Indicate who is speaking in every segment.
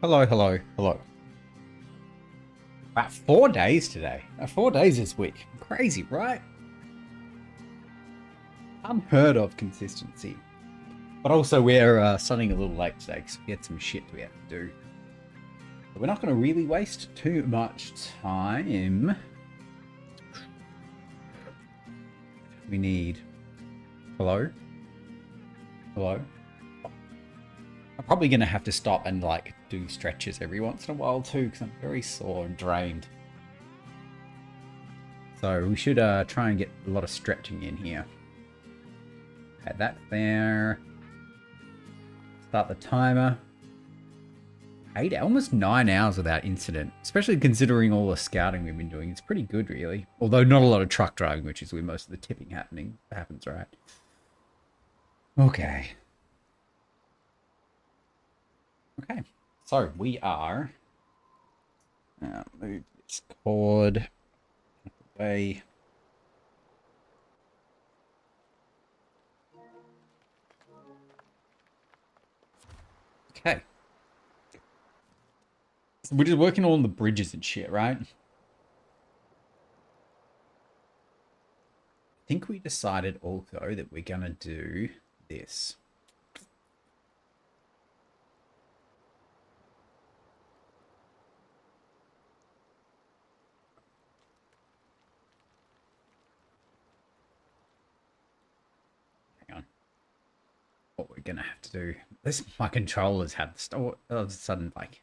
Speaker 1: Hello, hello, hello. About 4 days today. 4 days this week. Crazy, right? Unheard of consistency. But also we're starting a little late today because we had some shit we have to do. But we're not going to really waste too much time. We need... Hello? Hello? I'm probably going to have to stop and like do stretches every once in a while too because I'm very sore and drained. So we should try and get a lot of stretching in here. Okay, that there. Start the timer. Almost 9 hours without incident, especially considering all the scouting we've been doing. It's pretty good, really. Although not a lot of truck driving, which is where most of the tipping happens, right? Okay. Okay, so we are move this cord away. Okay. So we're just working on the bridges and shit, right? I think we decided also that we're gonna do this. What we're gonna have to do. My controllers had this all of a sudden like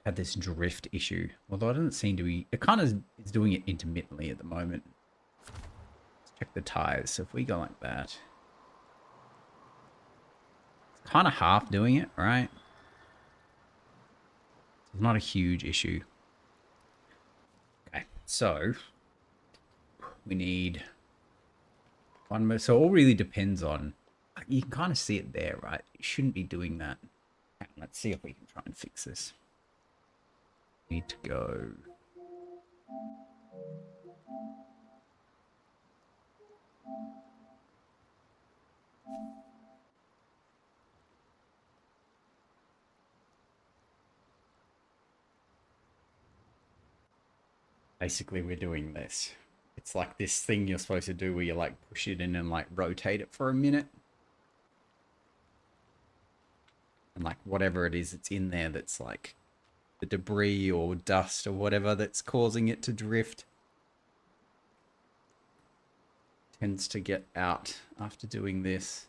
Speaker 1: had this drift issue. Although it doesn't seem to be, it kind of is doing it intermittently at the moment. Let's check the tires. So if we go like that, it's kind of half doing it, right? It's not a huge issue. Okay, so we need one more. So it all really depends on. You can kind of see it there, right? You shouldn't be doing that. Let's see if we can try and fix this. Need to go. Basically, we're doing this. It's like this thing you're supposed to do where you like push it in and like rotate it for a minute. And like whatever it is, it's in there that's like the debris or dust or whatever that's causing it to drift. Tends to get out after doing this.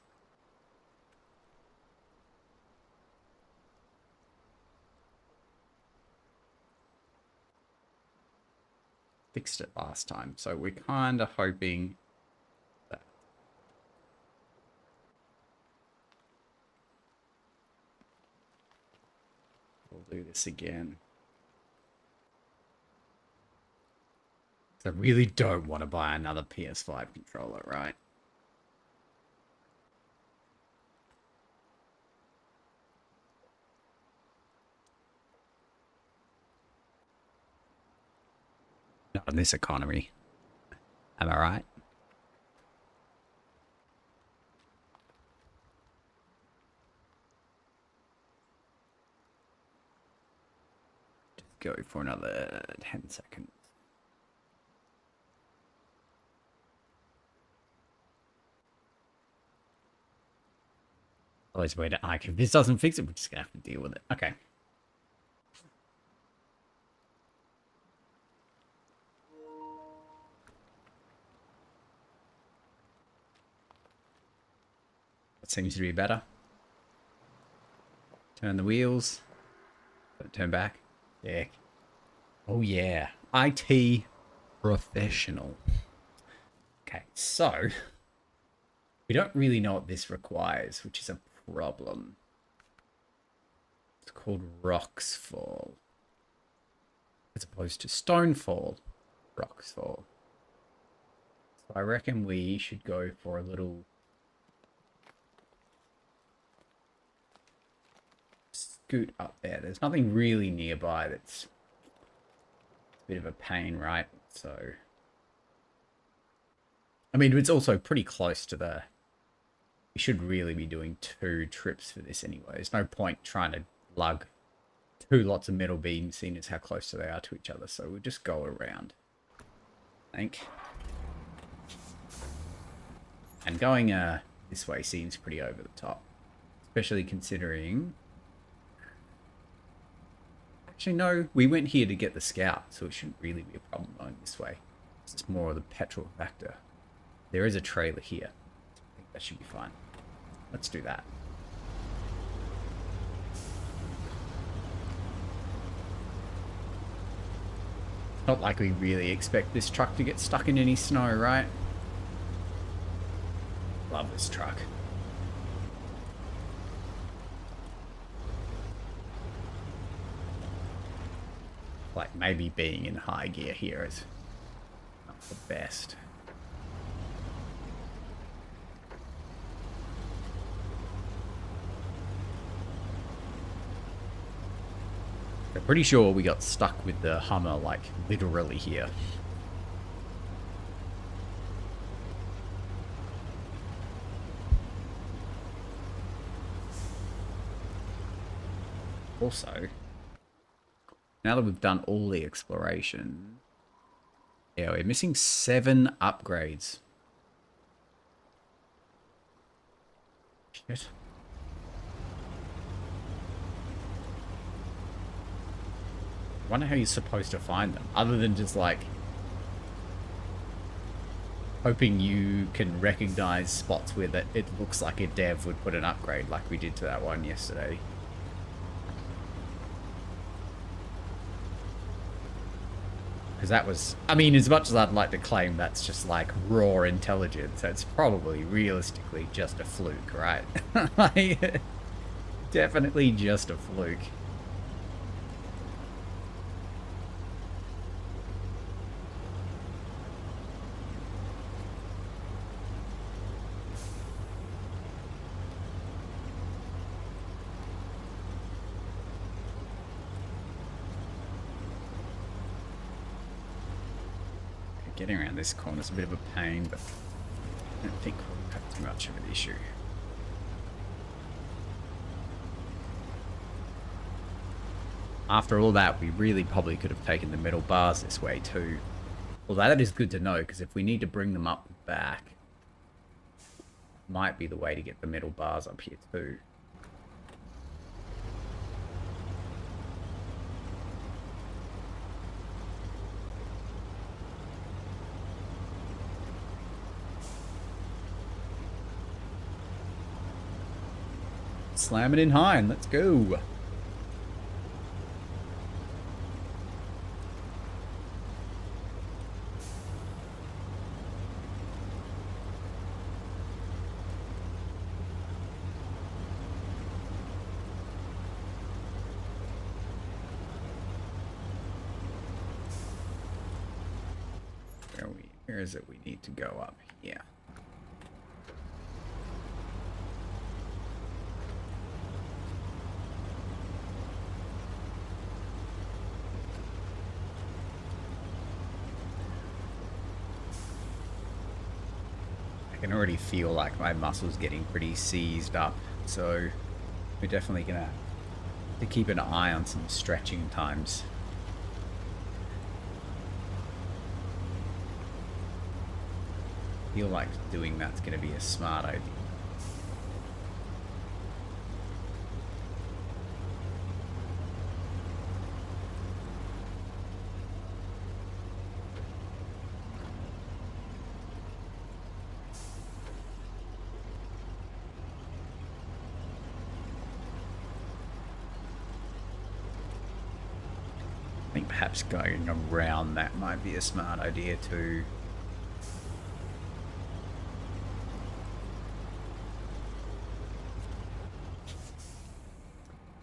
Speaker 1: Fixed it last time, so we're kind of hoping that. We'll do this again. I really don't want to buy another PS5 controller, right? Not in this economy. Am I right? Just go for another 10 seconds. Always wait. Like, if this doesn't fix it, we're just gonna have to deal with it. Okay. That seems to be better. Turn the wheels. Turn back. Yeah. Oh yeah. IT professional. Okay, so we don't really know what this requires, which is a problem. It's called rocks fall, as opposed to stone fall, rocks fall. So I reckon we should go for a little scoot up there. There's nothing really nearby that's a bit of a pain, right? So, I mean, it's also pretty close to the... We should really be doing 2 trips for this anyway. There's no point trying to lug two lots of metal beams, seeing as how close they are to each other. So we'll just go around, I think. And going this way seems pretty over the top, especially considering... Actually, no, we went here to get the scout, so it shouldn't really be a problem going this way. It's more of the petrol factor. There is a trailer here. I think that should be fine. Let's do that. Not like we really expect this truck to get stuck in any snow, right? Love this truck. Like, maybe being in high gear here is not the best. I'm pretty sure we got stuck with the Hummer, like, literally here. Also, now that we've done all the exploration, yeah, we're missing 7 upgrades. Shit. I wonder how you're supposed to find them, other than just like hoping you can recognize spots where that it looks like a dev would put an upgrade like we did to that one yesterday. Because that was, I mean, as much as I'd like to claim that's just like raw intelligence, it's probably realistically just a fluke, right? Like, definitely just a fluke. Getting around this corner is a bit of a pain, but I don't think we'll have too much of an issue. After all that, we really probably could have taken the metal bars this way too. Although that is good to know, because if we need to bring them up and back, might be the way to get the metal bars up here too. Slam it in high and let's go. Where is it we need to go up? Yeah. I can already feel like my muscles getting pretty seized up, so we're definitely gonna have to keep an eye on some stretching times. I feel like doing that's gonna be a smart idea. I think perhaps going around that might be a smart idea too.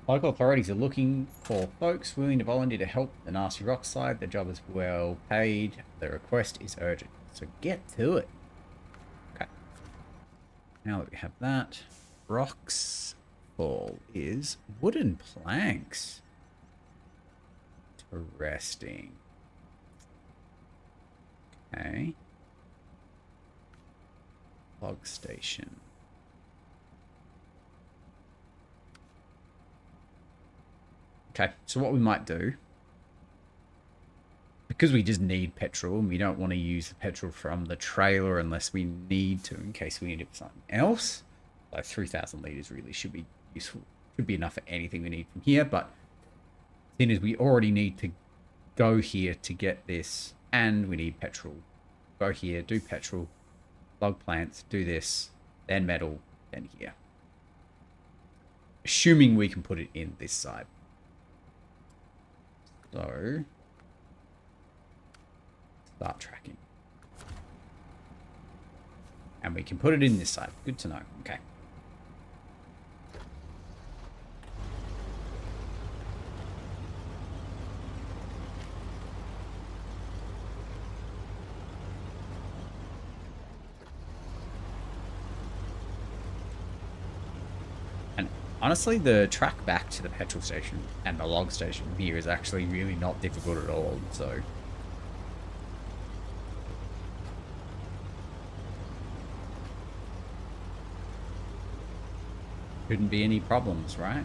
Speaker 1: Local authorities are looking for folks willing to volunteer to help the Nasty Rock side. The job is well paid. The request is urgent. So get to it. Okay. Now that we have that, rocks fall is wooden planks. Interesting. Okay. Log station. Okay, so what we might do, because we just need petrol and we don't want to use the petrol from the trailer unless we need to in case we need it for something else. Like 3,000 litres really should be useful. Should be enough for anything we need from here, but the thing is we already need to go here to get this and we need petrol. Go here, do petrol, log plants, do this, then metal, then here. Assuming we can put it in this side. So, start tracking. And we can put it in this side. Good to know. Okay. Honestly, the track back to the petrol station and the log station here is actually really not difficult at all, so... Shouldn't be any problems, right?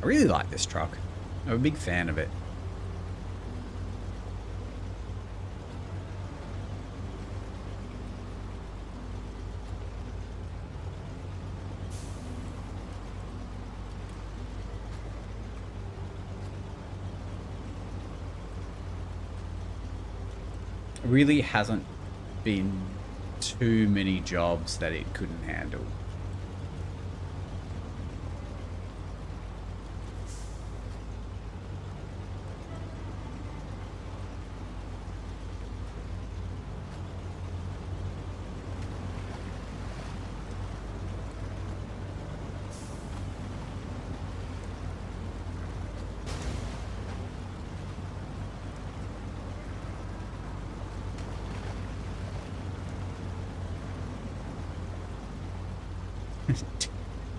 Speaker 1: I really like this truck. I'm a big fan of it. It really hasn't been too many jobs that it couldn't handle.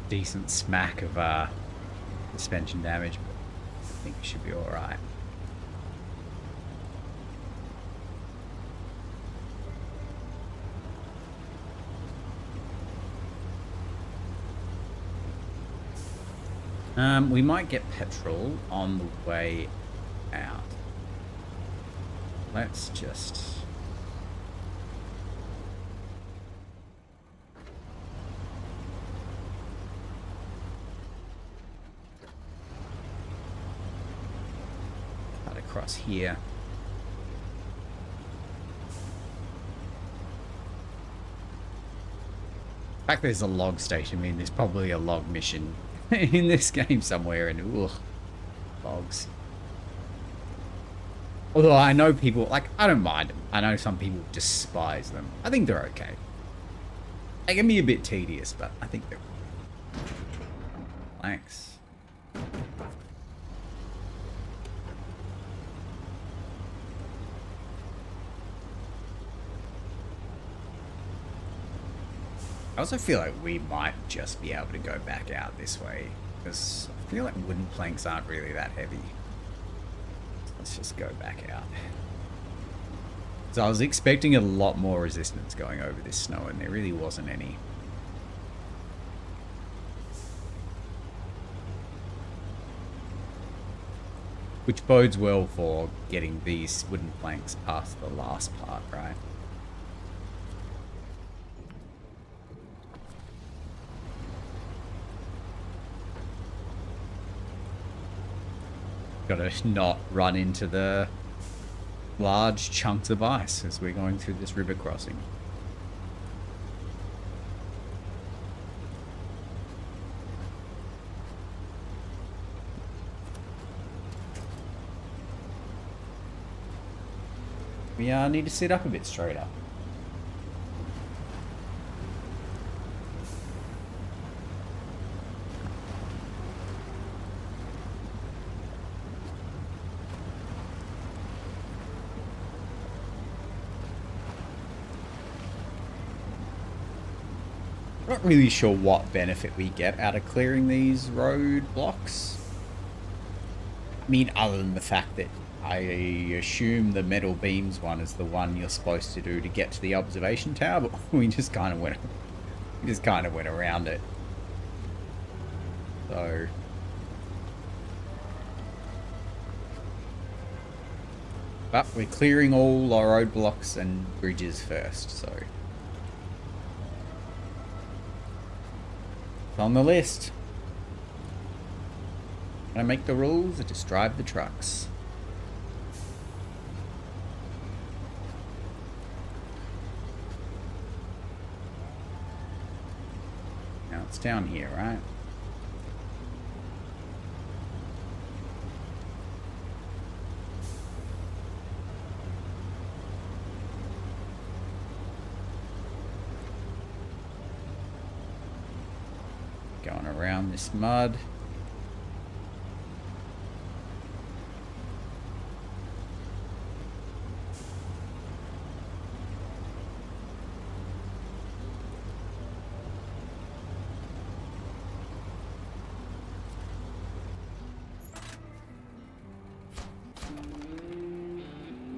Speaker 1: Decent smack of suspension damage, but I think we should be alright. We might get petrol on the way out. Let's just... cut across here. In fact, there's a log station. I mean, there's probably a log mission in this game somewhere, and ugh, logs. Although I know people, like, I don't mind them. I know some people despise them. I think they're okay. They can be a bit tedious, but I think they're... Thanks. I also feel like we might just be able to go back out this way, because I feel like wooden planks aren't really that heavy. Let's just go back out. So I was expecting a lot more resistance going over this snow, and there really wasn't any. Which bodes well for getting these wooden planks past the last part, right? Gotta not run into the large chunks of ice as we're going through this river crossing. We need to sit up a bit straighter. Not really sure what benefit we get out of clearing these road blocks. I mean, other than the fact that I assume the metal beams one is the one you're supposed to do to get to the observation tower, but we just kind of went around it. So but we're clearing all our roadblocks and bridges first, so it's on the list. When I make the rules, I just drive the trucks. Now it's down here, right? Going around this mud.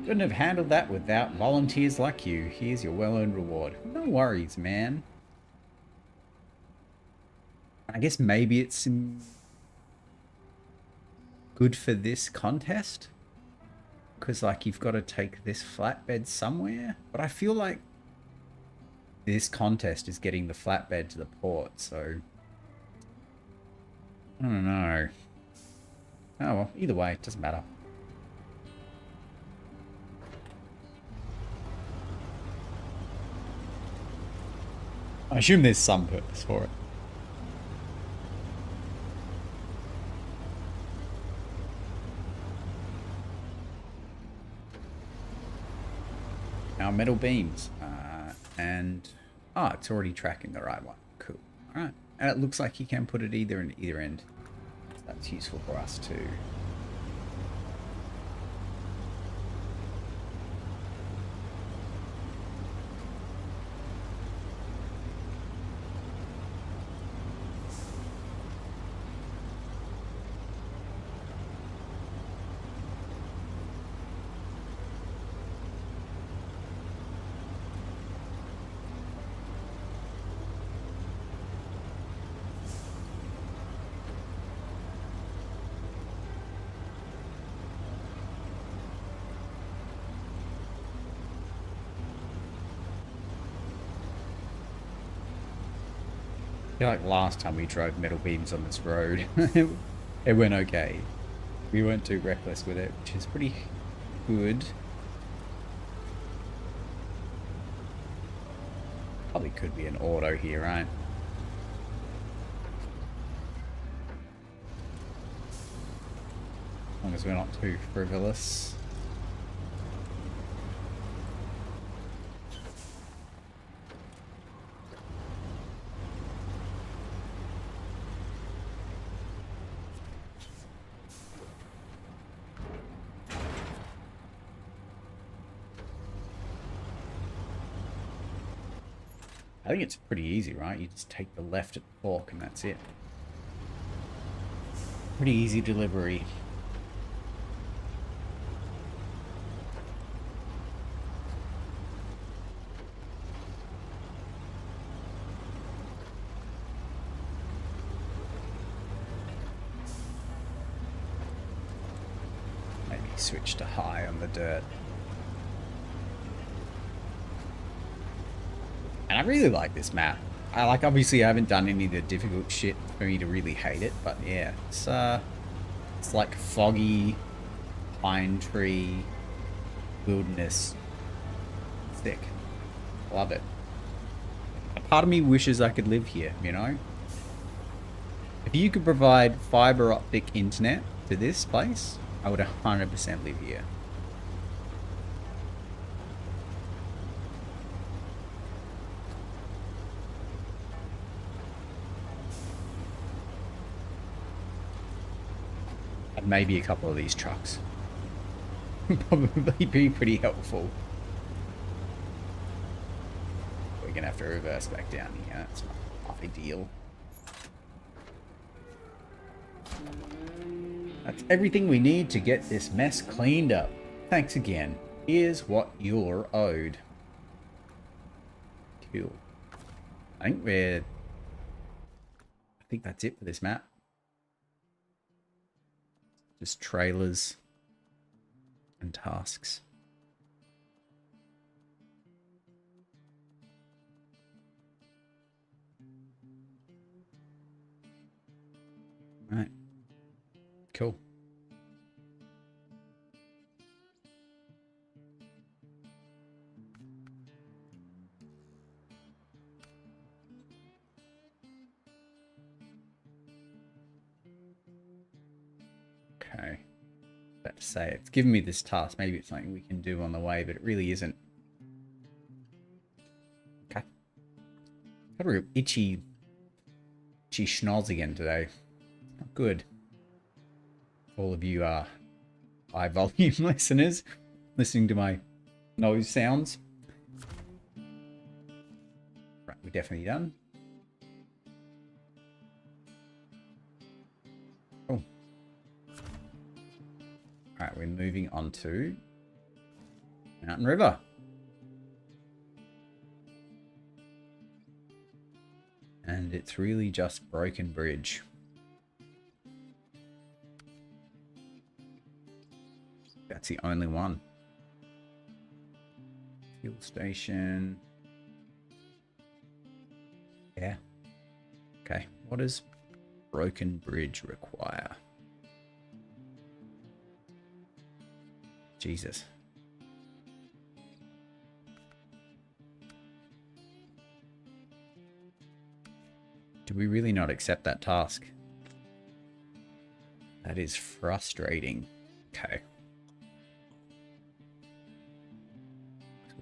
Speaker 1: Couldn't have handled that without volunteers like you. Here's your well-earned reward. No worries, man. I guess maybe it's good for this contest. Because, like, you've got to take this flatbed somewhere. But I feel like this contest is getting the flatbed to the port, so I don't know. Oh, well, either way, it doesn't matter. I assume there's some purpose for it. Our metal beams. And it's already tracking the right one. Cool. Alright. And it looks like you can put it either in either end. So that's useful for us too. I feel like last time we drove metal beams on this road, it went okay. We weren't too reckless with it, which is pretty good. Probably could be an auto here, right? As long as we're not too frivolous. I think it's pretty easy, right? You just take the left at the fork and that's it. Pretty easy delivery. Maybe switch to high on the dirt. And I really like this map. Obviously I haven't done any of the difficult shit for me to really hate it, but yeah, it's like foggy, pine tree, wilderness. Sick. Love it. A part of me wishes I could live here, you know? If you could provide fiber optic internet to this place, I would 100% live here. Maybe a couple of these trucks. Probably be pretty helpful. We're gonna have to reverse back down here. It's not ideal. That's everything we need to get this mess cleaned up. Thanks again. Here's what you're owed. Cool. I think that's it for this map. Just trailers and tasks. Right. Cool. Okay. About to say, it's given me this task. Maybe it's something we can do on the way, but it really isn't. Okay. Got a real itchy schnoz again today. Not good. All of you are high volume listeners listening to my nose sounds. Right, we're definitely done. Oh. Alright, we're moving on to Mountain River. And it's really just Broken Bridge. That's the only one. Fuel station. Yeah. Okay. What does Broken Bridge require? Jesus. Do we really not accept that task? That is frustrating. Okay.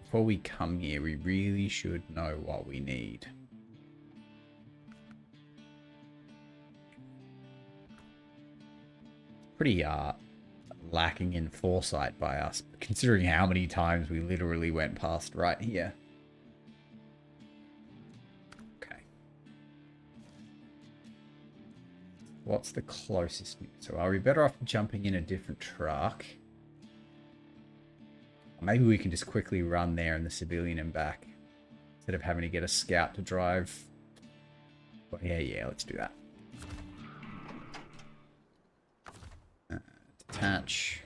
Speaker 1: Before we come here, we really should know what we need. Pretty lacking in foresight by us, considering how many times we literally went past right here. Okay. What's the closest? So are we better off jumping in a different truck? Maybe we can just quickly run there in the civilian and back instead of having to get a scout to drive. But yeah, let's do that. Detach.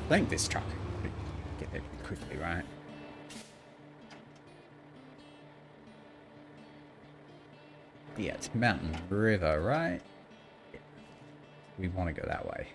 Speaker 1: I think this truck could get there pretty quickly, right? Yeah, it's Mountain River, right? Yeah. We want to go that way.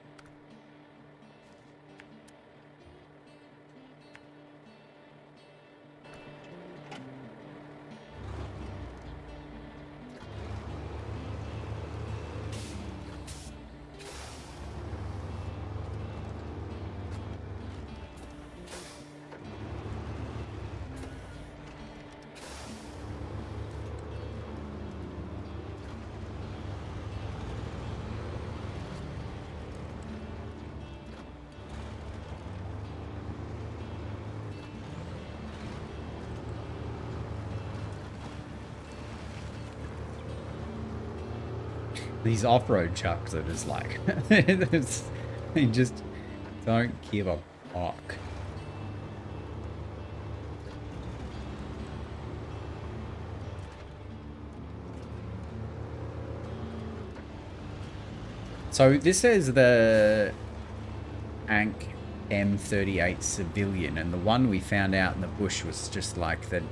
Speaker 1: These off-road trucks are just like, they just don't give a fuck. So this says the Ank M38 civilian, and the one we found out in the bush was just like the,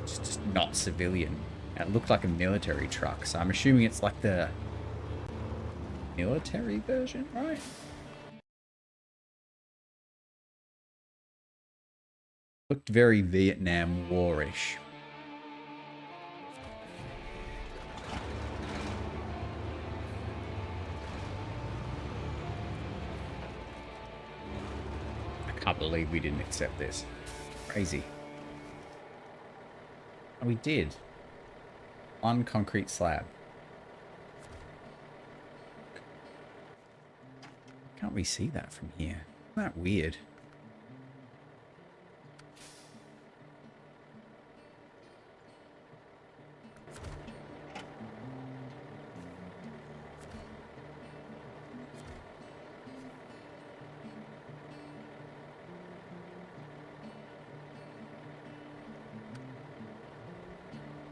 Speaker 1: just not civilian. And it looked like a military truck, so I'm assuming it's like the military version, right? Looked very Vietnam War-ish. I can't believe we didn't accept this. Crazy. Oh, we did. On concrete slab. Can't we see that from here? Isn't that weird?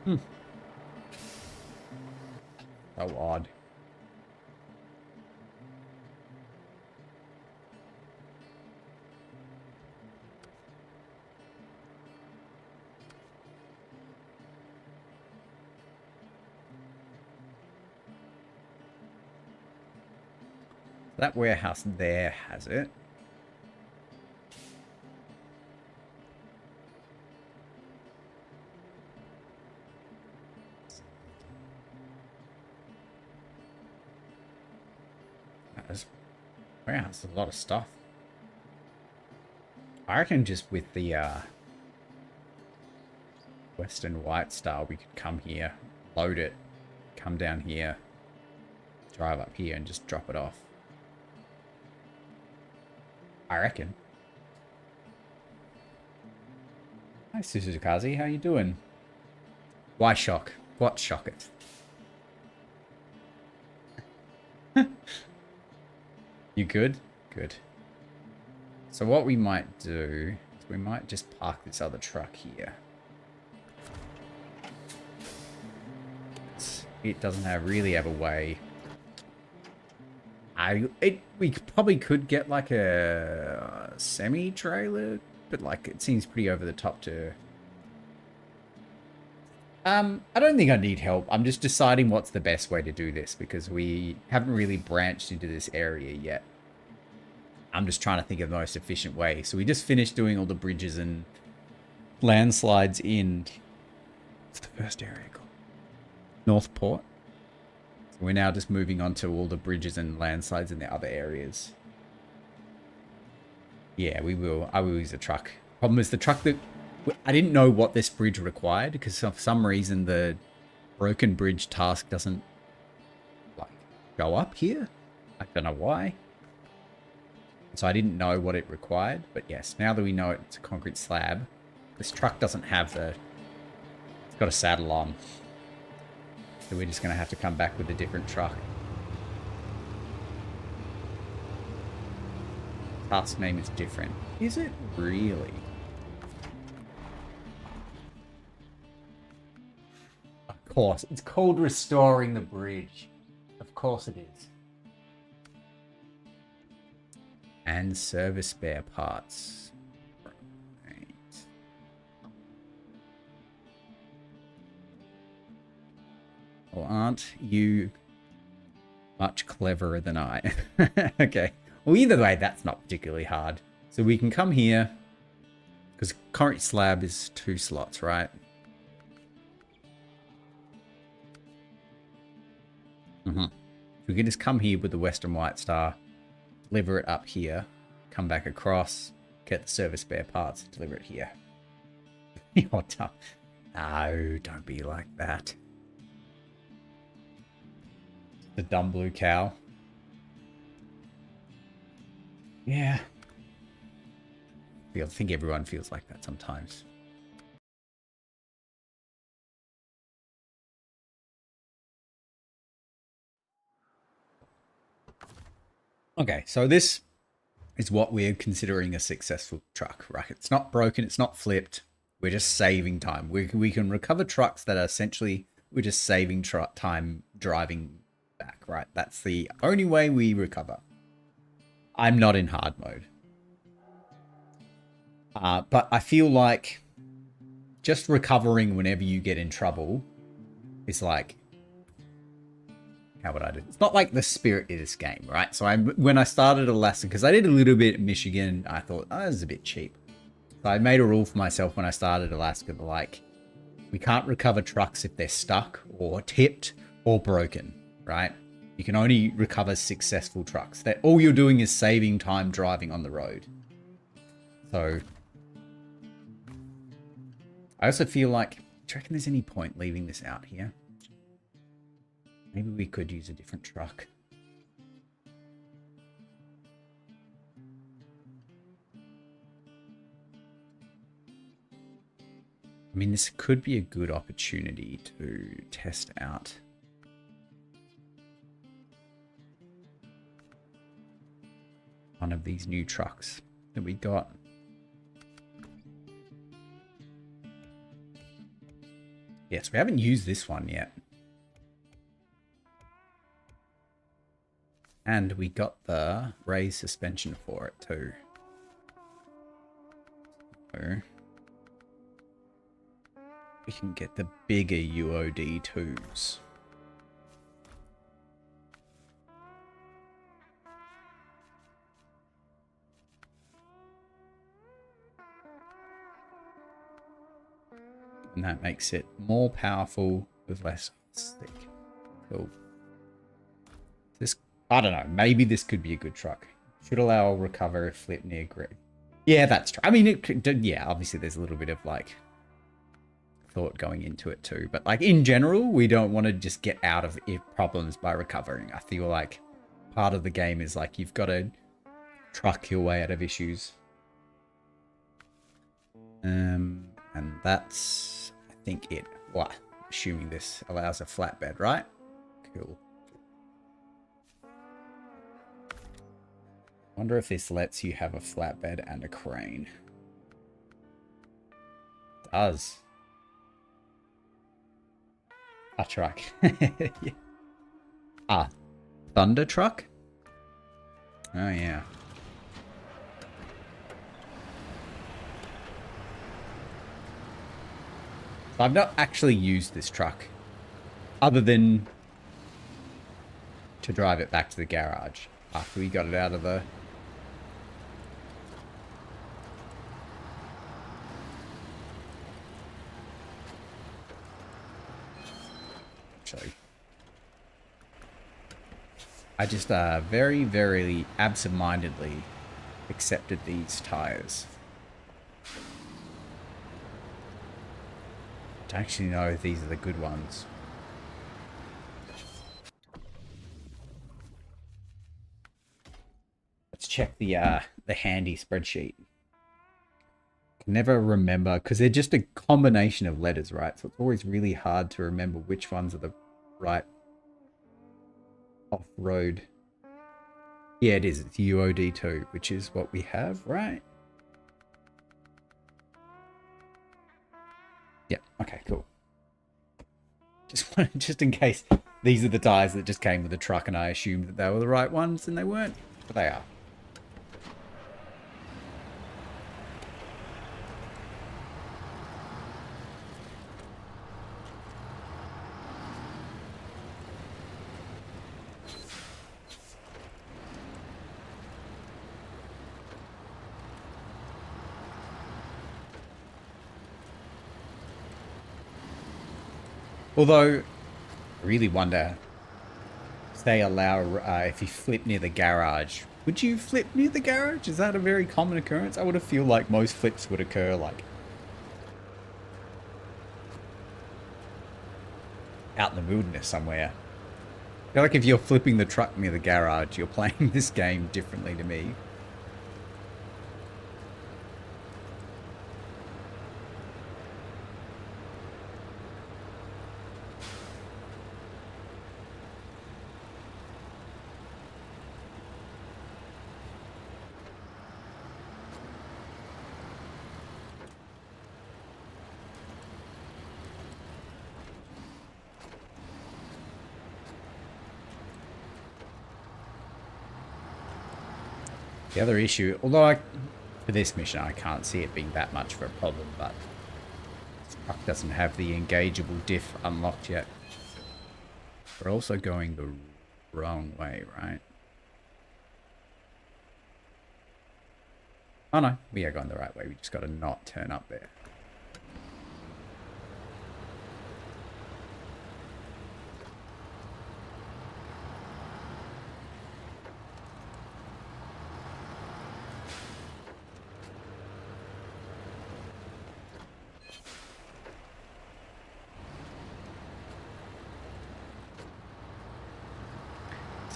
Speaker 1: Hmm. So odd. That warehouse there has it. Warehouse has a lot of stuff. I reckon just with the Western White Star, we could come here, load it, come down here, drive up here, and just drop it off. I reckon. Hi, Suzukazi, how you doing? Why shock? What shock it? You good? Good. So what we might do is we might just park this other truck here. It doesn't really have a way. We probably could get like a semi-trailer, but like it seems pretty over the top to... I don't think I need help. I'm just deciding what's the best way to do this because we haven't really branched into this area yet. I'm just trying to think of the most efficient way. So we just finished doing all the bridges and landslides in... What's the first area called? Northport. So we're now just moving on to all the bridges and landslides in the other areas. Yeah, we will. I will use the truck. Problem is the truck that... I didn't know what this bridge required because for some reason the broken bridge task doesn't like go up here. I don't know why. So I didn't know what it required. But yes, now that we know it's a concrete slab, this truck doesn't have the... It's got a saddle on. So we're just going to have to come back with a different truck. Task name is different. Is it really? Of course. It's called restoring the bridge. Of course it is. And service spare parts. Right. Well, aren't you much cleverer than I? Okay. Well, either way, that's not particularly hard. So we can come here, because concrete slab is 2 slots, right? We can just come here with the Western White Star, deliver it up here, come back across, get the service spare parts, deliver it here. You're tough. No, don't be like that. The dumb blue cow. Yeah. I think everyone feels like that sometimes. Okay, so this is what we're considering a successful truck, right? It's not broken, it's not flipped. We're just saving time. We can recover trucks that are essentially, we're just saving time driving back, right? That's the only way we recover. I'm not in hard mode. But I feel like just recovering whenever you get in trouble is like, how would I do? It's not like the spirit of this game, right? So when I started Alaska, because I did a little bit in Michigan, I thought, oh, this is a bit cheap. So I made a rule for myself when I started Alaska, like, we can't recover trucks if they're stuck or tipped or broken, right? You can only recover successful trucks. That all you're doing is saving time driving on the road. So I also feel like, do you reckon there's any point leaving this out here? Maybe we could use a different truck. I mean, this could be a good opportunity to test out one of these new trucks that we got. Yes, we haven't used this one yet. And we got the raised suspension for it too. So we can get the bigger UOD2s. And that makes it more powerful with less stick. Cool. This, I don't know, maybe this could be a good truck. Should allow recover if flip near grid. Yeah, that's true. I mean, it could, yeah, obviously there's a little bit of like thought going into it too. But like in general, we don't want to just get out of problems by recovering. I feel like part of the game is like you've got to truck your way out of issues. And that's, I think it. What? Assuming this allows a flatbed, right? Cool. Wonder if this lets you have a flatbed and a crane. It does. A truck. Yeah. Ah, thunder truck? Oh yeah. I've not actually used this truck other than to drive it back to the garage after we got it out of the... Actually, I just very, very absent-mindedly accepted these tires. To actually know if these are the good ones. Let's check the handy spreadsheet. Can never remember because they're just a combination of letters, right? So it's always really hard to remember which ones are the right off-road. Yeah, it is. It's UOD2, which is what we have, right? Yeah, okay, cool. Just in case these are the tires that just came with the truck and I assumed that they were the right ones and they weren't, but they are. Although, I really wonder if they allow, if you flip near the garage. Would you flip near the garage? Is that a very common occurrence? I would have feel like most flips would occur like out in the wilderness somewhere. I feel like if you're flipping the truck near the garage, you're playing this game differently to me. The other issue, although for this mission I can't see it being that much of a problem, but this truck doesn't have the engageable diff unlocked yet. We're also going the wrong way, right? Oh no, we are going the right way. We just got to not turn up there.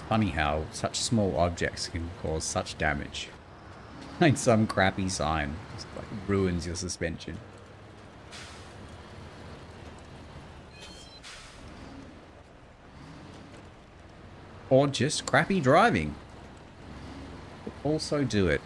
Speaker 1: Funny how such small objects can cause such damage. Like some crappy sign just like ruins your suspension. Or just crappy driving. Also do it.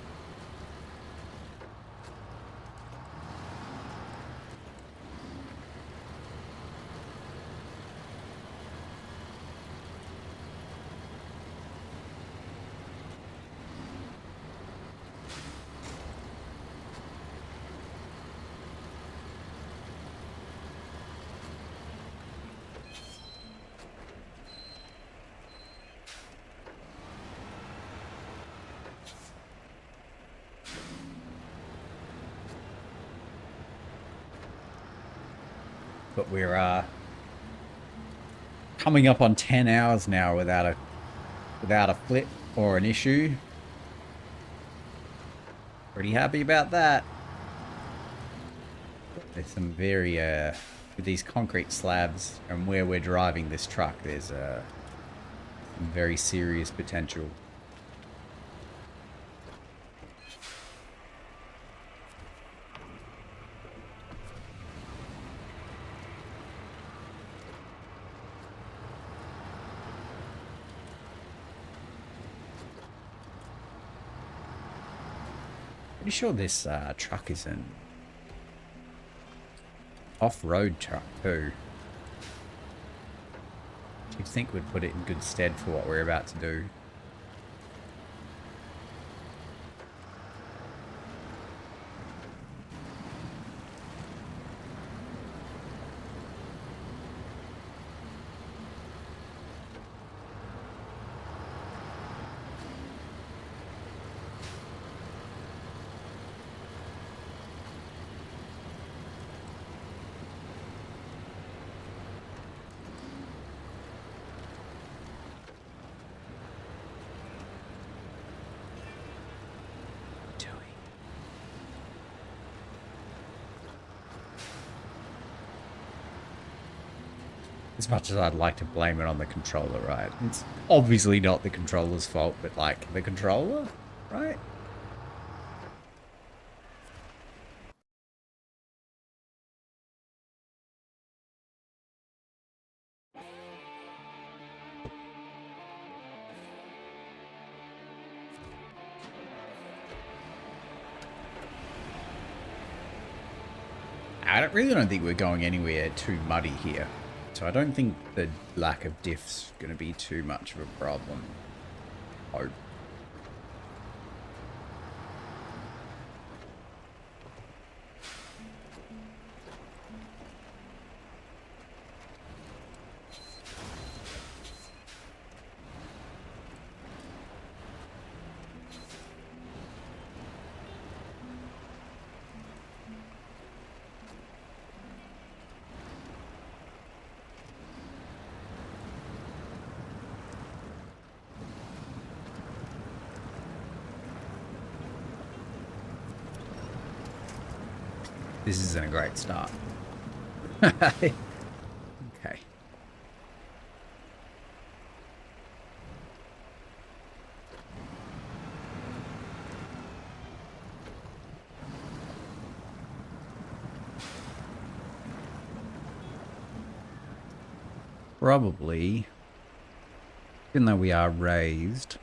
Speaker 1: but we're coming up on 10 hours now without a flip or an issue. Pretty happy about that. There's some very with these concrete slabs and where we're driving this truck, there's some very serious potential. Pretty sure this truck is an off-road truck too. You'd think would put it in good stead for what we're about to do. As much as I'd like to blame it on the controller, right? It's obviously not the controller's fault, but like the controller, right? I really don't think we're going anywhere too muddy here. So I don't think the lack of diff's going to be too much of a problem. Hope. This isn't a great start. Okay. Probably, even though we are raised,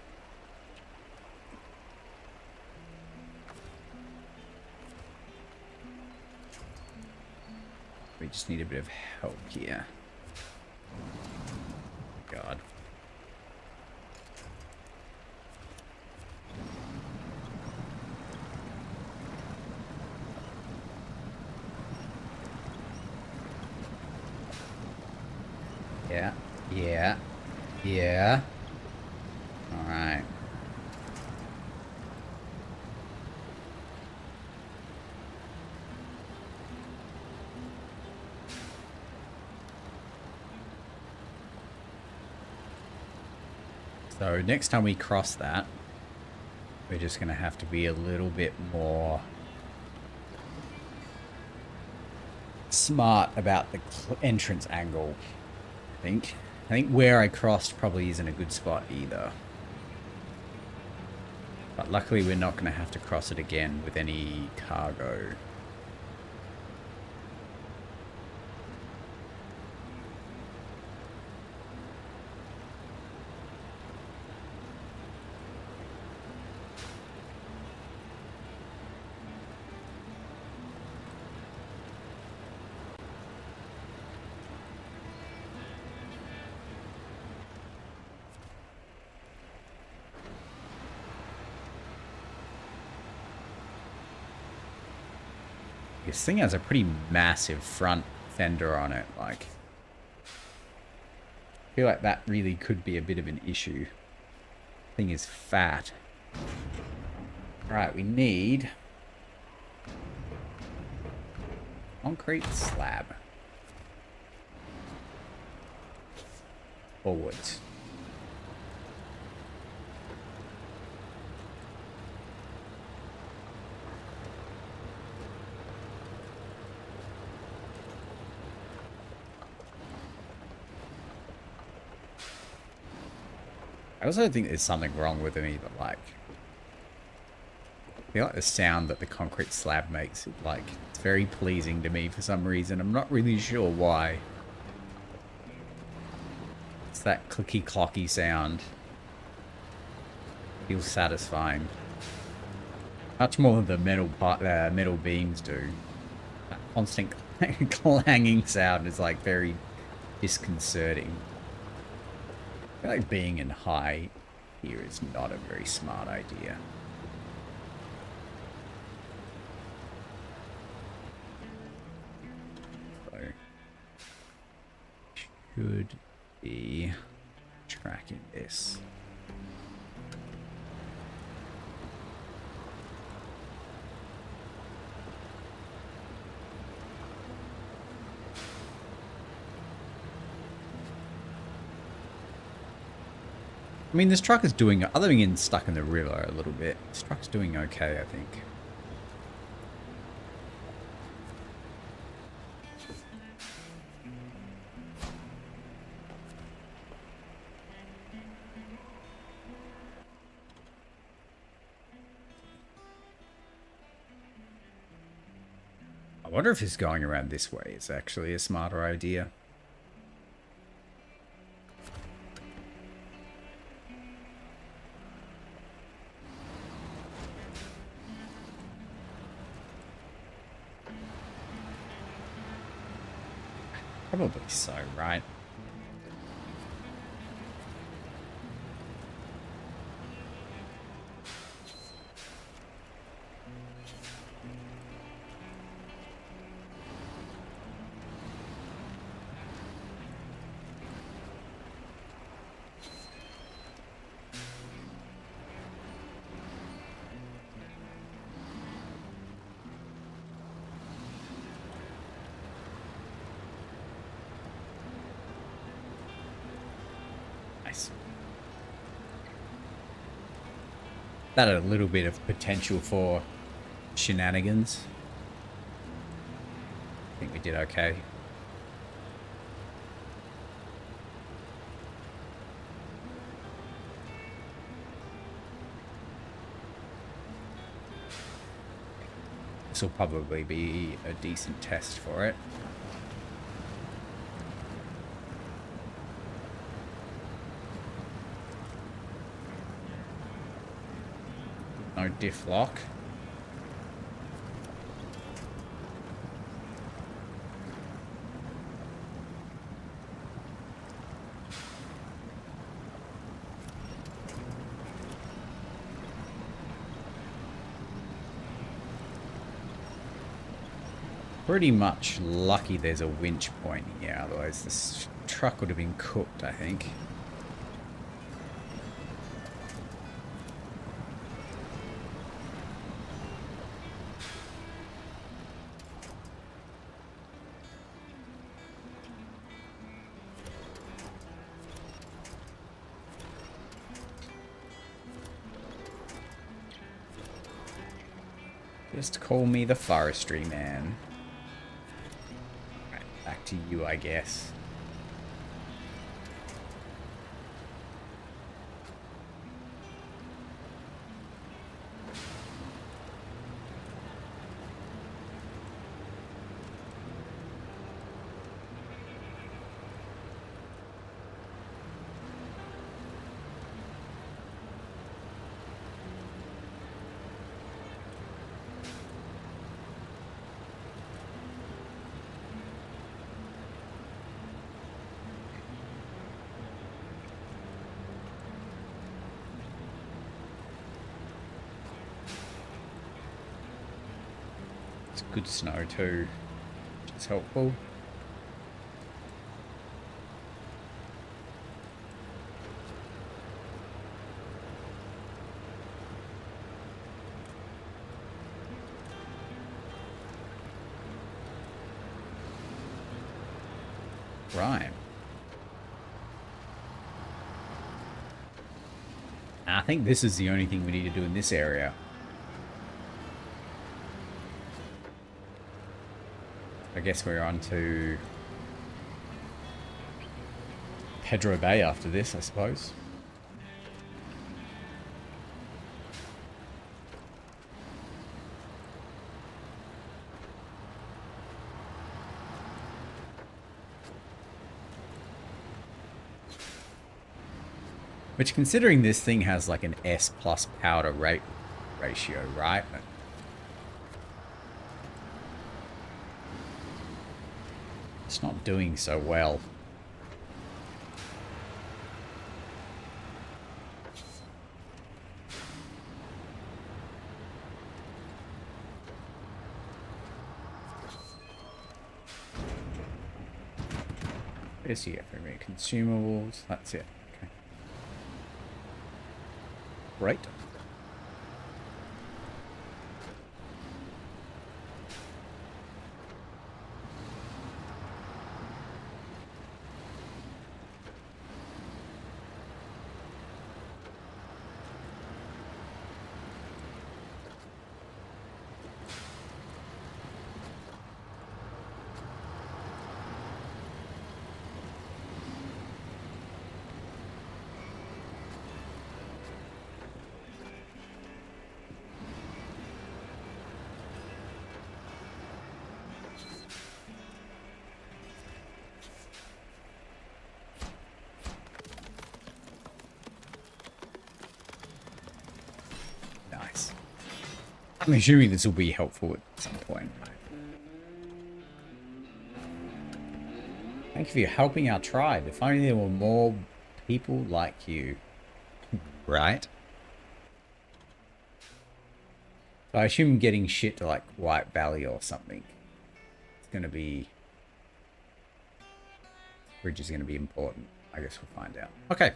Speaker 1: we just need a bit of help here. God. Yeah. All right. So next time we cross that, we're just going to have to be a little bit more smart about the entrance angle, I think. I think where I crossed probably isn't a good spot either. But luckily we're not going to have to cross it again with any cargo. This thing has a pretty massive front fender on it, like, I feel like that really could be a bit of an issue. Thing is fat. Right, we need concrete slab. forwards. I also think there's something wrong with them either, like, I feel like the sound that the concrete slab makes, like, it's very pleasing to me for some reason. I'm not really sure why. It's that clicky-clocky sound. Feels satisfying. Much more than the metal beams do. That constant clanging sound is, like, very disconcerting. I feel like being in high here is not a very smart idea. Should be tracking this. I mean, this truck is doing, other than getting stuck in the river a little bit, this truck's doing okay, I think. I wonder if it's going around this way is actually a smarter idea. Probably so, right? That had a little bit of potential for shenanigans. I think we did okay. This will probably be a decent test for it. No diff lock. Pretty much lucky there's a winch point here, otherwise this truck would have been cooked, I think. Just call me the forestry man. Right, back to you, I guess. Good snow too, which is helpful. Right. I think this is the only thing we need to do in this area. I guess we're on to Pedro Bay after this, I suppose. Which, considering this thing has like an S plus power to rate ratio, right? It's not doing so well. Where's the FME? Consumables. That's it. Okay. Great. Nice. I'm assuming this will be helpful at some point. Thank you for helping our tribe. If only there were more people like you. Right? I assume getting shit to like White Valley or something. It's going to be... Bridge is going to be important. I guess we'll find out. Okay.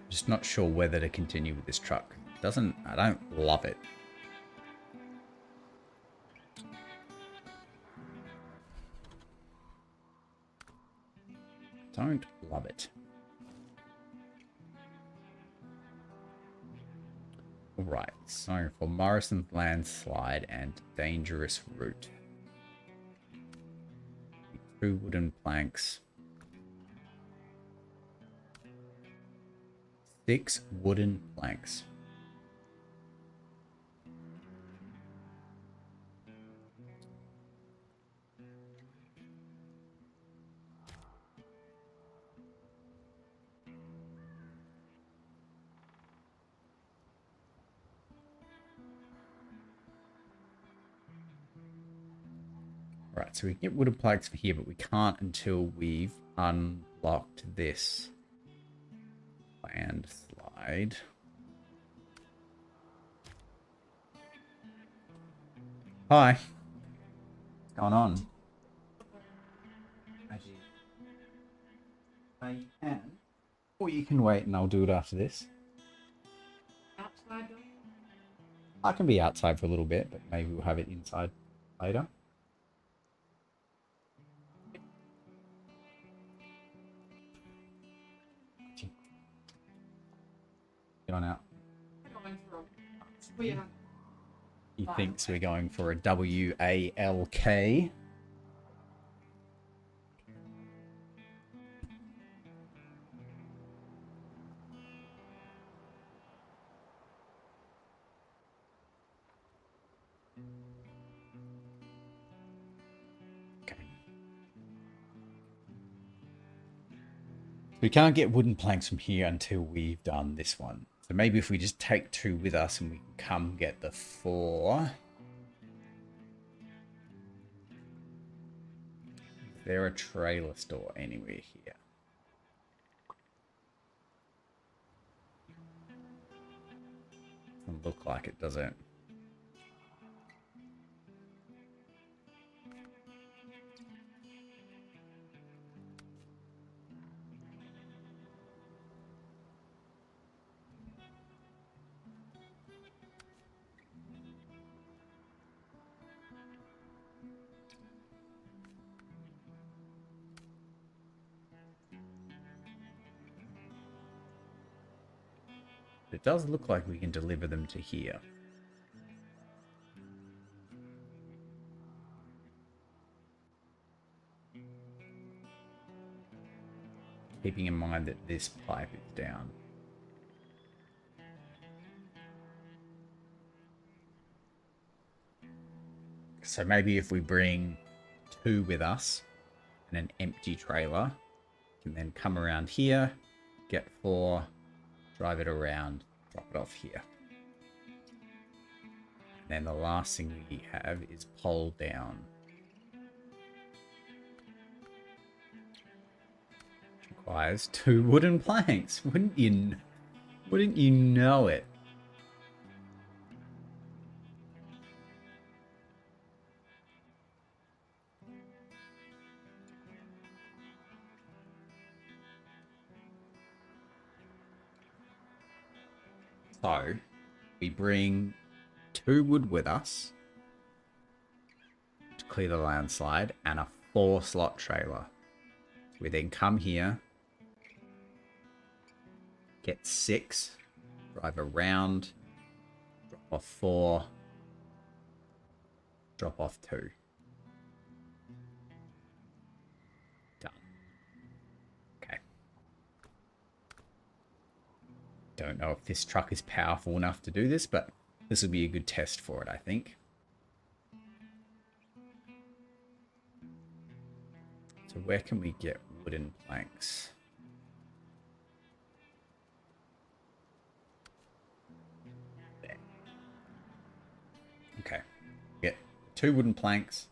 Speaker 1: Just not sure whether to continue with this truck. I don't love it. Don't love it. Alright, so for Morrison's landslide and dangerous route. 2 wooden planks. 6 wooden planks. Right, so we can get wooden planks for here, but we can't until we've unlocked this landslide. Hi. What's going on? You can. Or you can wait and I'll do it after this.
Speaker 2: Outside?
Speaker 1: I can be outside for a little bit, but maybe we'll have it inside later. Get on out. He thinks we're going for a WALK. We can't get wooden planks from here until we've done this one. So maybe if we just take 2 with us and we can come get the 4. Is there a trailer store anywhere here? Doesn't look like it, does it? It does look like we can deliver them to here. Keeping in mind that this pipe is down. So maybe if we bring 2 with us and an empty trailer, we can then come around here, get 4, drive it around, drop it off here. And then the last thing we have is pole down. Which requires 2 wooden planks. Wouldn't you know it? So, we bring 2 wood with us to clear the landslide and a 4-slot trailer. We then come here, get 6, drive around, drop off 4, drop off 2. Done. Okay. Don't know if this truck is powerful enough to do this, but this will be a good test for it, I think. So where can we get wooden planks? There. Okay. Get 2 wooden planks.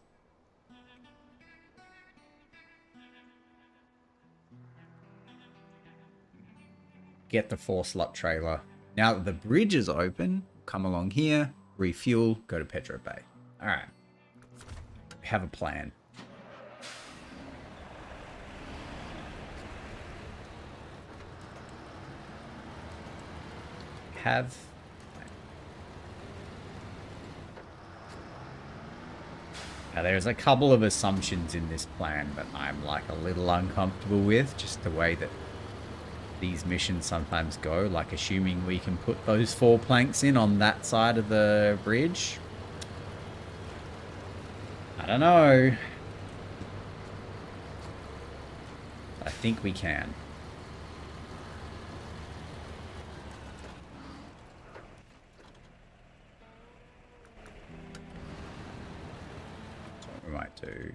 Speaker 1: Get the 4-slot trailer. Now that the bridge is open, come along here, refuel, go to Petro Bay. All right. We have a plan. Now there's a couple of assumptions in this plan that I'm like a little uncomfortable with, just the way that these missions sometimes go, like assuming we can put those 4 planks in on that side of the bridge. I don't know. I think we can. So what we might do,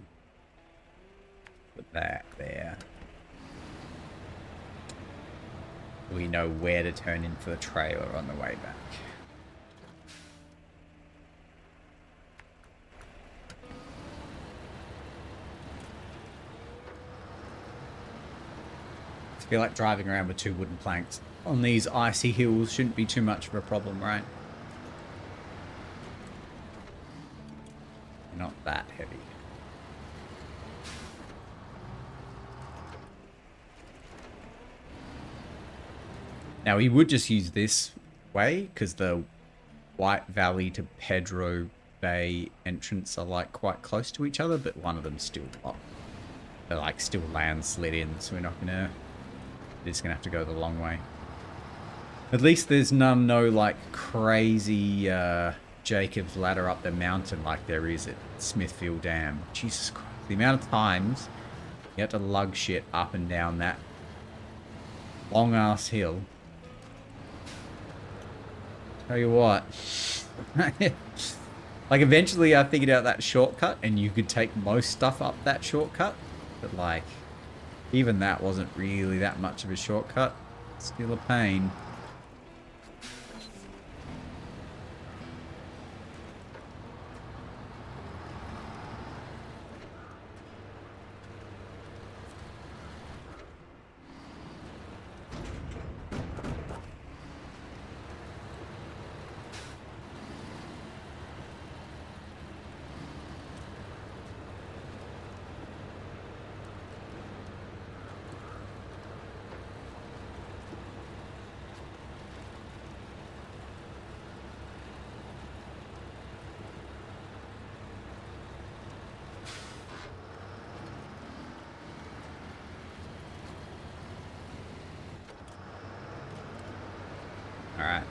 Speaker 1: put that there. We know where to turn in for the trailer on the way back. I feel like driving around with 2 wooden planks on these icy hills shouldn't be too much of a problem, right? Not that heavy. Now, we would just use this way because the White Valley to Pedro Bay entrance are like quite close to each other, but one of them's still locked. They're like still landslid in, so we're not gonna... We're just gonna have to go the long way. At least there's no like crazy Jacob's ladder up the mountain like there is at Smithfield Dam. Jesus Christ. The amount of times you have to lug shit up and down that long ass hill. Tell you what. Like eventually I figured out that shortcut and you could take most stuff up that shortcut. But like, even that wasn't really that much of a shortcut. Still a pain.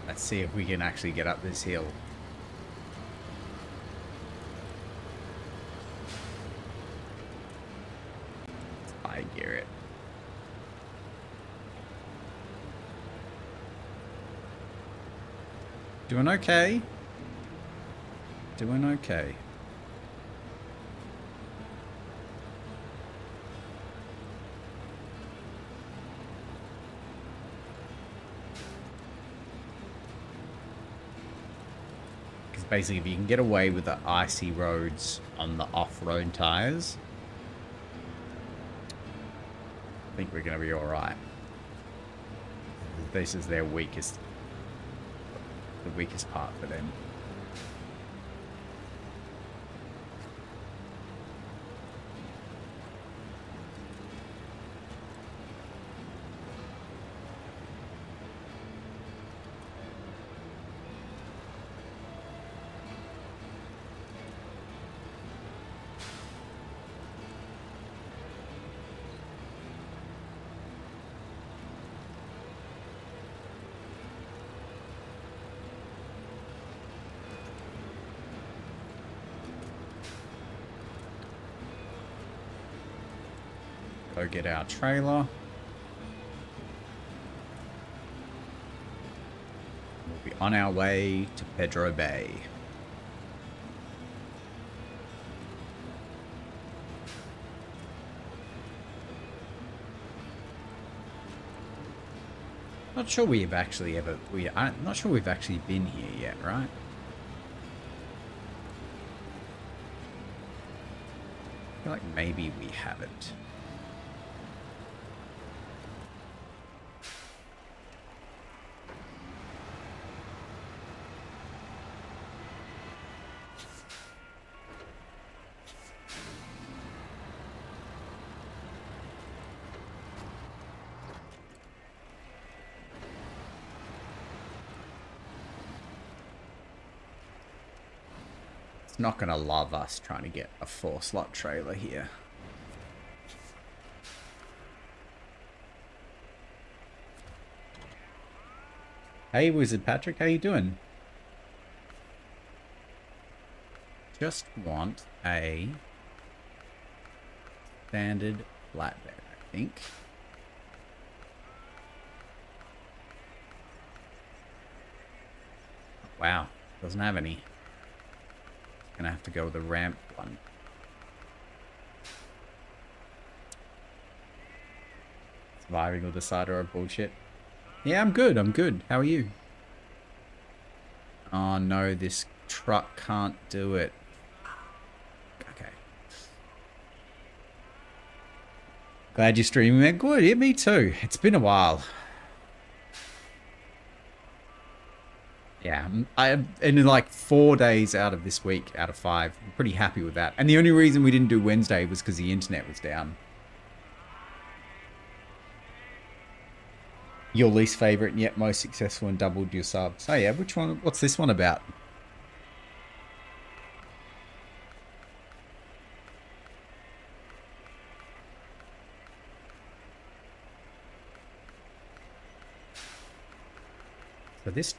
Speaker 1: Let's see if we can actually get up this hill. I gear it. Doing okay. Doing okay. Because basically if you can get away with the icy roads on the off-road tires, I think we're going to be alright. This is their weakest, the weakest part for them. Go get our trailer. We'll be on our way to Pedro Bay. Not sure we've actually ever... I'm not sure we've actually been here yet, right? I feel like maybe we haven't. It's not going to love us trying to get a 4-slot trailer here. Hey, Wizard Patrick, how you doing? Just want a standard flatbed, I think. Wow, doesn't have any. Gonna have to go with a ramp one. Surviving or decider or bullshit. Yeah, I'm good. I'm good. How are you? Oh no, this truck can't do it. Okay. Glad you're streaming, man. Good. Yeah, me too. It's been a while. Yeah, and in like 4 days out of this week, out of 5, I'm pretty happy with that. And the only reason we didn't do Wednesday was because the internet was down. Your least favorite and yet most successful and doubled your subs. Oh yeah, which one? What's this one about? So this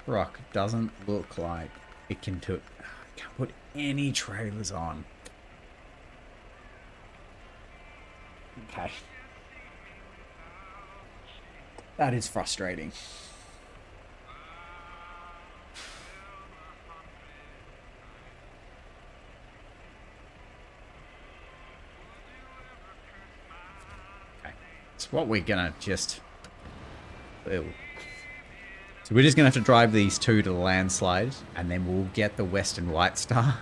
Speaker 1: truck doesn't look like it can do it. Can't put any trailers on. Okay. That is frustrating. Okay. So what we're gonna just... Ew. So we're just going to have to drive these two to the landslide, and then we'll get the Western White Star.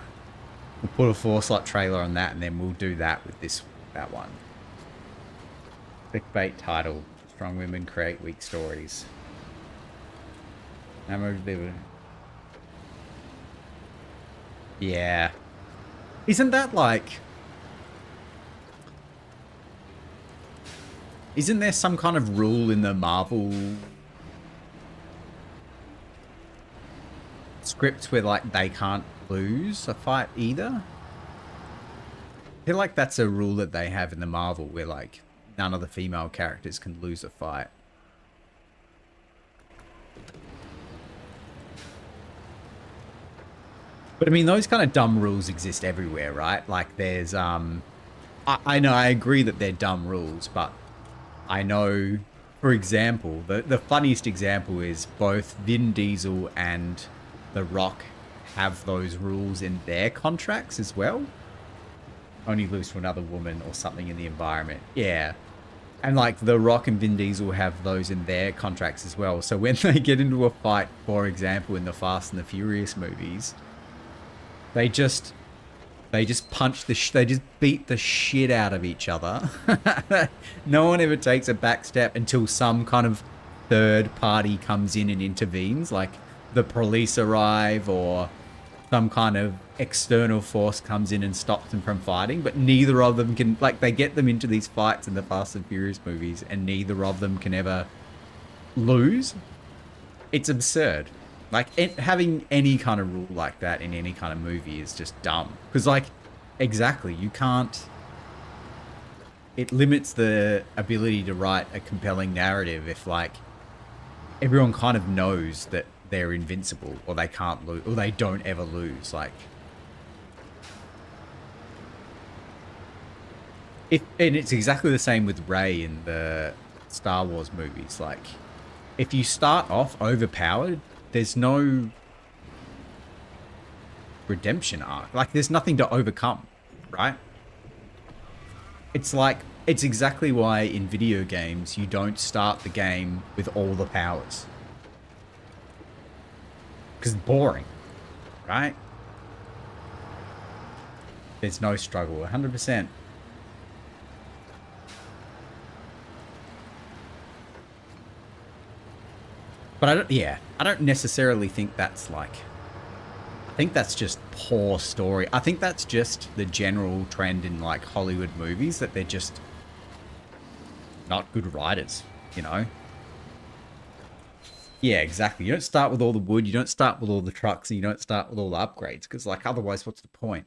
Speaker 1: We'll put a 4-slot trailer on that, and then we'll do that with that one. Clickbait title: Strong Women Create Weak Stories. Yeah. Isn't that like... Isn't there some kind of rule in the Marvel... scripts where like they can't lose a fight either? I feel like that's a rule that they have in the Marvel where like none of the female characters can lose a fight. But I mean, those kind of dumb rules exist everywhere, right? Like there's, I know, I agree that they're dumb rules, but I know, for example, the funniest example is both Vin Diesel and The Rock have those rules in their contracts as well. Only lose to another woman or something in the environment. Yeah. And like The Rock and Vin Diesel have those in their contracts as well. So when they get into a fight, for example, in the Fast and the Furious movies, they just punch they just beat the shit out of each other. No one ever takes a back step until some kind of third party comes in and intervenes, like the police arrive or some kind of external force comes in and stops them from fighting. But neither of them can, like, they get them into these fights in the Fast and Furious movies and neither of them can ever lose. It's absurd. Like, having any kind of rule like that in any kind of movie is just dumb. Because, like, exactly, you can't... It limits the ability to write a compelling narrative if, like, everyone kind of knows that they're invincible or they can't lose, or they don't ever lose. Like... and it's exactly the same with Rey in the Star Wars movies. Like, if you start off overpowered, there's no redemption arc. Like, there's nothing to overcome, right? It's like, it's exactly why in video games you don't start the game with all the powers. Because it's boring, right? There's no struggle, 100%. But I don't necessarily think that's like, I think that's just poor story. I think that's just the general trend in like Hollywood movies, that they're just not good writers, you know? Yeah, exactly. You don't start with all the wood, you don't start with all the trucks, and you don't start with all the upgrades, because like otherwise what's the point?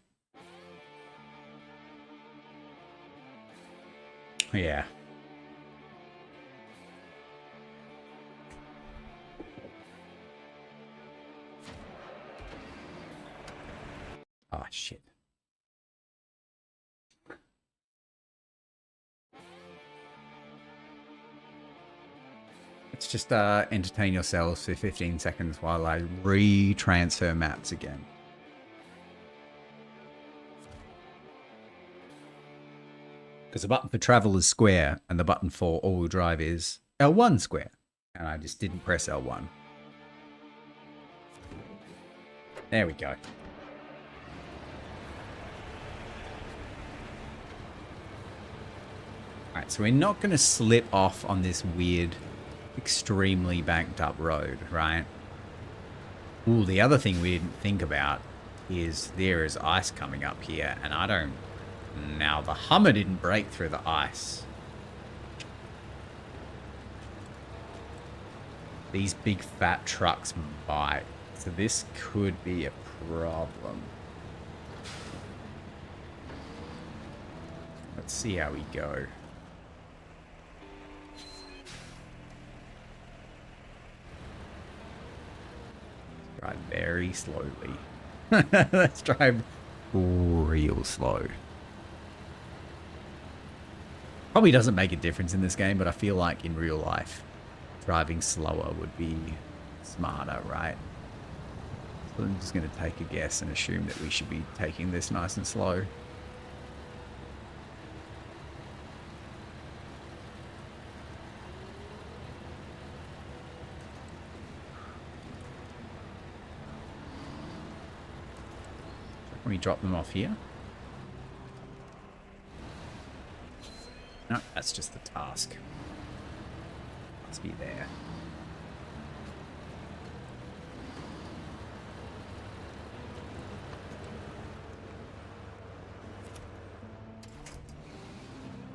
Speaker 1: Yeah. Oh, shit. Let's just entertain yourselves for 15 seconds while I re-transfer maps again. Because the button for travel is square, and the button for all-wheel drive is L1 square. And I just didn't press L1. There we go. Alright, so we're not going to slip off on this weird, extremely banked up road, right? Ooh, the other thing we didn't think about is there is ice coming up here, and I don't... Now, the Hummer didn't break through the ice. These big fat trucks bite, so this could be a problem. Let's see how we go. Drive very slowly. Let's drive real slow. Probably doesn't make a difference in this game, but I feel like in real life, driving slower would be smarter, right? So I'm just going to take a guess and assume that we should be taking this nice and slow. Can we drop them off here? No, that's just the task. Must be there.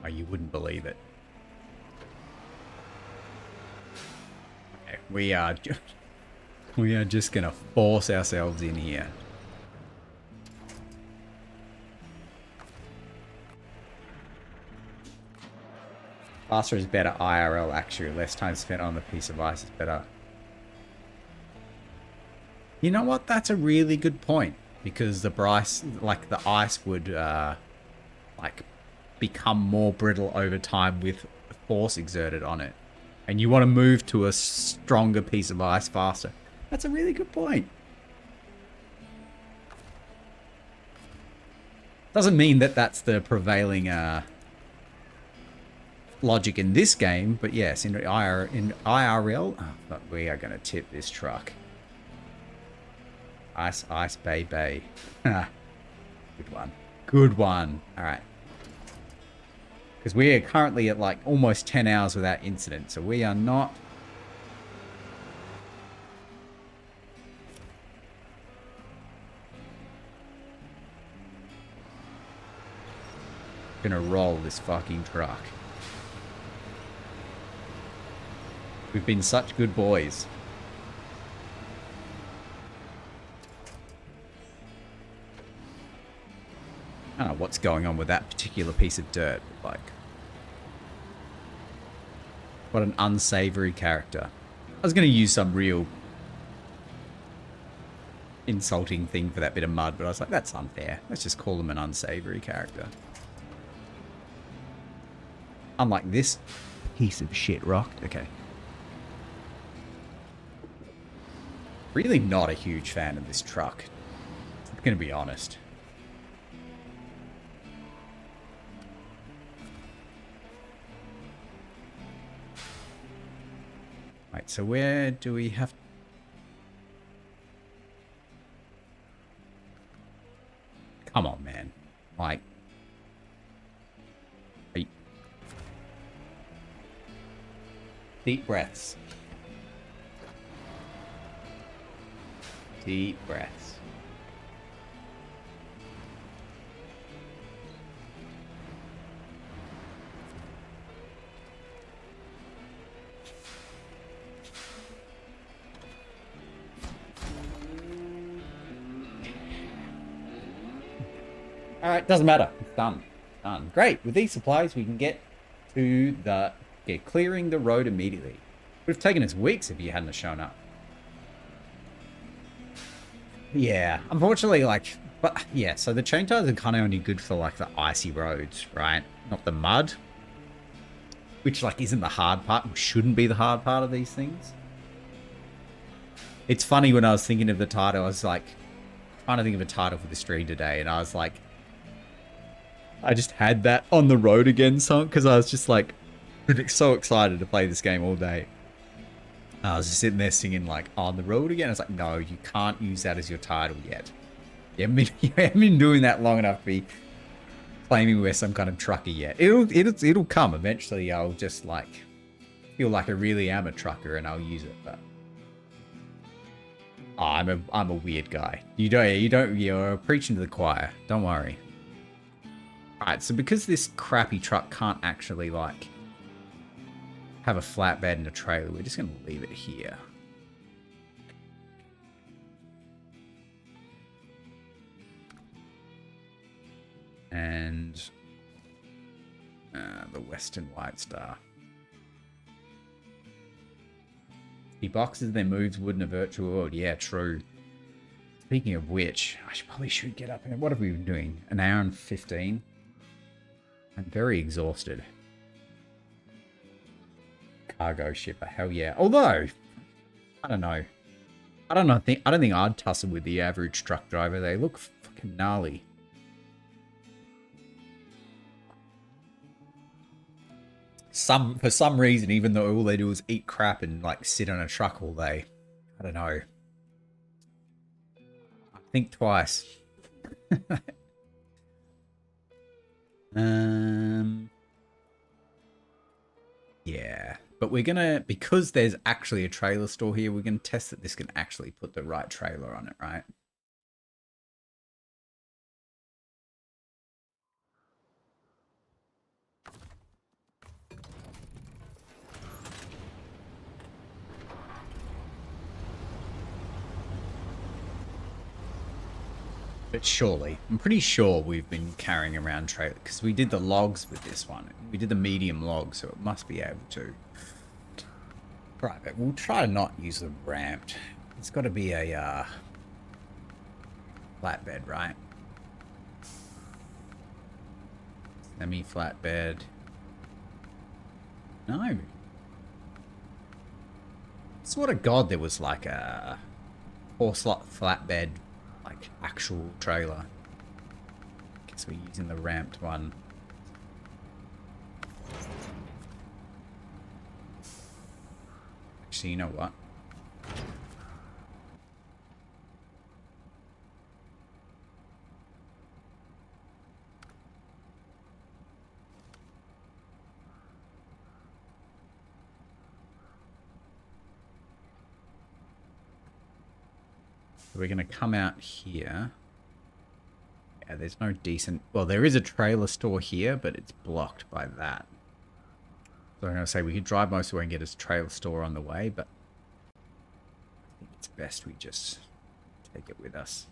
Speaker 1: Oh, you wouldn't believe it. Okay, we are just gonna force ourselves in here. Faster is better IRL, actually. Less time spent on the piece of ice is better. You know what? That's a really good point. because the ice would like become more brittle over time with force exerted on it. And you want to move to a stronger piece of ice faster. That's a really good point. Doesn't mean that that's the prevailing logic in this game, but yes, in IRL, oh, but we are going to tip this truck. Ice, ice, bay, bay. Good one. Good one. All right. Because we are currently at like almost 10 hours without incident, so we are not... gonna roll this fucking truck. We've been such good boys. I don't know what's going on with that particular piece of dirt, but like... what an unsavory character. I was going to use some real insulting thing for that bit of mud, but I was like, that's unfair. Let's just call him an unsavory character. Unlike this piece of shit rock. Okay. Really not a huge fan of this truck. I'm going to be honest. Right, so where do we have... Come on, man. Like... Deep breaths. Deep breaths. Alright, doesn't matter. It's done. Done. Great. With these supplies, we can get to the... clearing the road immediately. It would have taken us weeks if you hadn't have shown up. Yeah, unfortunately, like... But, yeah, so the chain tires are kind of only good for, like, the icy roads, right? Not the mud. Which, like, isn't the hard part. Shouldn't be the hard part of these things. It's funny when I was thinking of the title, I was, like... trying to think of a title for the stream today, and I was, like... I just had that on the road again song, because I was just, like... so excited to play this game all day. I was just sitting there singing like on the road again. I was like, no, you can't use that as your title yet. You haven't been doing that long enough to be claiming we're some kind of trucker yet. It'll come eventually. I'll just like feel like I really am a trucker and I'll use it. But oh, I'm a weird guy. You're preaching to the choir. Don't worry. All right, so because this crappy truck can't actually like have a flatbed and a trailer, we're just going to leave it here. And the Western White Star. The boxes, their moves wouldn't a virtual world. Yeah, true. Speaking of which, I probably should get up. What have we been doing? An hour and 15? I'm very exhausted. Cargo shipper, hell yeah. Although, I don't know. I don't think I'd tussle with the average truck driver. They look fucking gnarly. For some reason, even though all they do is eat crap and like sit on a truck all day. I don't know. Think twice. Yeah. But we're gonna, because there's actually a trailer store here, we're gonna test that this can actually put the right trailer on it, right? But surely, I'm pretty sure we've been carrying around trailer, because we did the logs with this one. We did the medium logs, so it must be able to. Right, but we'll try to not use them ramped. It's got to be a, Flatbed, right? Semi-flatbed. No. Swear to God, there was like a 4-slot flatbed, like actual trailer. Guess we're using the ramped one. Actually, you know what? We're going to come out here. Yeah, there's no decent... Well, there is a trailer store here, but it's blocked by that. So I'm going to say we could drive most of the way and get a trailer store on the way, but I think it's best we just take it with us.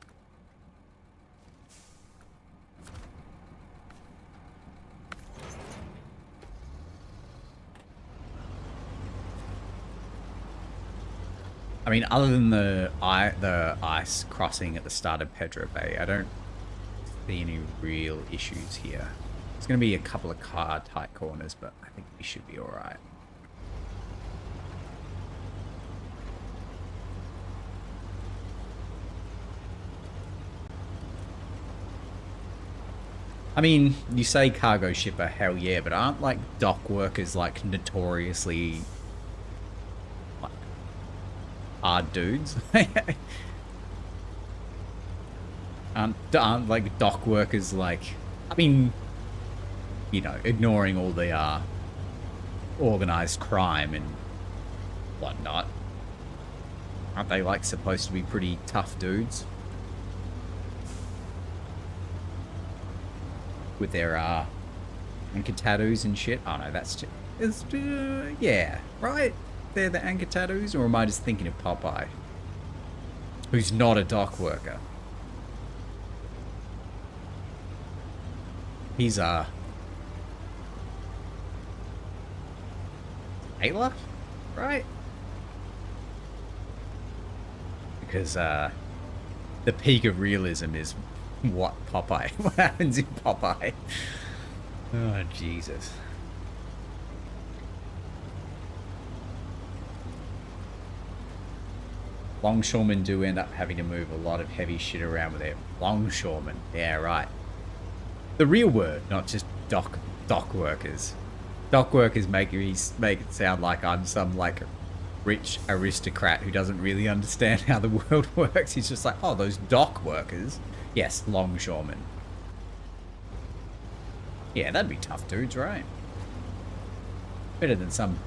Speaker 1: I mean, other than the ice crossing at the start of Pedro Bay, I don't see any real issues here. It's going to be a couple of car tight corners, but I think we should be all right. I mean, you say cargo shipper, hell yeah, but aren't like dock workers like notoriously like hard dudes? aren't like dock workers like, I mean, you know, ignoring all the organized crime and whatnot, aren't they like supposed to be pretty tough dudes? With their anchor tattoos and shit. Oh no, that's just, it's, yeah, right? They're the anchor tattoos, or am I just thinking of Popeye? Who's not a dock worker. He's a sailor, right? Because the peak of realism is what Popeye? What happens in Popeye? Oh, Jesus. Longshoremen do end up having to move a lot of heavy shit around with their longshoremen. Yeah, right. The real word, not just dock workers. Dock workers make it sound like I'm some like rich aristocrat who doesn't really understand how the world works. He's just like, oh, those dock workers. Yes, longshoremen. Yeah, that'd be tough dudes, right? Better than some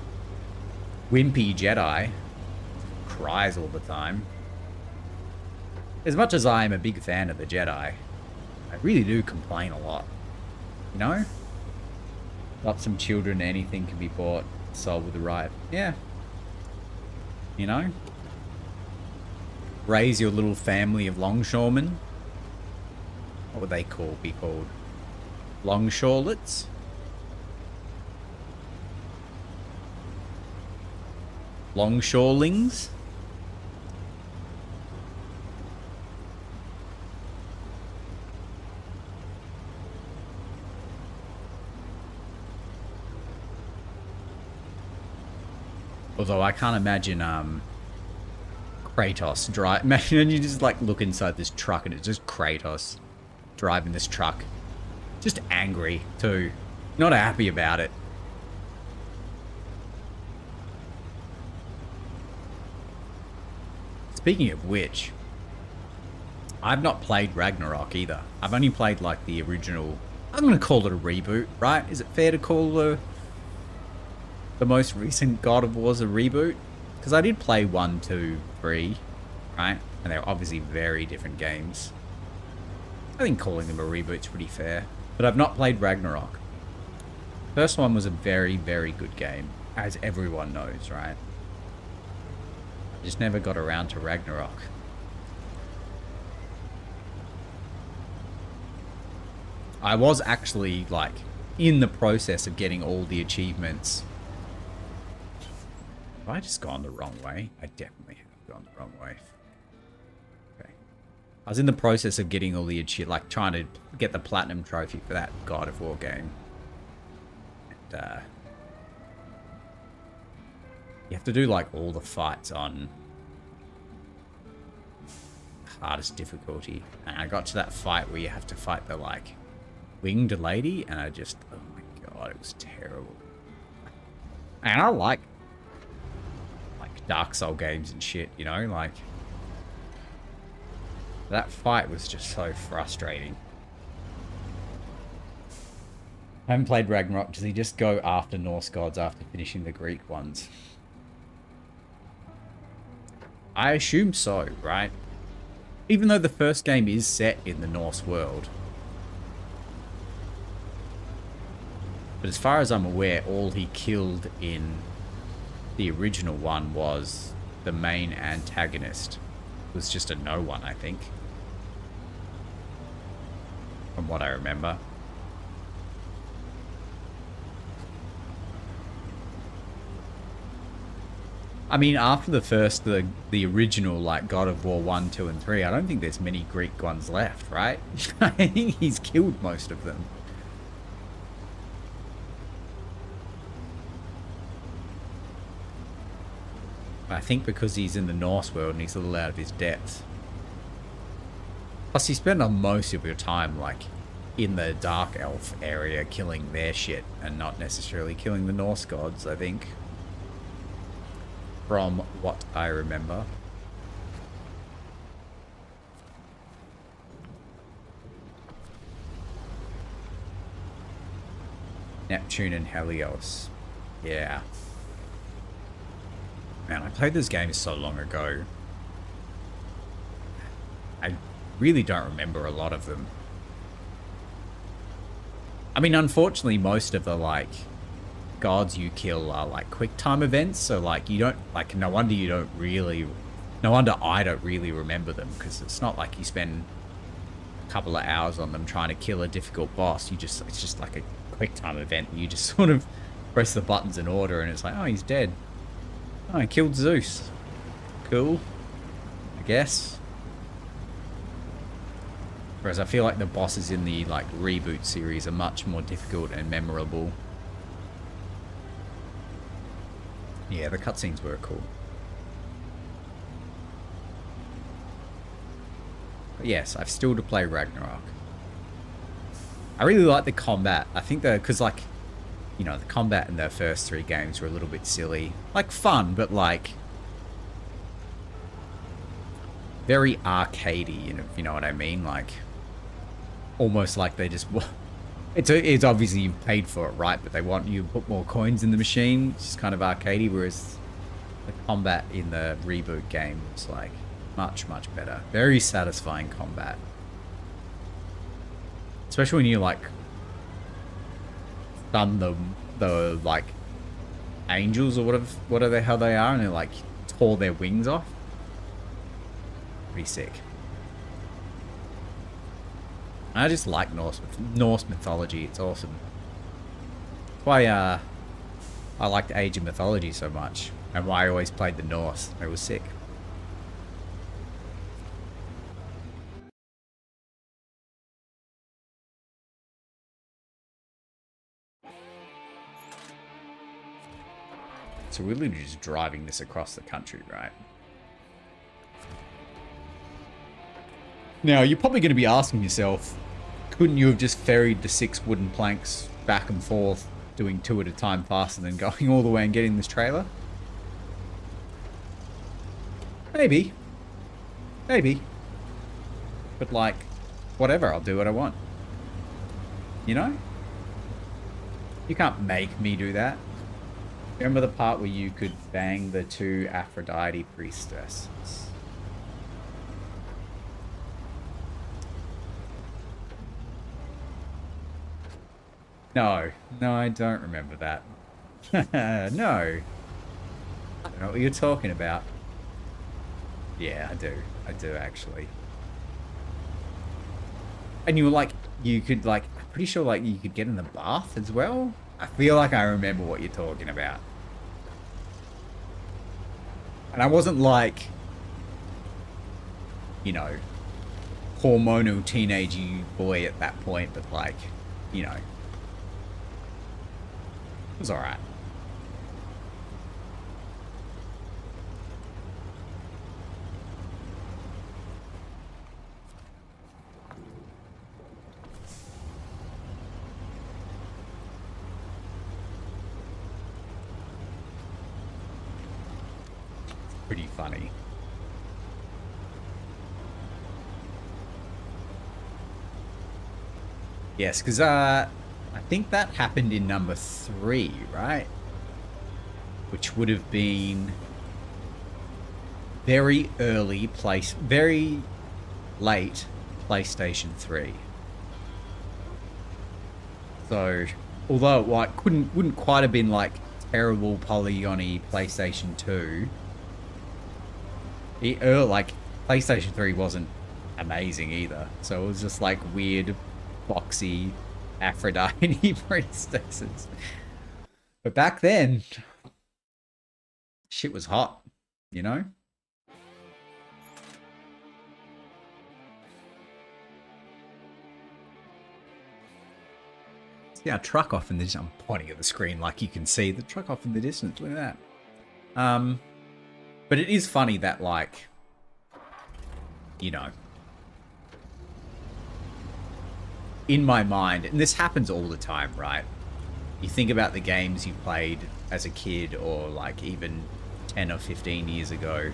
Speaker 1: wimpy Jedi who cries all the time. As much as I am a big fan of the Jedi, I really do complain a lot. You know? Got some children, anything can be bought, sold with the right. Yeah. You know? Raise your little family of longshoremen. What would they be called? Longshoreletts? Longshorelings? Although I can't imagine Kratos drive. Imagine you just like look inside this truck and it's just Kratos driving this truck. Just angry too. Not happy about it. Speaking of which, I've not played Ragnarok either. I've only played like the original. I'm going to call it a reboot, right? Is it fair to call the most recent God of War's a reboot? Because I did play 1, 2, 3, right? And they're obviously very different games. I think calling them a reboot's pretty fair. But I've not played Ragnarok. First one was a very, very good game, as everyone knows, right? I just never got around to Ragnarok. I was actually, like, in the process of getting all the achievements. Have I just gone the wrong way? I definitely have gone the wrong way. Okay. I was in the process of getting all the shit, like trying to get the platinum trophy for that God of War game. And, you have to do like all the fights on hardest difficulty. And I got to that fight where you have to fight the like winged lady, and I just, oh my god, it was terrible. And I like Dark Soul games and shit, you know, like that fight was just so frustrating. I haven't played Ragnarok. Does he just go after Norse gods after finishing the Greek ones? I assume so, right? Even though the first game is set in the Norse world. But as far as I'm aware, all he killed in the original one was the main antagonist. It was just a no one, I think. From what I remember. I mean, after the first, the original, like, God of War 1, 2, and 3, I don't think there's many Greek ones left, right? I think he's killed most of them. I think because he's in the Norse world and he's a little out of his depth. Plus, you spend most of your time, like, in the Dark Elf area killing their shit and not necessarily killing the Norse gods, I think. From what I remember. Neptune and Helios. Yeah. Man, I played this game so long ago. I really don't remember a lot of them. I mean, unfortunately, most of the, like, gods you kill are like quick time events, so like you don't, like, no wonder I don't really remember them, because it's not like you spend a couple of hours on them trying to kill a difficult boss. It's just like a quick time event. You just sort of press the buttons in order and it's like, oh, he's dead. Oh, I killed Zeus. Cool, I guess. Whereas I feel like the bosses in the like reboot series are much more difficult and memorable. Yeah, the cutscenes were cool. But yes, I've still to play Ragnarok. I really like the combat. I think because like, you know, the combat in the first 3 games were a little bit silly. Like fun, but like very arcadey, you know what I mean? Like almost like they just... It's obviously you've paid for it, right? But they want you to put more coins in the machine. It's just kind of arcadey, whereas the combat in the reboot game was like much, much better. Very satisfying combat. Especially when you like stun the like angels or whatever the hell they are, and they like tore their wings off. Pretty sick. I just like Norse mythology. It's awesome. That's why I liked Age of Mythology so much, and why I always played the Norse. It was sick. So we're literally just driving this across the country, right? Now, you're probably going to be asking yourself, couldn't you have just ferried the 6 wooden planks back and forth, doing 2 at a time faster than going all the way and getting this trailer? Maybe. Maybe. But like, whatever, I'll do what I want. You know? You can't make me do that. Remember the part where you could bang the 2 Aphrodite priestesses? No, I don't remember that. No. I don't know what you're talking about. Yeah, I do actually. And you were like, you could like, I'm pretty sure like you could get in the bath as well. I feel like I remember what you're talking about. And I wasn't like, you know, hormonal teenagey boy at that point, but like, you know, it was alright. Pretty funny. Yes, because I think that happened in number 3, right? Which would have been very late PlayStation 3. So, although it wouldn't quite have been like terrible polygon-y PlayStation 2. Like PlayStation 3 wasn't amazing either, so it was just like weird, boxy Aphrodite princesses. But back then, shit was hot, you know. See our truck off in the distance. I'm pointing at the screen like you can see the truck off in the distance. Look at that. But it is funny that, like, you know, in my mind, and this happens all the time, right? You think about the games you played as a kid or, like, even 10 or 15 years ago.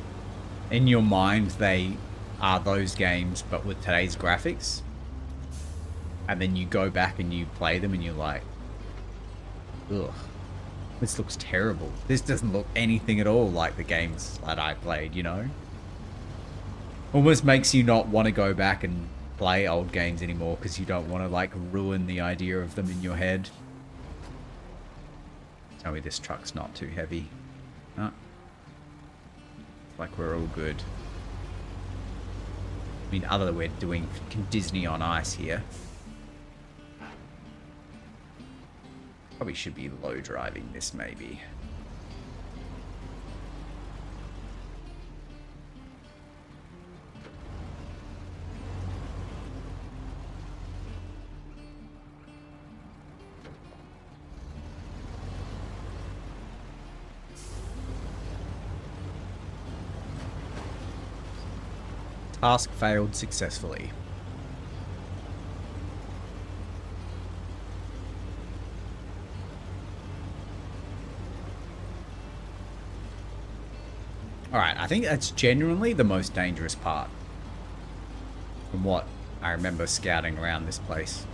Speaker 1: In your mind, they are those games, but with today's graphics. And then you go back and you play them and you're like, ugh. This looks terrible. This doesn't look anything at all like the games that I played, you know? Almost makes you not want to go back and play old games anymore because you don't want to, like, ruin the idea of them in your head. Tell me this truck's not too heavy. No. Like we're all good. I mean, other than we're doing Disney on Ice here. Probably should be low driving this, maybe. Task failed successfully. Alright, I think that's genuinely the most dangerous part. From what I remember scouting around this place.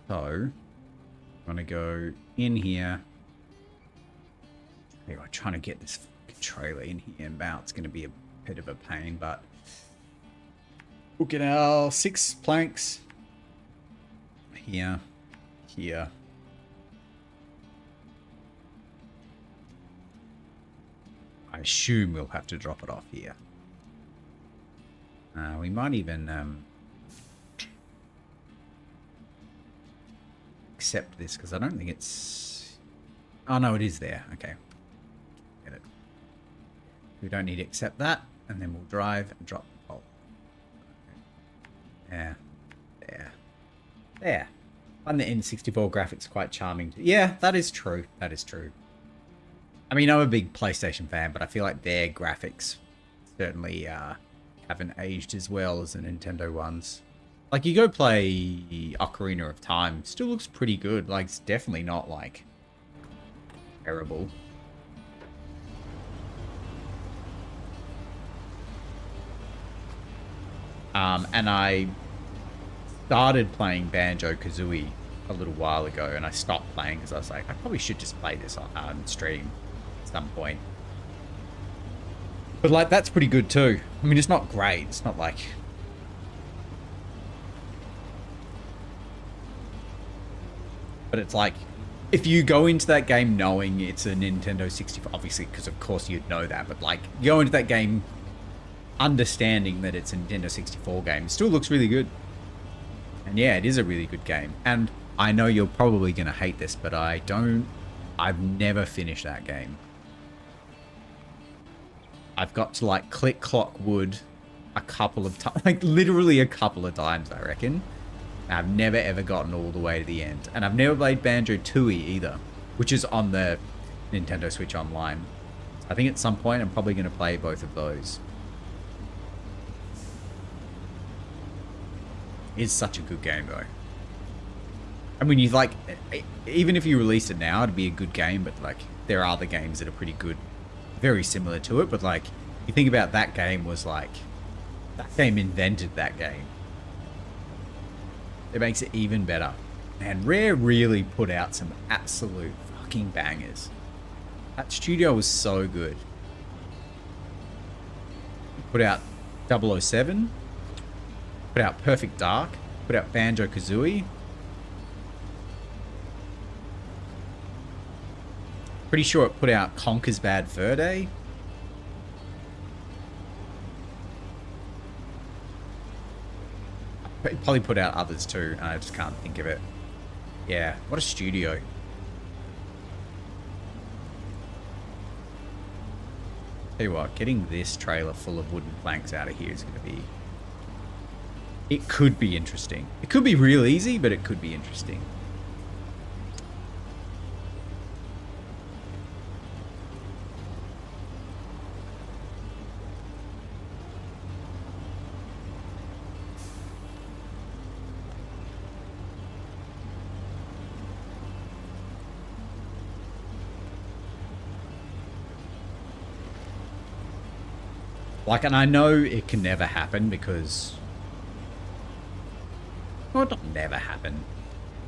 Speaker 1: So, I'm gonna go in here. Anyway, trying to get this trailer in here and bounce. It's gonna be a bit of a pain, but we'll get our 6 planks. Here. Here. I assume we'll have to drop it off here. We might even accept this because I don't think it's... Oh no, it is there. Okay. Get it. We don't need to accept that, and then we'll drive and drop the pole. There. There. There. I find the N64 graphics quite charming. Yeah, that is true. That is true. I mean, I'm a big PlayStation fan, but I feel like their graphics certainly haven't aged as well as the Nintendo ones. Like, you go play Ocarina of Time, still looks pretty good. Like, it's definitely not, like, terrible. And I started playing Banjo-Kazooie a little while ago, and I stopped playing because I was like, I probably should just play this on stream at some point. But, like, that's pretty good too. I mean, it's not great. It's not like... But it's like, if you go into that game knowing it's a Nintendo 64, obviously, because of course you'd know that, but like, you go into that game understanding that it's a Nintendo 64 game, it still looks really good. And yeah, it is a really good game. And I know you're probably going to hate this, but I've never finished that game. I've got to like click clock wood a couple of times, like literally a couple of times, I reckon. I've never ever gotten all the way to the end. And I've never played Banjo-Tooie either, which is on the Nintendo Switch Online. I think at some point I'm probably going to play both of those. It's such a good game though. I mean, you like, even if you release it now, it'd be a good game, but like, there are other games that are pretty good, very similar to it, but like, you think about that game was like, that game invented that game. It makes it even better. And Rare really put out some absolute fucking bangers. That studio was so good. Put out 007, put out Perfect Dark, put out Banjo-Kazooie. Pretty sure it put out Conker's Bad Fur Day. It probably put out others too, and I just can't think of it. Yeah, what a studio. Tell you what, getting this trailer full of wooden planks out of here is going to be... It could be interesting. It could be real easy, but it could be interesting. Like, and I know it can never happen because... Well, it'll never happen.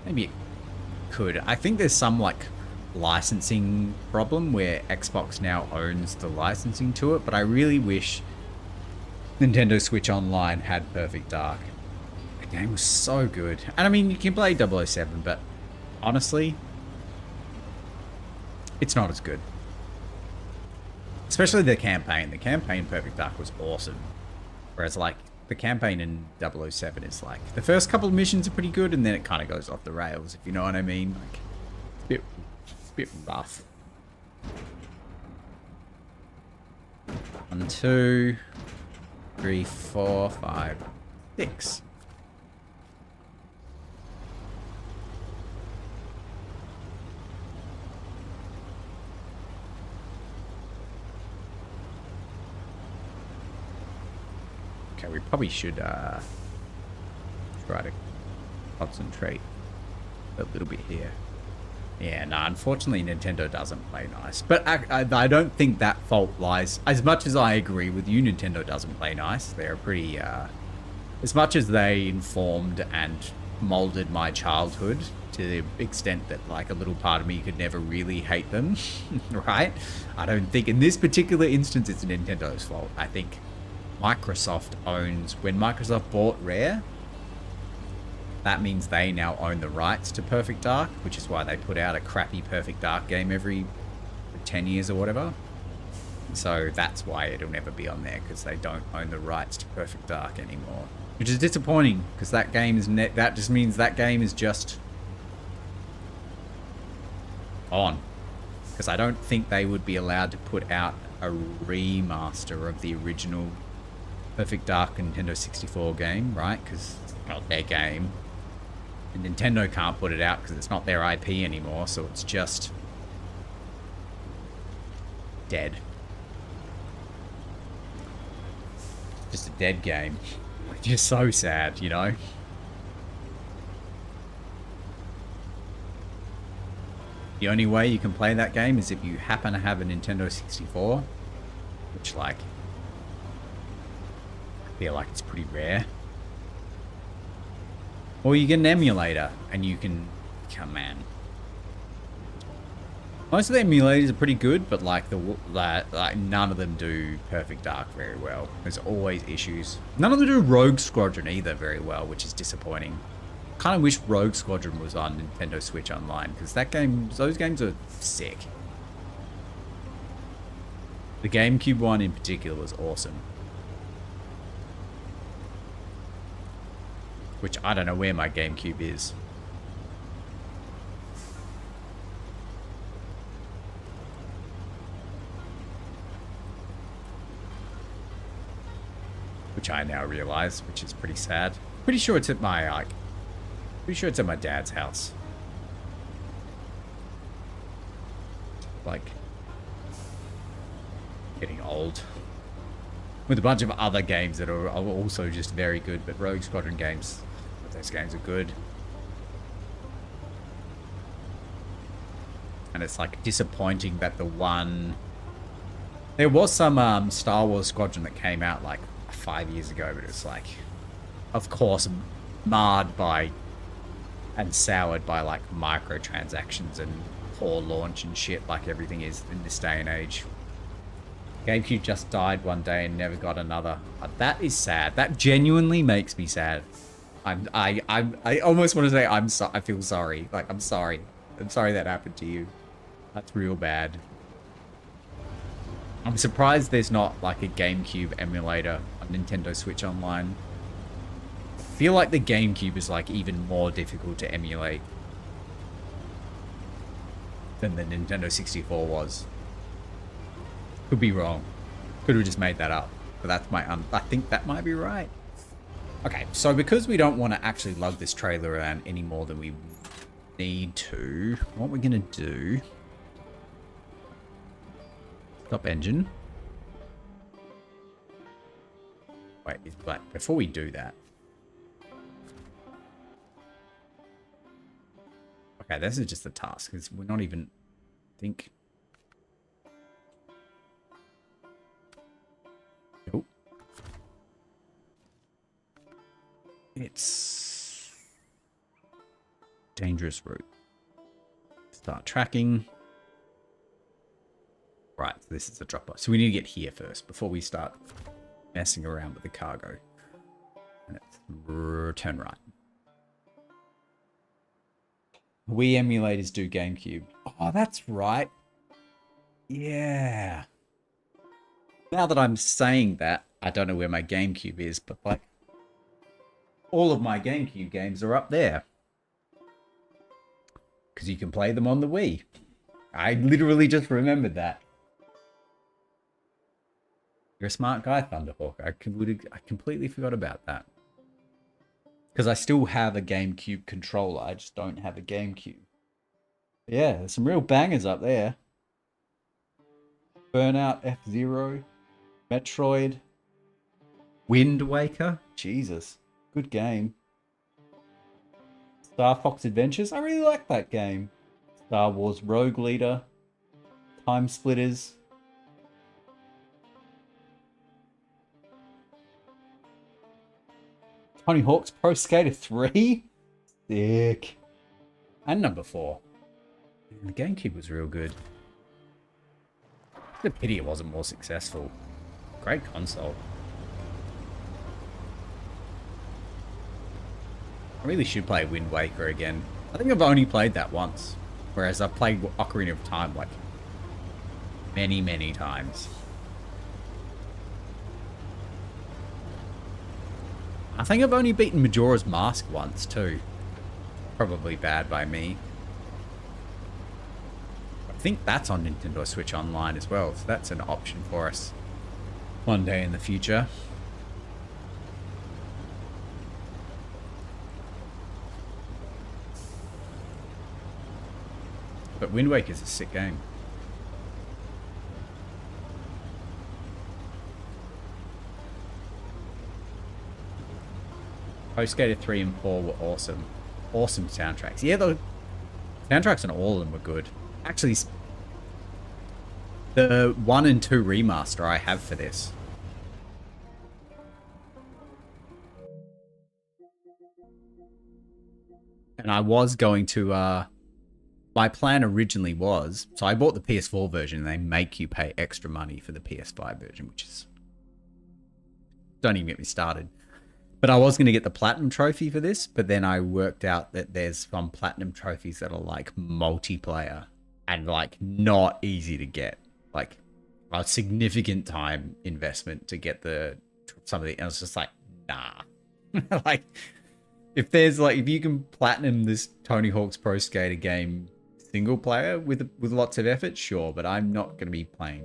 Speaker 1: Maybe it could. I think there's some, like, licensing problem where Xbox now owns the licensing to it, but I really wish Nintendo Switch Online had Perfect Dark. The game was so good. And I mean, you can play 007, but honestly, it's not as good. Especially the campaign. The campaign in Perfect Dark was awesome. Whereas, like, the campaign in 007 is like... The first couple of missions are pretty good, and then it kind of goes off the rails, if you know what I mean. Like, it's a bit rough. 1, 2, 3, 4, 5, 6. Okay, we probably should try to concentrate a little bit here. Yeah, no, unfortunately Nintendo doesn't play nice. But I don't think that fault lies... As much as I agree with you, Nintendo doesn't play nice. They're pretty... as much as they informed and molded my childhood to the extent that, like, a little part of me could never really hate them, right? I don't think in this particular instance it's Nintendo's fault. I think Microsoft owns... When Microsoft bought Rare, that means they now own the rights to Perfect Dark, which is why they put out a crappy Perfect Dark game every 10 years or whatever. So that's why it'll never be on there, because they don't own the rights to Perfect Dark anymore. Which is disappointing, because that game is... That just means that game is just... on. Because I don't think they would be allowed to put out a remaster of the original Perfect Dark Nintendo 64 game, right? Because it's not their game. And Nintendo can't put it out because it's not their IP anymore, so it's just dead. Just a dead game. Which is so sad, you know? The only way you can play that game is if you happen to have a Nintendo 64, which, like, I feel like it's pretty rare. Or you get an emulator, and you can... Come man. Most of the emulators are pretty good, but like like none of them do Perfect Dark very well. There's always issues. None of them do Rogue Squadron either very well, which is disappointing. Kind of wish Rogue Squadron was on Nintendo Switch Online, because that game, those games are sick. The GameCube one in particular was awesome. Which I don't know where my GameCube is. which I now realize, which is pretty sad. Pretty sure it's at my dad's house. Like, getting old. With a bunch of other games that are also just very good, but Rogue Squadron games, those games are good. And it's like disappointing that there was some Star Wars Squadron that came out like 5 years ago, but it's like, of course, marred by and soured by like microtransactions and poor launch and shit, like everything is in this day and age. GameCube just died one day and never got another. That is sad. That genuinely makes me sad. I almost want to say I feel sorry. Like, I'm sorry. I'm sorry that happened to you. That's real bad. I'm surprised there's not like a GameCube emulator on Nintendo Switch Online. I feel like the GameCube is like even more difficult to emulate than the Nintendo 64 was. Could be wrong. Could have just made that up. But that's my I think that might be right. Okay, so because we don't want to actually lug this trailer around any more than we need to, what we're gonna do... Stop engine. Wait, it's black. Before we do that... Okay, this is just the task, because we're not even... think... Nope. It's... dangerous route. Start tracking. Right, so this is the dropper. So we need to get here first before we start messing around with the cargo. And it's turn right. Wii emulators do GameCube. Oh, that's right. Yeah. Now that I'm saying that, I don't know where my GameCube is, but like, all of my GameCube games are up there. Because you can play them on the Wii. I literally just remembered that. You're a smart guy, Thunderhawk. I completely forgot about that. Because I still have a GameCube controller. I just don't have a GameCube. Yeah, there's some real bangers up there. Burnout, F-Zero, Metroid, Wind Waker. Jesus. Good game. Star Fox Adventures. I really like that game. Star Wars Rogue Leader. Time Splitters. Tony Hawk's Pro Skater 3? Sick. And number 4. The GameCube was real good. It's a pity it wasn't more successful. Great console. I really should play Wind Waker again. I think I've only played that once. Whereas I've played Ocarina of Time like many, many times. I think I've only beaten Majora's Mask once too. Probably bad by me. I think that's on Nintendo Switch Online as well, so that's an option for us one day in the future. But Wind Waker's a sick game. Pro Skater 3 and 4 were awesome. Awesome soundtracks. Yeah, the soundtracks on all of them were good. Actually, the 1 and 2 remaster I have for this. And I was going to, my plan originally was, so I bought the PS4 version and they make you pay extra money for the PS5 version, which is, don't even get me started. But I was going to get the Platinum Trophy for this, but then I worked out that there's some Platinum Trophies that are like multiplayer and like not easy to get. Like a significant time investment to get some of the, and I was just like, nah. Like, if you can Platinum this Tony Hawk's Pro Skater game single player with lots of effort, sure, but I'm not going to be playing,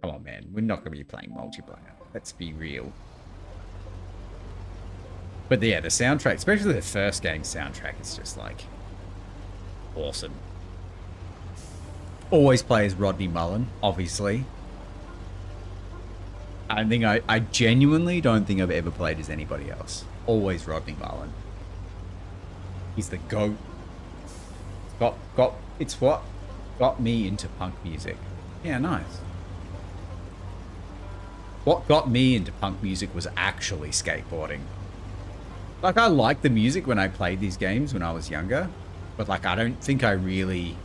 Speaker 1: come on man, we're not going to be playing multiplayer. Let's be real. But yeah, the soundtrack, especially the first game soundtrack, is just like awesome. Always play as Rodney Mullen, obviously. I genuinely don't think I've ever played as anybody else. Always Rodney Mullen. He's the GOAT. It's what got me into punk music. Yeah, nice. What got me into punk music was actually skateboarding. Like, I liked the music when I played these games when I was younger, but like, I don't think I really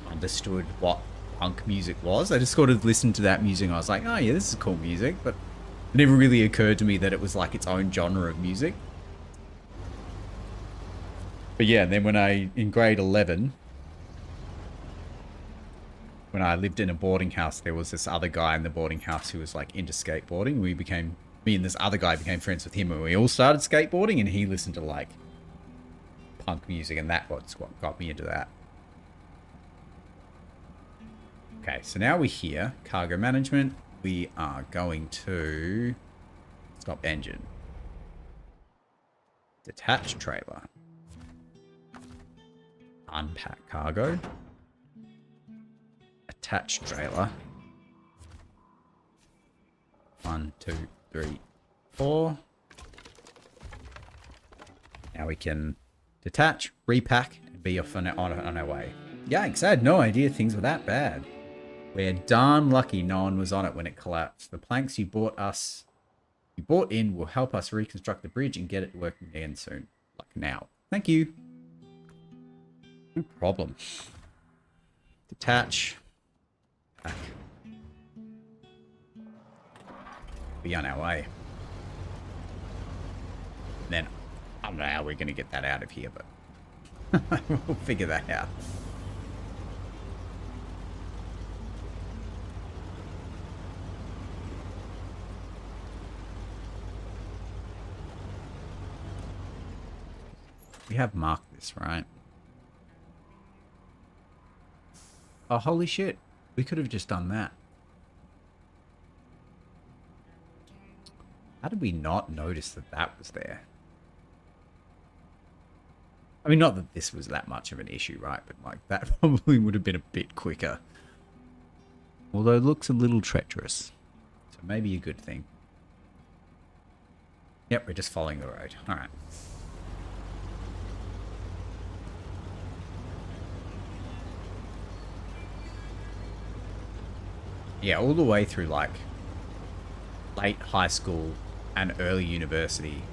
Speaker 1: understood what punk music was. I just sort of listened to that music and I was like, oh yeah, this is cool music, but it never really occurred to me that it was like its own genre of music. But yeah, then in grade 11, when I lived in a boarding house, there was this other guy in the boarding house who was like into skateboarding. Me and this other guy became friends with him, and we all started skateboarding, and he listened to like punk music, and that's what got me into that. Okay, so now we're here. Cargo management. We are going to stop engine. Detach trailer. Unpack cargo. Attach trailer. 1, 2, 3, 4. Now we can detach, repack, and be off on our way. Yikes, I had no idea things were that bad. We're darn lucky no one was on it when it collapsed. The planks you bought in will help us reconstruct the bridge and get it working again soon. Like now. Thank you. No problem. Detach. Back. Be on our way. Then, I don't know how we're going to get that out of here, but we'll figure that out. We have marked this, right? Oh, holy shit. We could have just done that. How did we not notice that that was there? I mean, not that this was that much of an issue, right? But like, that probably would have been a bit quicker. Although it looks a little treacherous. So maybe a good thing. Yep, we're just following the road. All right. Yeah, all the way through like late high school and early university,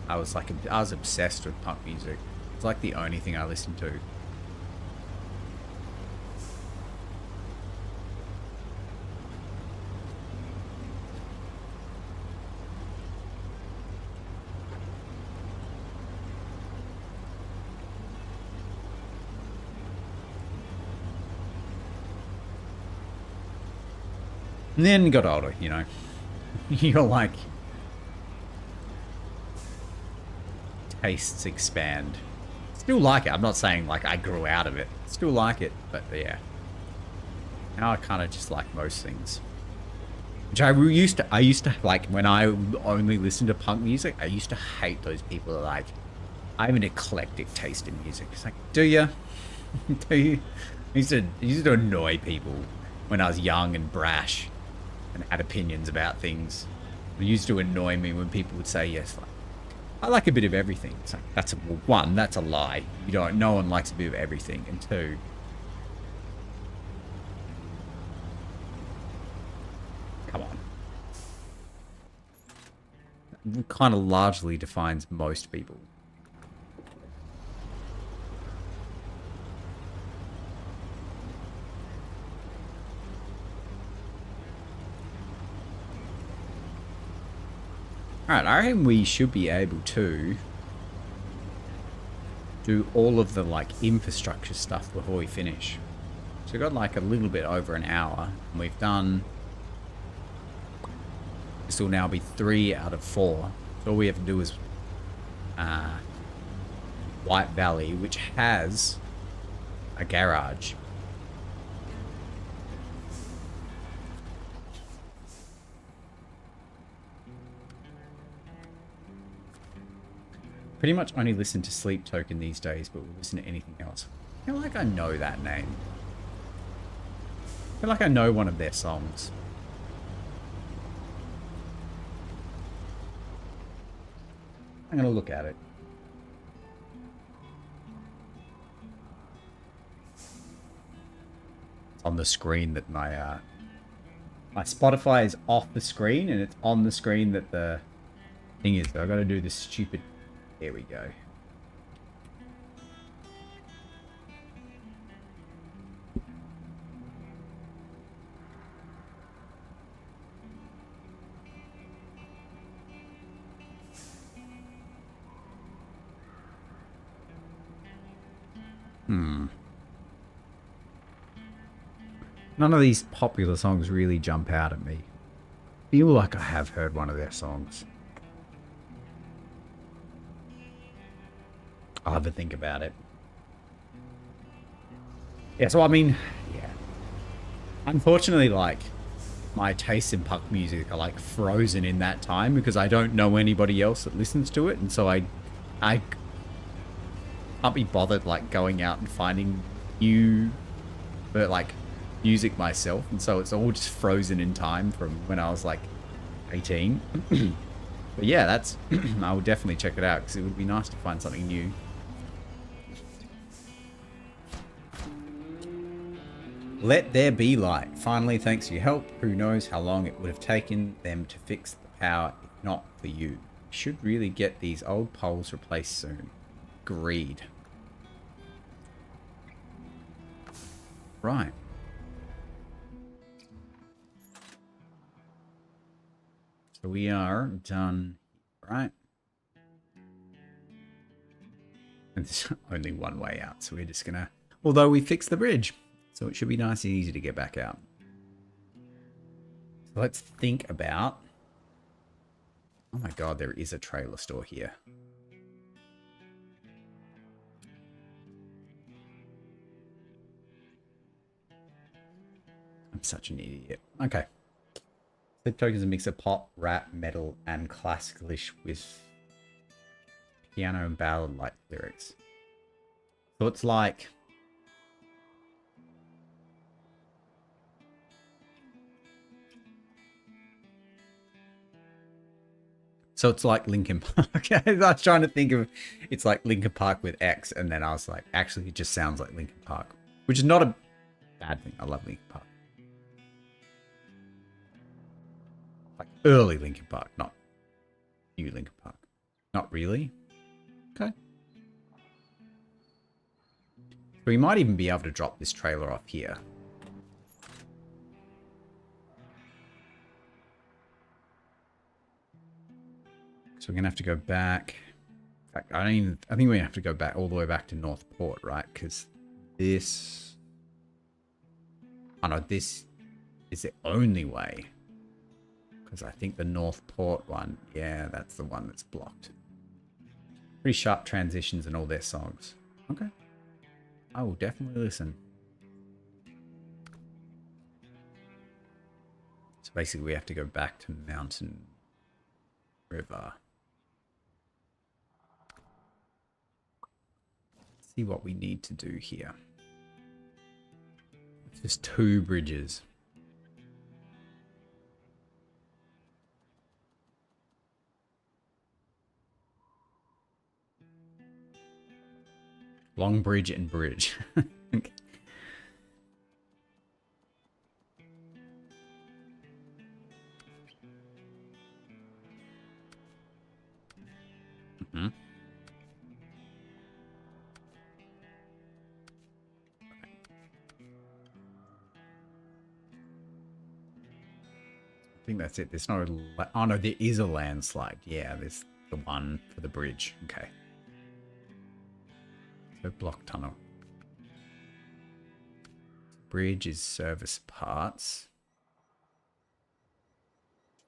Speaker 1: I was obsessed with punk music. It's like the only thing I listened to. And then got older, you know. You're like, tastes expand. Still like it. I'm not saying like I grew out of it. Still like it, but yeah. Now I kind of just like most things. Which I used to like when I only listened to punk music. I used to hate those people that are like, I have an eclectic taste in music. It's like, do you? Do you? I used to annoy people when I was young and brash and had opinions about things. It used to annoy me when people would say, yes, like, I like a bit of everything. It's like, one, that's a lie. No one likes a bit of everything. And two, come on. It kind of largely defines most people. Alright, I reckon we should be able to do all of the like infrastructure stuff before we finish. So we've got like a little bit over an hour, and we've done, this will now be 3 out of 4. So all we have to do is White Valley, which has a garage. Pretty much only listen to Sleep Token these days, but we'll listen to anything else. I feel like I know that name. I feel like I know one of their songs. I'm going to look at it. It's on the screen that my Spotify is off the screen, and it's on the screen that the thing is. So I've got to do this stupid... There we go. None of these popular songs really jump out at me. I feel like I have heard one of their songs. I'll have a think about it. Yeah, so I mean, yeah. Unfortunately, like, my tastes in punk music are like frozen in that time because I don't know anybody else that listens to it, and so I can't be bothered like going out and finding new, but like music myself, and so it's all just frozen in time from when I was like 18. But yeah, that's I will definitely check it out because it would be nice to find something new. Let there be light. Finally, thanks for your help. Who knows how long it would have taken them to fix the power if not for you. Should really get these old poles replaced soon. Agreed. Right. So we are done, right? And there's only one way out, so we're just gonna... Although we fixed the bridge, so it should be nice and easy to get back out. So let's think about... Oh my god, there is a trailer store here. I'm such an idiot. Okay. Sleep Token is a mix of pop, rap, metal, and classicalish with piano and ballad-like lyrics. So it's like... So it's like Linkin Park. I was trying to think of... It's like Linkin Park with X, and then I was like, actually, it just sounds like Linkin Park. Which is not a bad thing. I love Linkin Park. Like early Linkin Park, not new Linkin Park. Not really. Okay. We might even be able to drop this trailer off here. So we're gonna have to go back. In fact, I think we have to go back all the way back to Northport, right? Because this... Oh no, this is the only way. Because I think the Northport one, yeah, that's the one that's blocked. Pretty sharp transitions in all their songs. Okay. I will definitely listen. So basically we have to go back to Mountain River. Let's see what we need to do here. It's just 2 bridges. Long bridge and bridge. Okay. Mm-hmm. I think that's it. There's no... Oh no, there is a landslide. Yeah, there's the one for the bridge. Okay. So block tunnel. Bridge is service parts.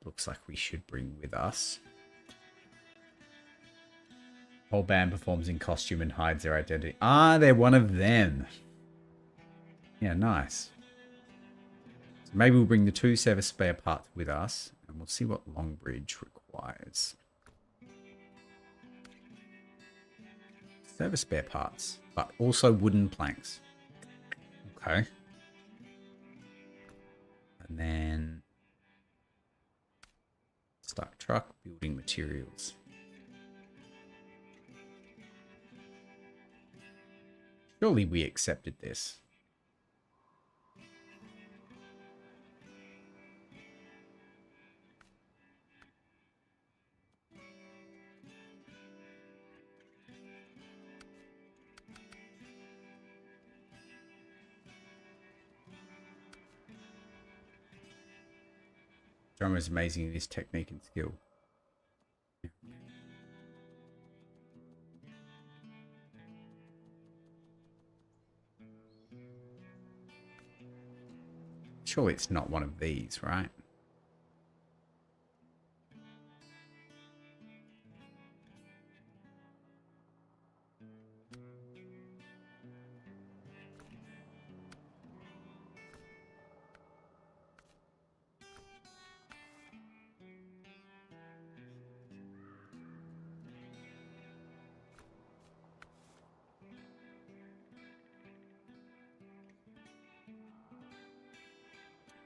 Speaker 1: Looks like we should bring with us. Whole band performs in costume and hides their identity. Ah, they're one of them. Yeah, nice. So maybe we'll bring the 2 service spare parts with us, and we'll see what Longbridge requires. Service spare parts, but also wooden planks. Okay. And then stock truck, building materials. Surely we accepted this. Drummer is amazing in his technique and skill. Surely it's not one of these, right?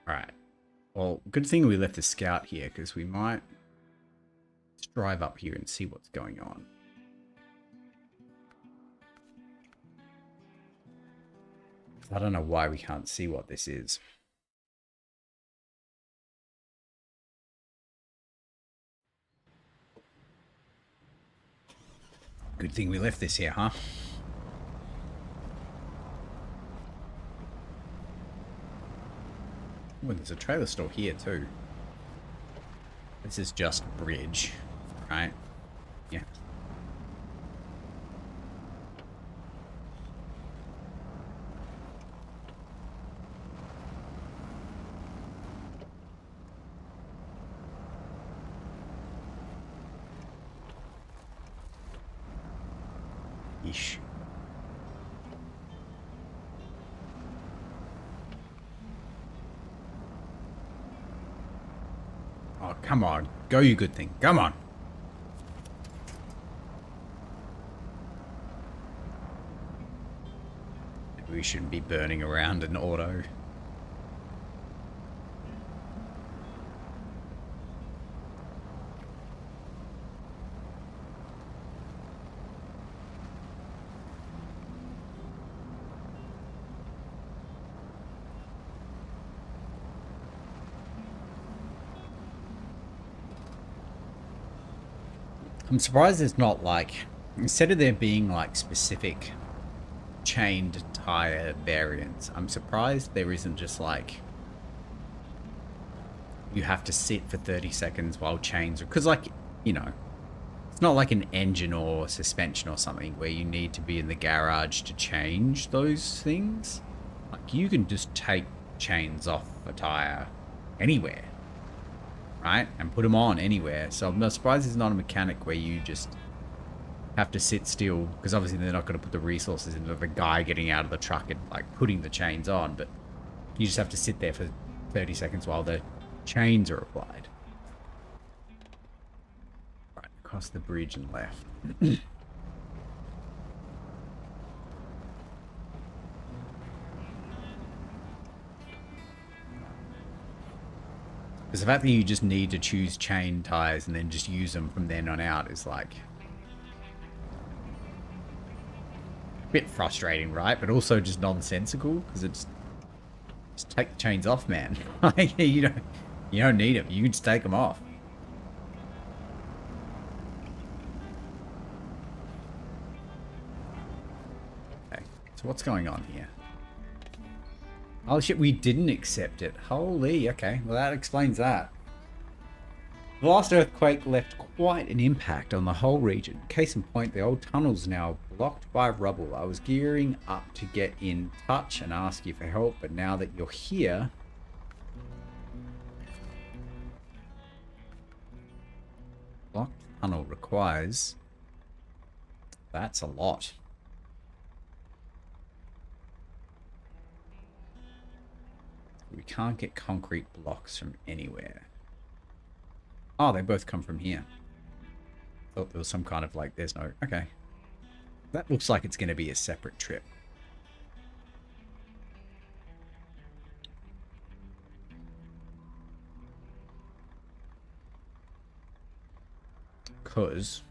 Speaker 1: Alright. Well, good thing we left the scout here, because we might just drive up here and see what's going on. I don't know why we can't see what this is. Good thing we left this here, huh? Oh, there's a trailer store here too. This is just bridge, right? Yeah. Ish. Oh, come on. Go, you good thing. Come on. Maybe we shouldn't be burning around an auto. I'm surprised there's not like, instead of there being like specific chained tire variants, I'm surprised there isn't just like, you have to sit for 30 seconds while chains, because like, you know, it's not like an engine or suspension or something where you need to be in the garage to change those things. Like you can just take chains off a tire anywhere. Right? And put them on anywhere. So I'm not surprised there's not a mechanic where you just have to sit still, because obviously they're not going to put the resources into the guy getting out of the truck and like putting the chains on, but you just have to sit there for 30 seconds while the chains are applied. Right, across the bridge and left. Because the fact that you just need to choose chain tires and then just use them from then on out is like a bit frustrating, right? But also just nonsensical, because it's just take the chains off, man. Like you don't need them. You can just take them off. Okay, so what's going on here? Oh shit, we didn't accept it. Holy, okay. Well, that explains that. The last earthquake left quite an impact on the whole region. Case in point, the old tunnel's now blocked by rubble. I was gearing up to get in touch and ask you for help, but now that you're here... Blocked tunnel requires... That's a lot. We can't get concrete blocks from anywhere. Oh, they both come from here. Thought there was some kind of like, there's no... Okay. That looks like it's going to be a separate trip. Because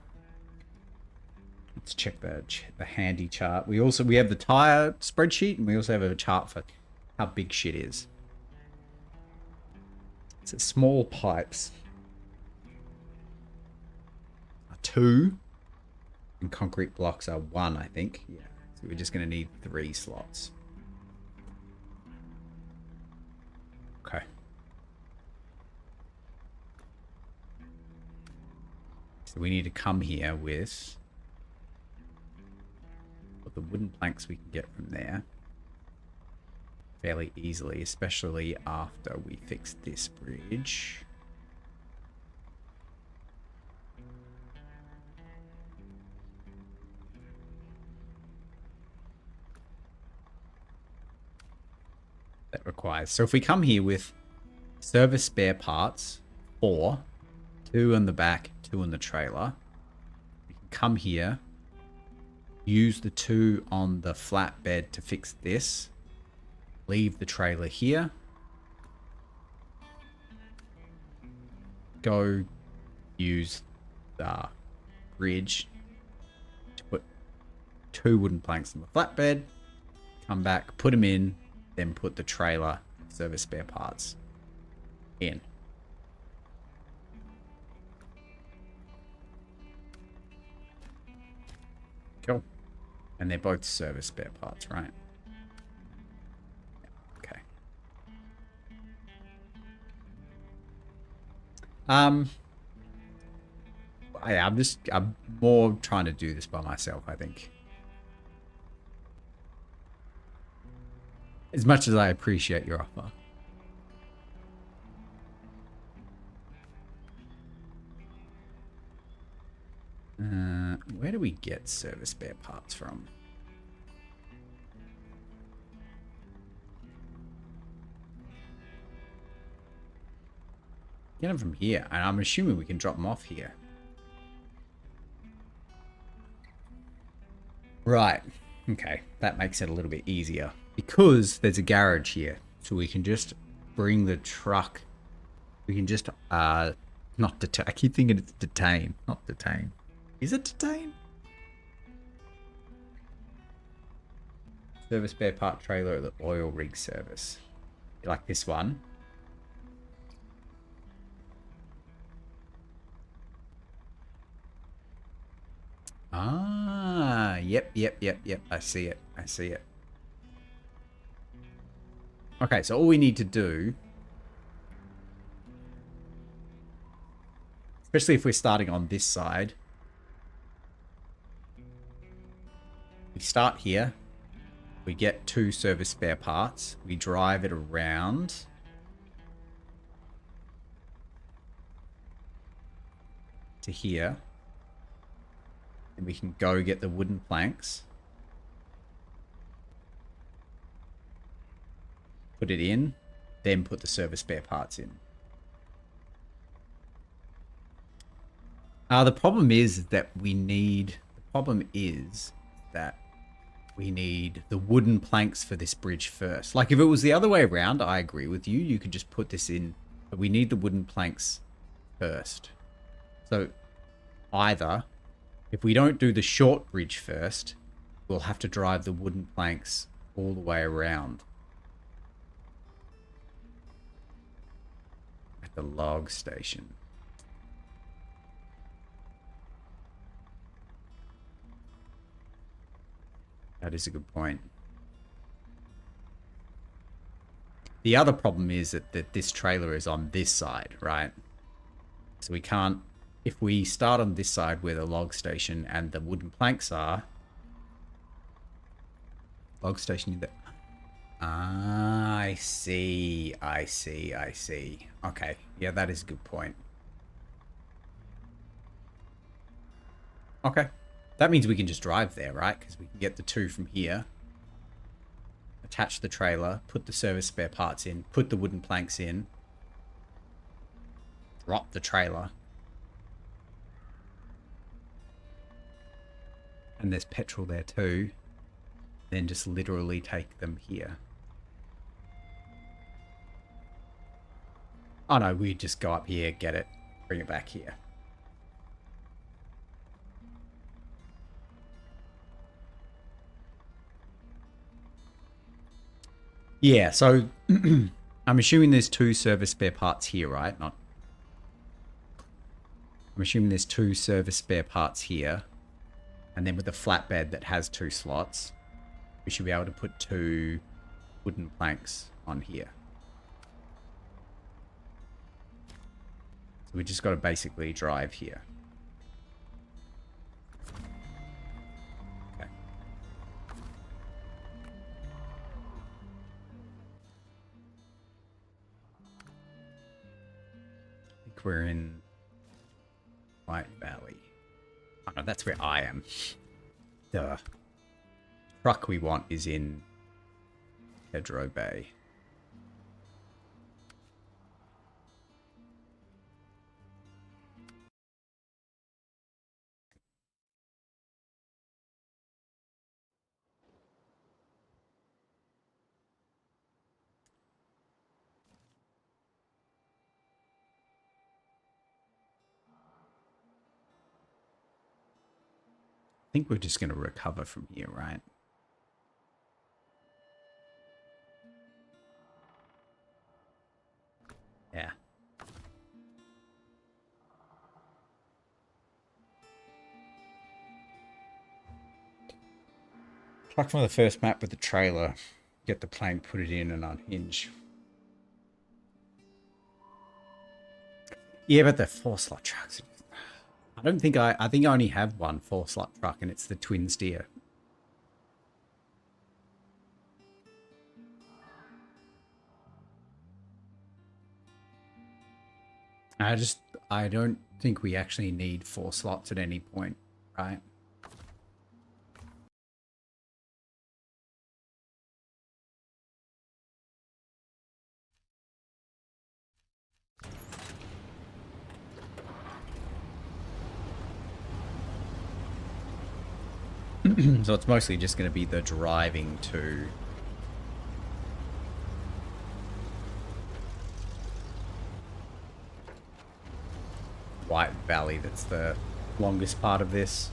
Speaker 1: let's check the handy chart. We have the tire spreadsheet, and we also have a chart for how big shit is. So small pipes are 2, and concrete blocks are 1, I think. Yeah. So we're just going to need 3 slots. Okay. So we need to come here with the wooden planks we can get from there fairly easily, especially after we fix this bridge. That requires. So if we come here with service spare parts, 4, 2 in the back, 2 in the trailer, we can come here, use the 2 on the flatbed to fix this, leave the trailer here, go use the bridge to put 2 wooden planks on the flatbed, come back, put them in, then put the trailer service spare parts in. Cool. And they're both service spare parts, right? Okay. I'm more trying to do this by myself, I think. As much as I appreciate your offer. Where do we get service spare parts from? Get them from here, and I'm assuming we can drop them off here. Right. Okay, that makes it a little bit easier. Because there's a garage here, so we can just bring the truck. We can just, not detain. I keep thinking it's detain, not detain. Is it detain? Service spare part trailer at the oil rig service. Like this one. Ah, yep. I see it. Okay, so all we need to do, especially if we're starting on this side, we start here, we get 2 service spare parts, we drive it around, to here, and we can go get the wooden planks, put it in, then put the service spare parts in. The problem is that we need the wooden planks for this bridge first. Like if it was the other way around, I agree with you. You could just put this in, but we need the wooden planks first. So either if we don't do the short bridge first, we'll have to drive the wooden planks all the way around. At the log station. That is a good point. The other problem is that this trailer is on this side, right? So we can't, if we start on this side where the log station and the wooden planks are, log station, I see. Okay, yeah, that is a good point. Okay. That means we can just drive there, right? Because we can get the 2 from here. Attach the trailer, put the service spare parts in, put the wooden planks in. Drop the trailer. And there's petrol there too. Then just literally take them here. Oh no, we just go up here, get it, bring it back here. Yeah, so I'm assuming there's 2 service spare parts here, right? I'm assuming there's 2 service spare parts here. And then with a flatbed that has 2 slots, we should be able to put 2 wooden planks on here. So we just got to basically drive here. Okay. I think we're in White Valley. Oh no, that's where I am. The truck we want is in Pedro Bay. I think we're just going to recover from here, right? Yeah. Truck from the first map with the trailer. Get the plane, put it in and unhinge. Yeah, but they're 4-slot trucks. I think I only have one 4-slot truck and it's the twin steer. I don't think we actually need 4 slots at any point, right? So it's mostly just going to be the driving to White Valley that's the longest part of this.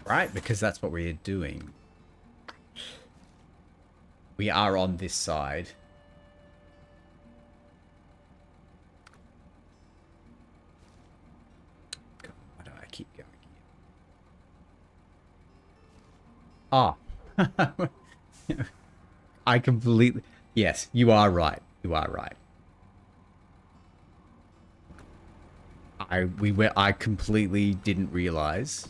Speaker 1: Right, because that's what we're doing. We are on this side. God, why do I keep going here? Ah. I completely... Yes, you are right. You are right. I completely didn't realize.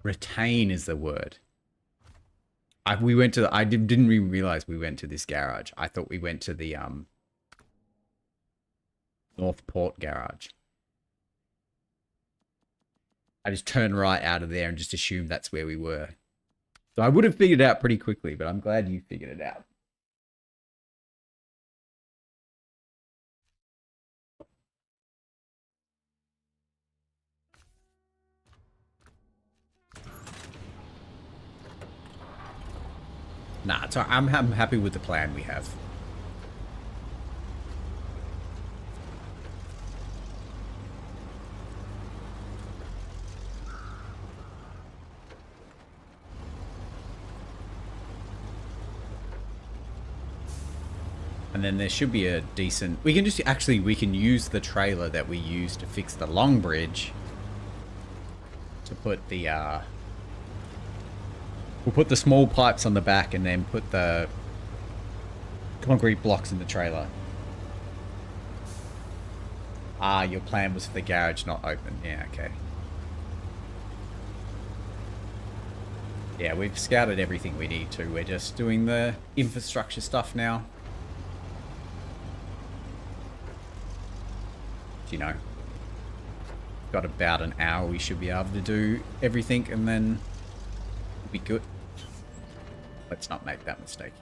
Speaker 1: Retain is the word. I didn't even realize we went to this garage. I thought we went to the Northport garage. I just turned right out of there and just assumed that's where we were. So I would have figured it out pretty quickly, but I'm glad you figured it out. Nah, so I'm happy with the plan we have. And then there should be a decent... We can just... Actually, we can use the trailer that we used to fix the long bridge to put the... We'll put the small pipes on the back and then put the concrete blocks in the trailer. Ah, your plan was for the garage not open. Yeah, okay. Yeah, we've scouted everything we need to. We're just doing the infrastructure stuff now. You know, got about an hour. We should be able to do everything and then we'll be good. Let's not make that mistake.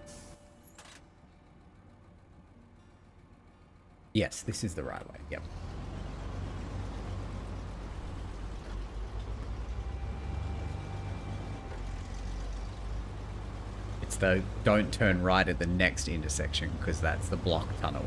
Speaker 1: Yes, this is the right way. Yep. It's the don't turn right at the next intersection because that's the block tunnel.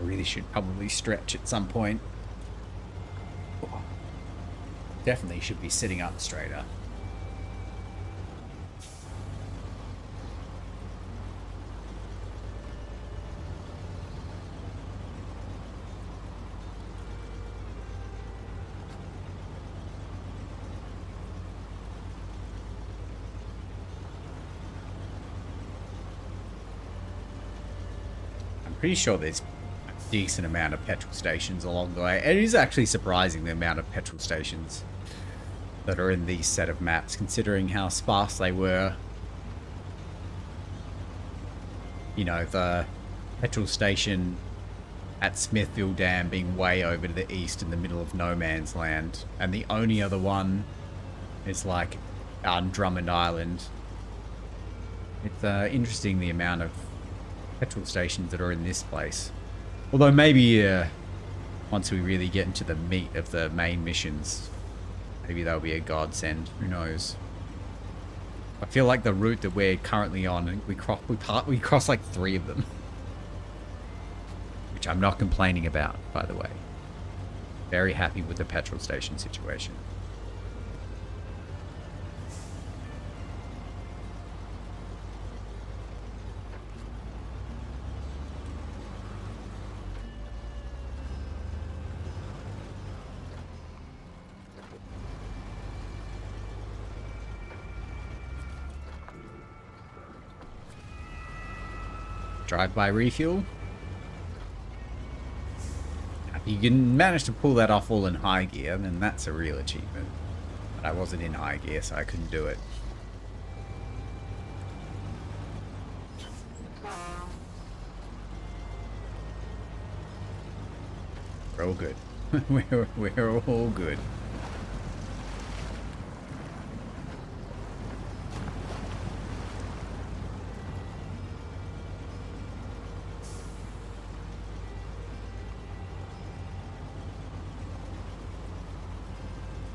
Speaker 1: I really should probably stretch at some point. Definitely should be sitting up straighter. I'm pretty sure there's a decent amount of petrol stations along the way. It is actually surprising the amount of petrol stations that are in these set of maps, considering how sparse they were. You know, the petrol station at Smithville Dam being way over to the east in the middle of no man's land, and the only other one is like on Drummond Island. It's interesting the amount of petrol stations that are in this place. Although maybe once we really get into the meat of the main missions, maybe that'll be a godsend. Who knows? I feel like the route that we're currently on, we cross like 3 of them. Which I'm not complaining about, by the way. Very happy with the petrol station situation. Drive-by refuel. If you can manage to pull that off all in high gear, then that's a real achievement. But I wasn't in high gear, so I couldn't do it. We're all good. we're all good.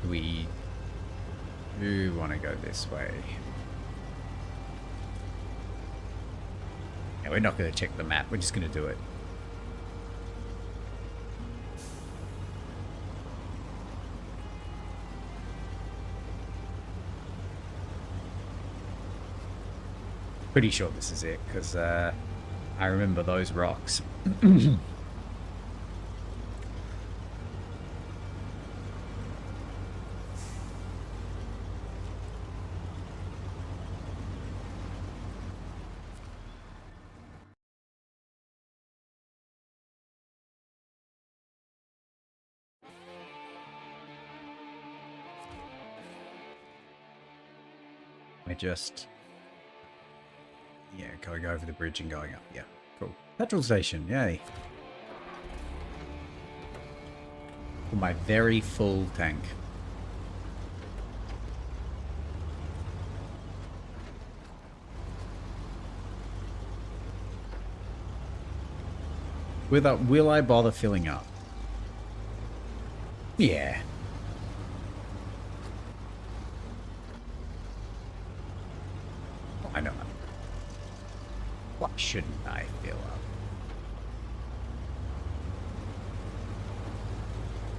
Speaker 1: We do want to go this way. Yeah, we're not going to check the map. We're just going to do it. Pretty sure this is it, because I remember those rocks. We're just... yeah, going over the bridge and going up. Yeah, cool. Petrol station, yay. For my very full tank. Will I bother filling up? Yeah. I know. Why shouldn't I fill up?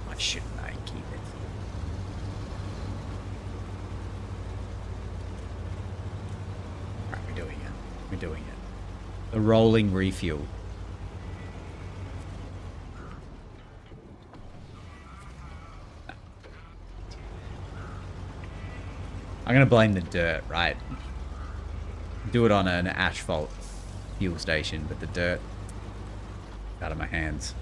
Speaker 1: Why shouldn't I keep it? Right, we're doing it. We're doing it. The rolling refuel. I'm gonna blame the dirt, right? Do it on an asphalt fuel station, but the dirt out of my hands.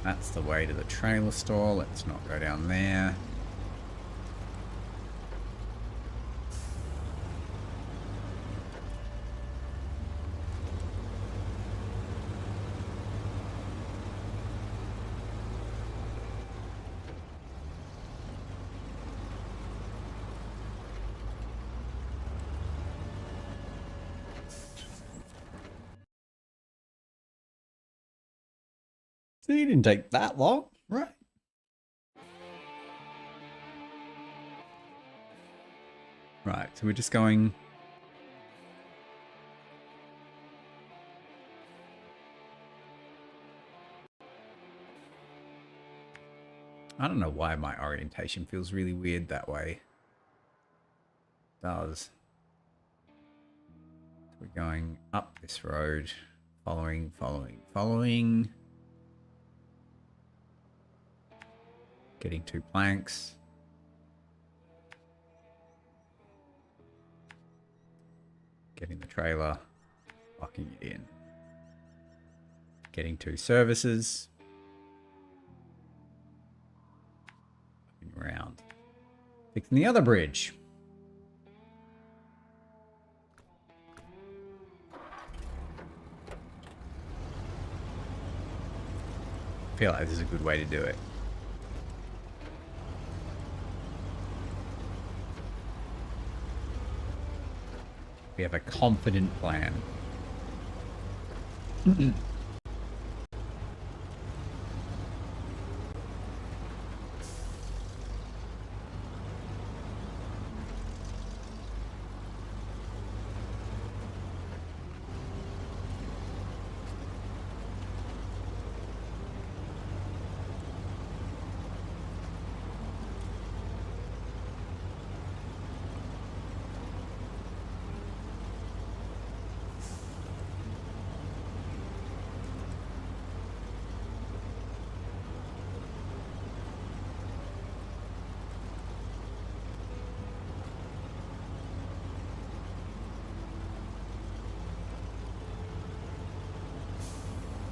Speaker 1: That's the way to the trailer store. Let's not go down there. So you didn't take that long, right? Right, so we're just going... I don't know why my orientation feels really weird that way. It does. So we're going up this road, following. Getting 2 planks. Getting the trailer, locking it in. Getting 2 services. Around. Fixing the other bridge. I feel like this is a good way to do it. We have a confident plan.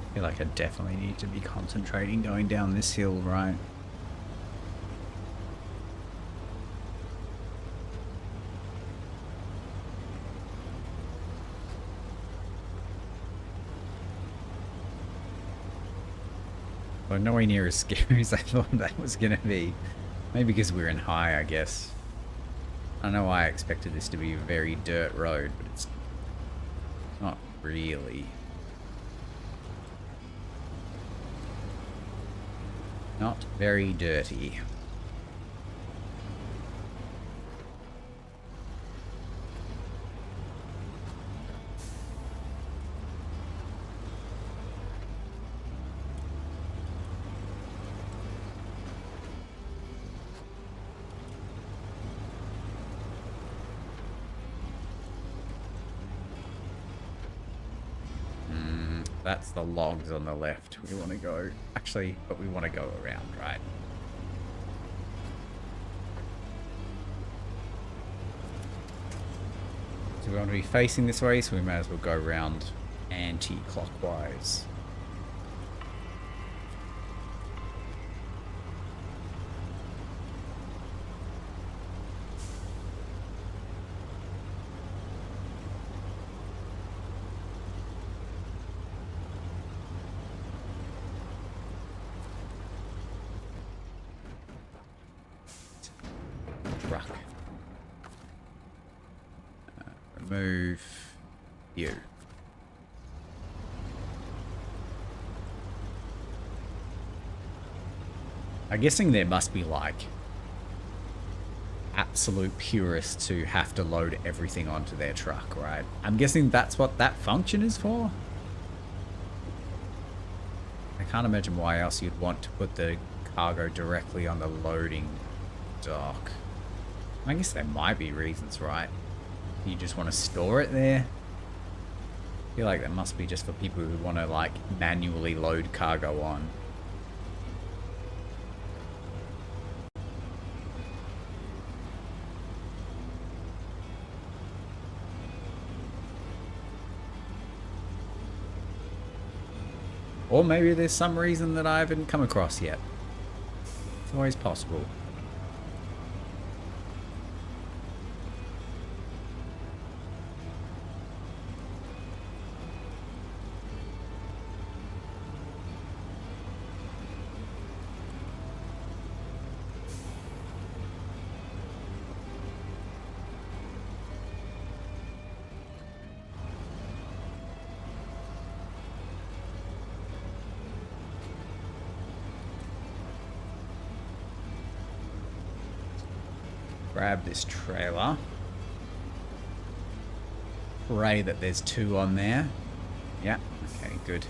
Speaker 1: I feel like I definitely need to be concentrating going down this hill, right? Well, nowhere near as scary as I thought that was going to be. Maybe because we're in high, I guess. I don't know why I expected this to be a very dirt road, but it's not really. Not very dirty. That's the logs on the left. We want to go... Actually, but we want to go around, right? So we want to be facing this way, so we may as well go around anti-clockwise. Truck. Remove you. I'm guessing there must be like absolute purists who have to load everything onto their truck, right? I'm guessing that's what that function is for. I can't imagine why else you'd want to put the cargo directly on the loading dock. I guess there might be reasons, right? You just want to store it there. I feel like that must be just for people who want to like manually load cargo on. Or maybe there's some reason that I haven't come across yet. It's always possible. Grab this trailer. Pray that there's 2 on there. Yeah, okay, good.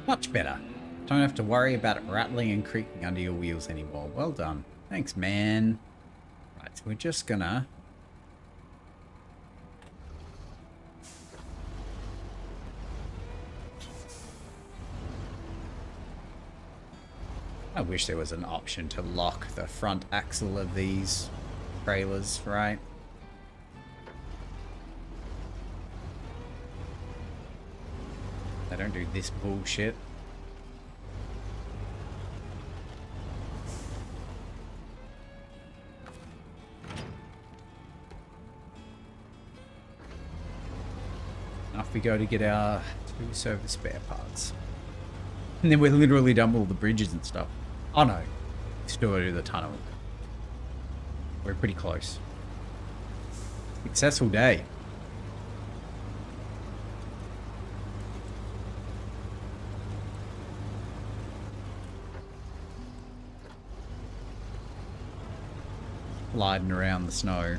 Speaker 1: Much better. Don't have to worry about it rattling and creaking under your wheels anymore. Well done. Thanks, man. Right, so we're just gonna... I wish there was an option to lock the front axle of these trailers, right? They don't do this bullshit. Off we go to get our 2 service spare parts. And then we're literally done with all the bridges and stuff. Oh no, still gotta do the tunnel. We're pretty close. Successful day. Gliding around the snow.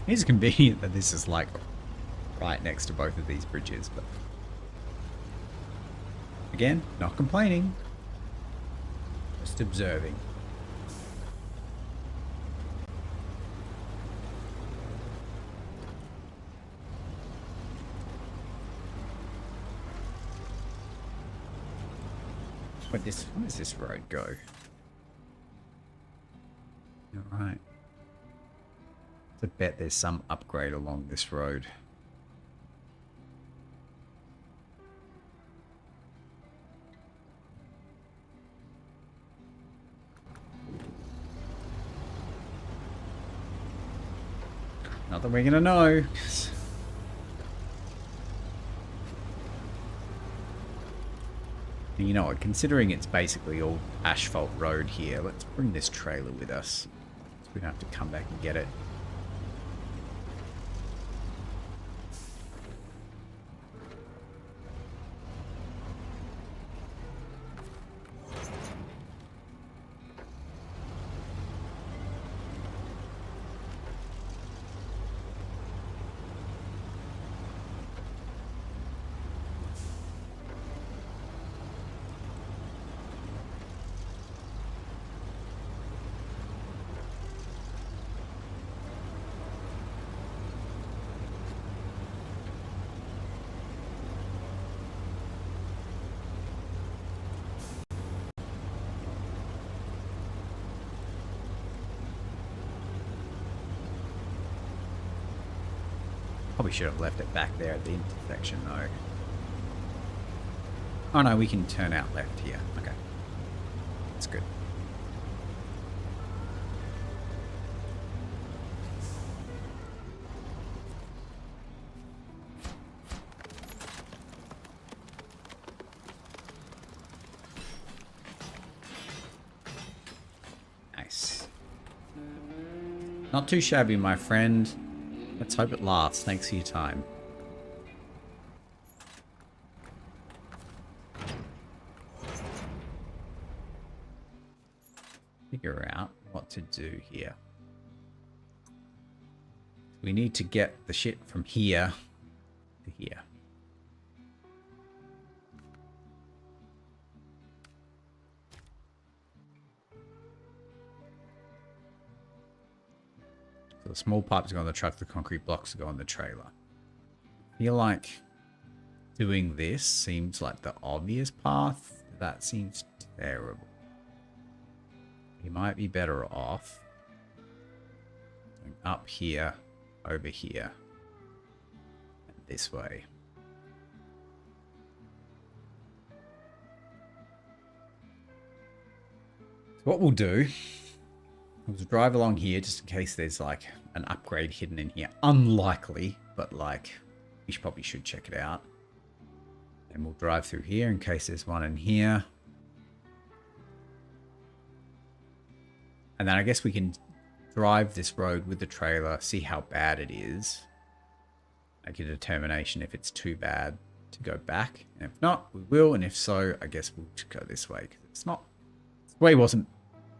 Speaker 1: It's convenient that this is like right next to both of these bridges, but again, not complaining, just observing. Where does this road go? All right. I bet there's some upgrade along this road. Not that we're gonna know. And you know what, considering it's basically all asphalt road here, let's bring this trailer with us. So we don't have to come back and get it. Probably should have left it back there at the intersection though. Oh no, we can turn out left here. Okay. That's good. Not too shabby, my friend. Let's hope it lasts. Thanks for your time. Figure out what to do here. We need to get the shit from here to here. So the small pipes go on the truck, the concrete blocks go on the trailer. I feel like doing this seems like the obvious path. That seems terrible. You might be better off going up here, over here, and this way. So what we'll do is drive along here just in case there's like an upgrade hidden in here. Unlikely, but like we probably should check it out. And we'll drive through here in case there's one in here. And then I guess we can drive this road with the trailer, see how bad it is. Make a determination if it's too bad to go back. And if not, we will. And if so, I guess we'll just go this way. Because it's not... The way wasn't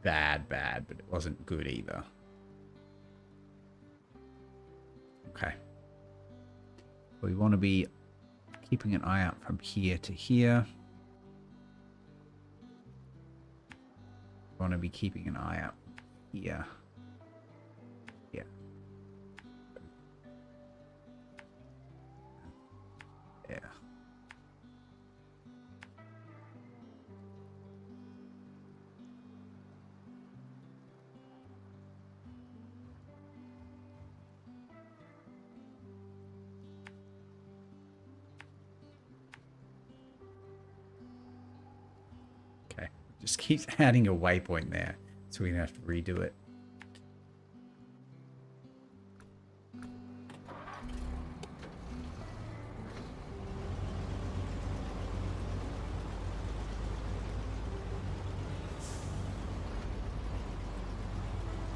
Speaker 1: bad, but it wasn't good either. Okay. We want to be keeping an eye out from here to here. We want to be keeping an eye out here. Yeah. Yeah. Okay. Just keeps adding a waypoint there. So we're going to have to redo it.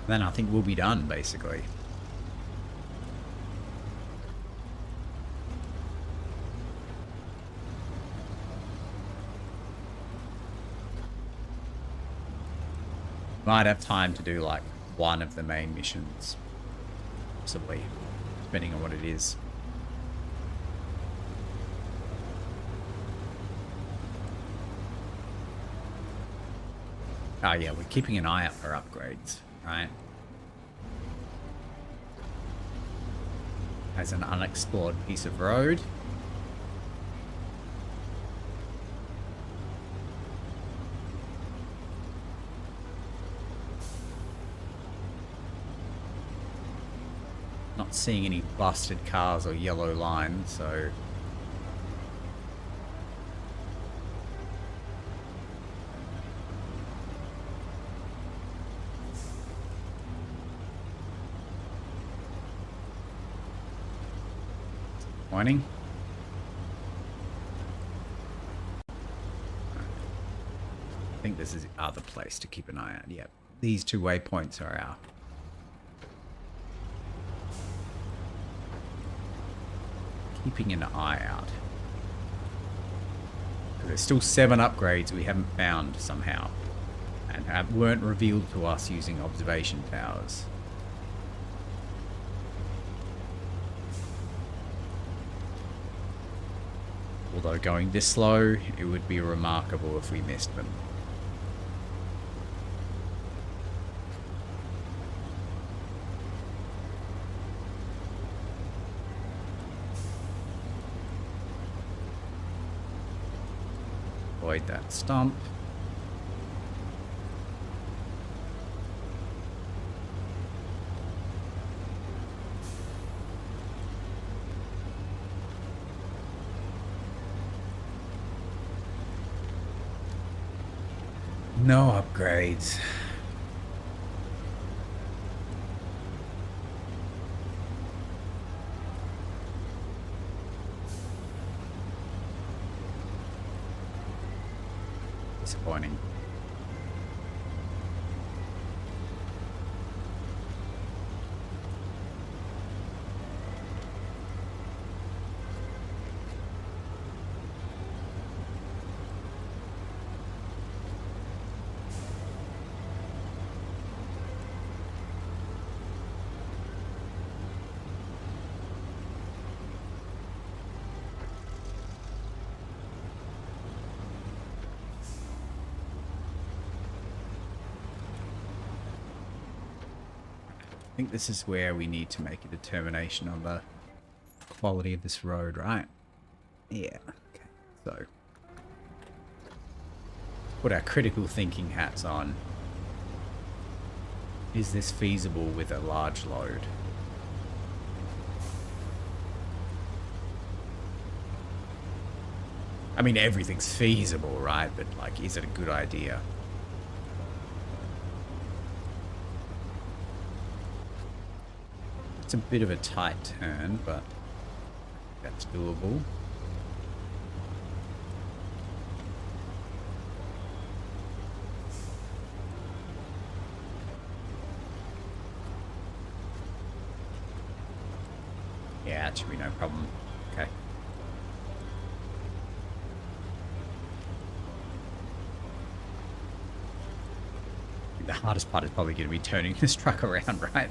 Speaker 1: Then I think we'll be done, basically. Might have time to do like one of the main missions, possibly, depending on what it is. Oh yeah, we're keeping an eye out for upgrades, right? As an unexplored piece of road. Not seeing any busted cars or yellow lines, so... Pointing. I think this is the other place to keep an eye out. Yep. These two waypoints are our... keeping an eye out. There's still 7 upgrades we haven't found somehow. And weren't revealed to us using observation towers. Although going this slow, it would be remarkable if we missed them. Avoid that stump. No upgrades. Disappointing. think this is where we need to make a determination on the quality of this road, right? Yeah. Okay. So, put our critical thinking hats on. Is this feasible with a large load? I mean, everything's feasible, right? But, like, is it a good idea? It's a bit of a tight turn, but that's doable. Yeah, that should be no problem. Okay. The hardest part is probably going to be turning this truck around, right?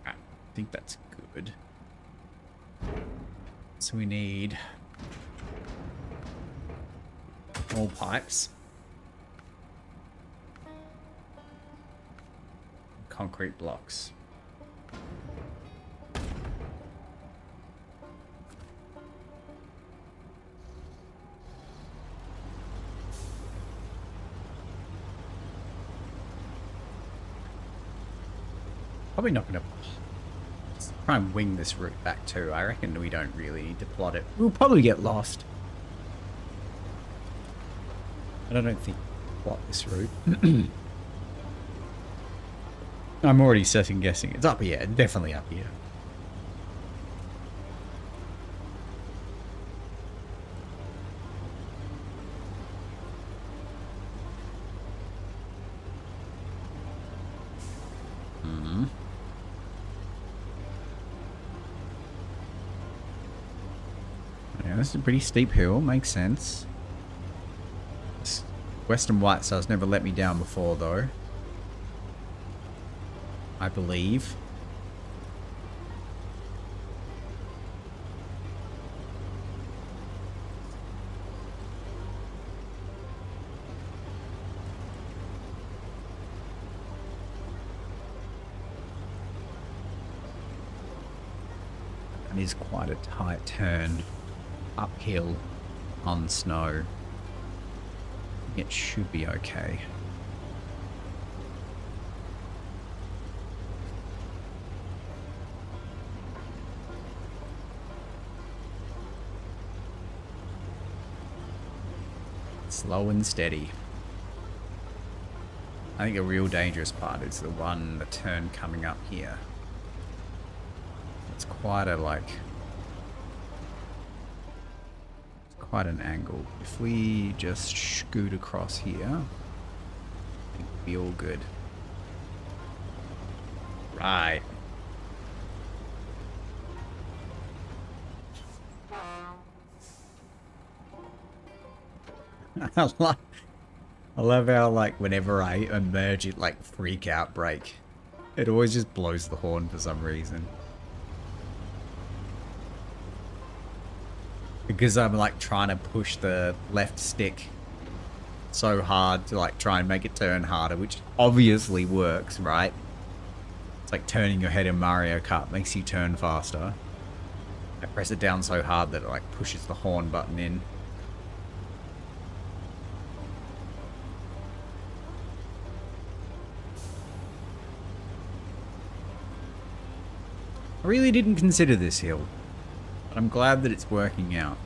Speaker 1: I think that's good. So we need more pipes. Concrete blocks. Probably not going to try and wing this route back too. I reckon we don't really need to plot it. We'll probably get lost. But I don't think we'll plot this route. I'm already second guessing. It's up here. Definitely up here. This is a pretty steep hill, makes sense. This Western White Stars never let me down before, though. I believe. That is quite a tight turn. Uphill on snow. It should be okay. Slow and steady. I think the real dangerous part is the turn coming up here. It's quite a quite an angle. If we just scoot across here, I think we'll be all good. Right. I love how, like, whenever I emerge, it, like, freak out brake. It always just blows the horn for some reason. Because I'm, like, trying to push the left stick so hard to, like, try and make it turn harder, which obviously works, right? It's like turning your head in Mario Kart makes you turn faster. I press it down so hard that it, like, pushes the horn button in. I really didn't consider this hill, but I'm glad that it's working out.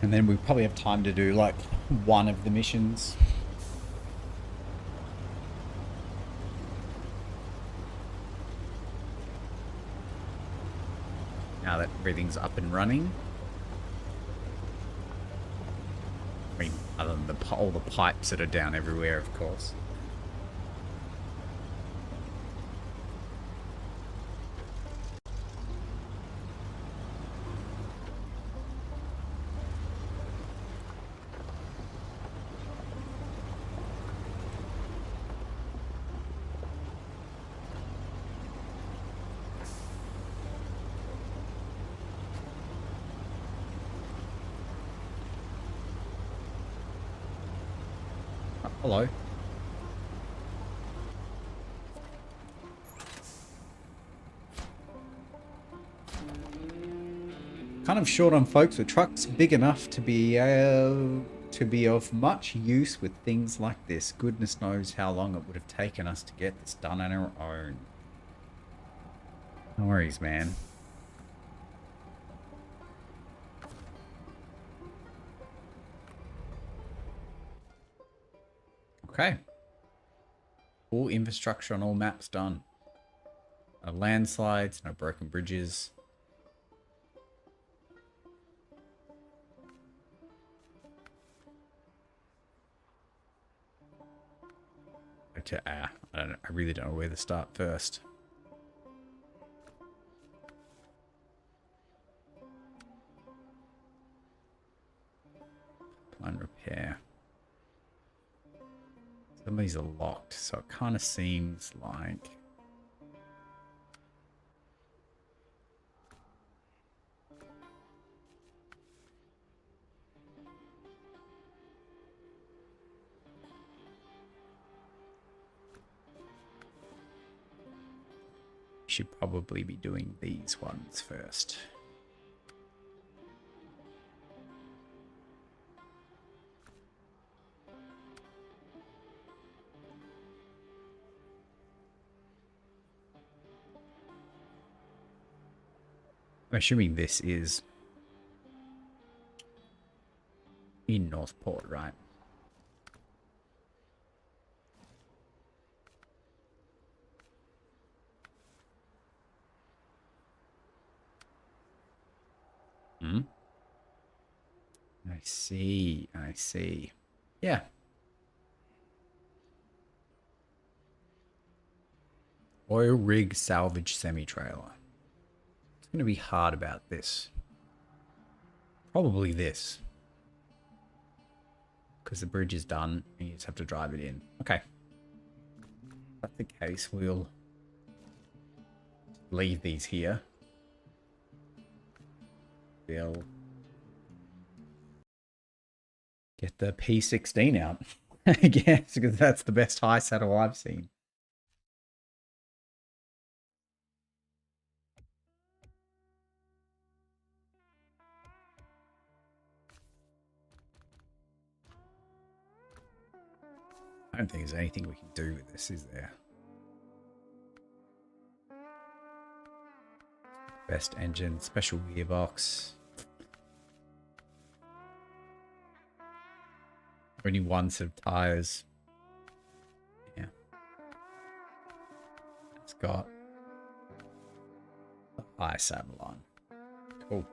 Speaker 1: And then we probably have time to do like one of the missions. Now that everything's up and running. I mean, other than all the pipes that are down everywhere, of course. Hello. Kind of short on folks with trucks big enough to be of much use with things like this. Goodness knows how long it would have taken us to get this done on our own. No worries, man. Okay. All infrastructure on all maps done. No landslides, no broken bridges. I really don't know where to start first. Plan repair. Some of these are locked, so it kind of seems like... should probably be doing these ones first. I'm assuming this is in Northport, right? Hmm? I see. I see. Yeah. Oil rig salvage semi-trailer. It's going to be hard about this. Probably this. Because the bridge is done and you just have to drive it in. Okay. If that's the case, we'll leave these here. We'll get the P16 out, I guess, because that's the best high saddle I've seen. I don't think there's anything we can do with this, is there? Best engine, special gearbox. Only one set of tires. Yeah. It's got a high saddle on. Cool.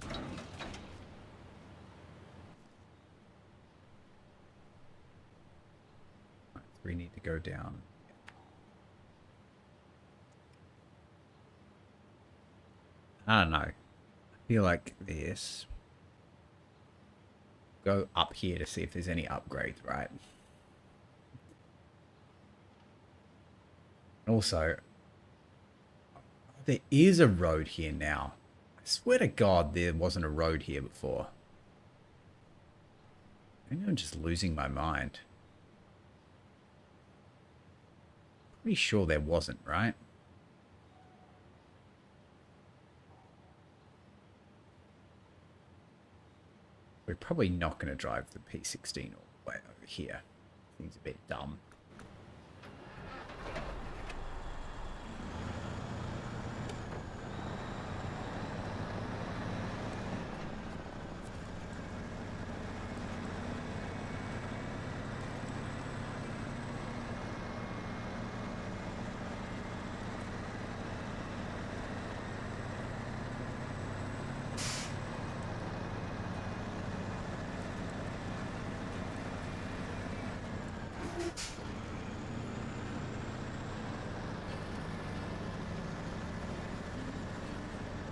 Speaker 1: Right, so we need to go down. I don't know. I feel like this. Go up here to see if there's any upgrades, right? Also, there is a road here now. I swear to God there wasn't a road here before. Maybe I'm just losing my mind. Pretty sure there wasn't, right? We're probably not going to drive the P16 all the way over here. Seems a bit dumb.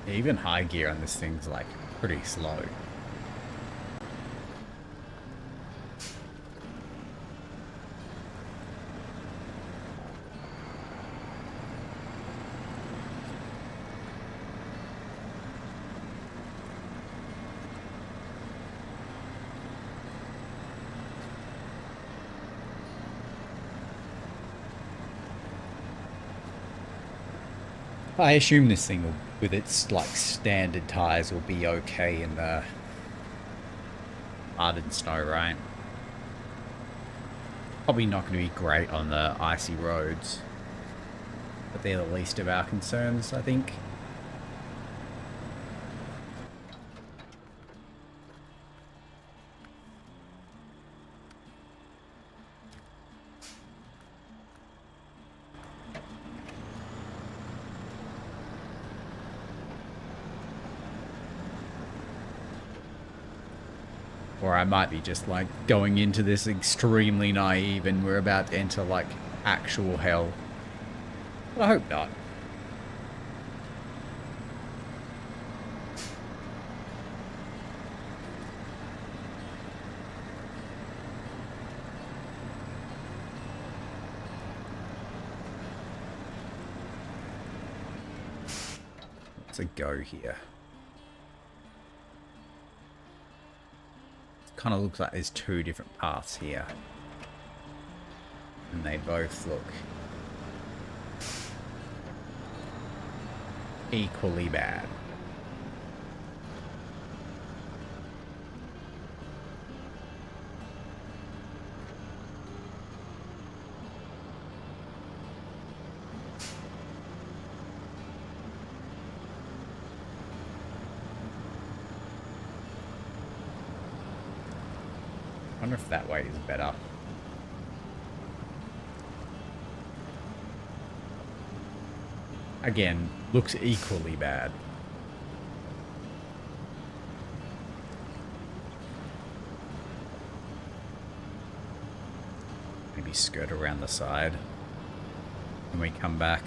Speaker 1: Even high gear on this thing's like pretty slow. I assume this thing will, with its like standard tires, will be okay in the hardened snow, right? Probably not going to be great on the icy roads, but they're the least of our concerns, I think. Or I might be just like going into this extremely naive and we're about to enter like actual hell. But I hope not. Let's go here. Kind of looks like there's two different paths here, and they both look equally bad. I wonder if that way is better. Again, looks equally bad. Maybe skirt around the side when we come back.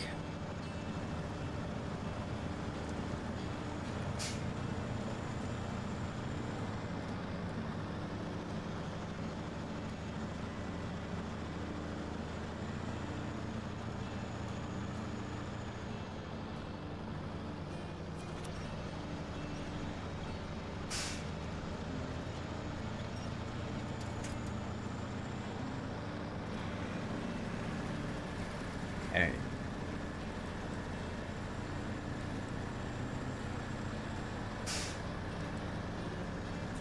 Speaker 1: Hey.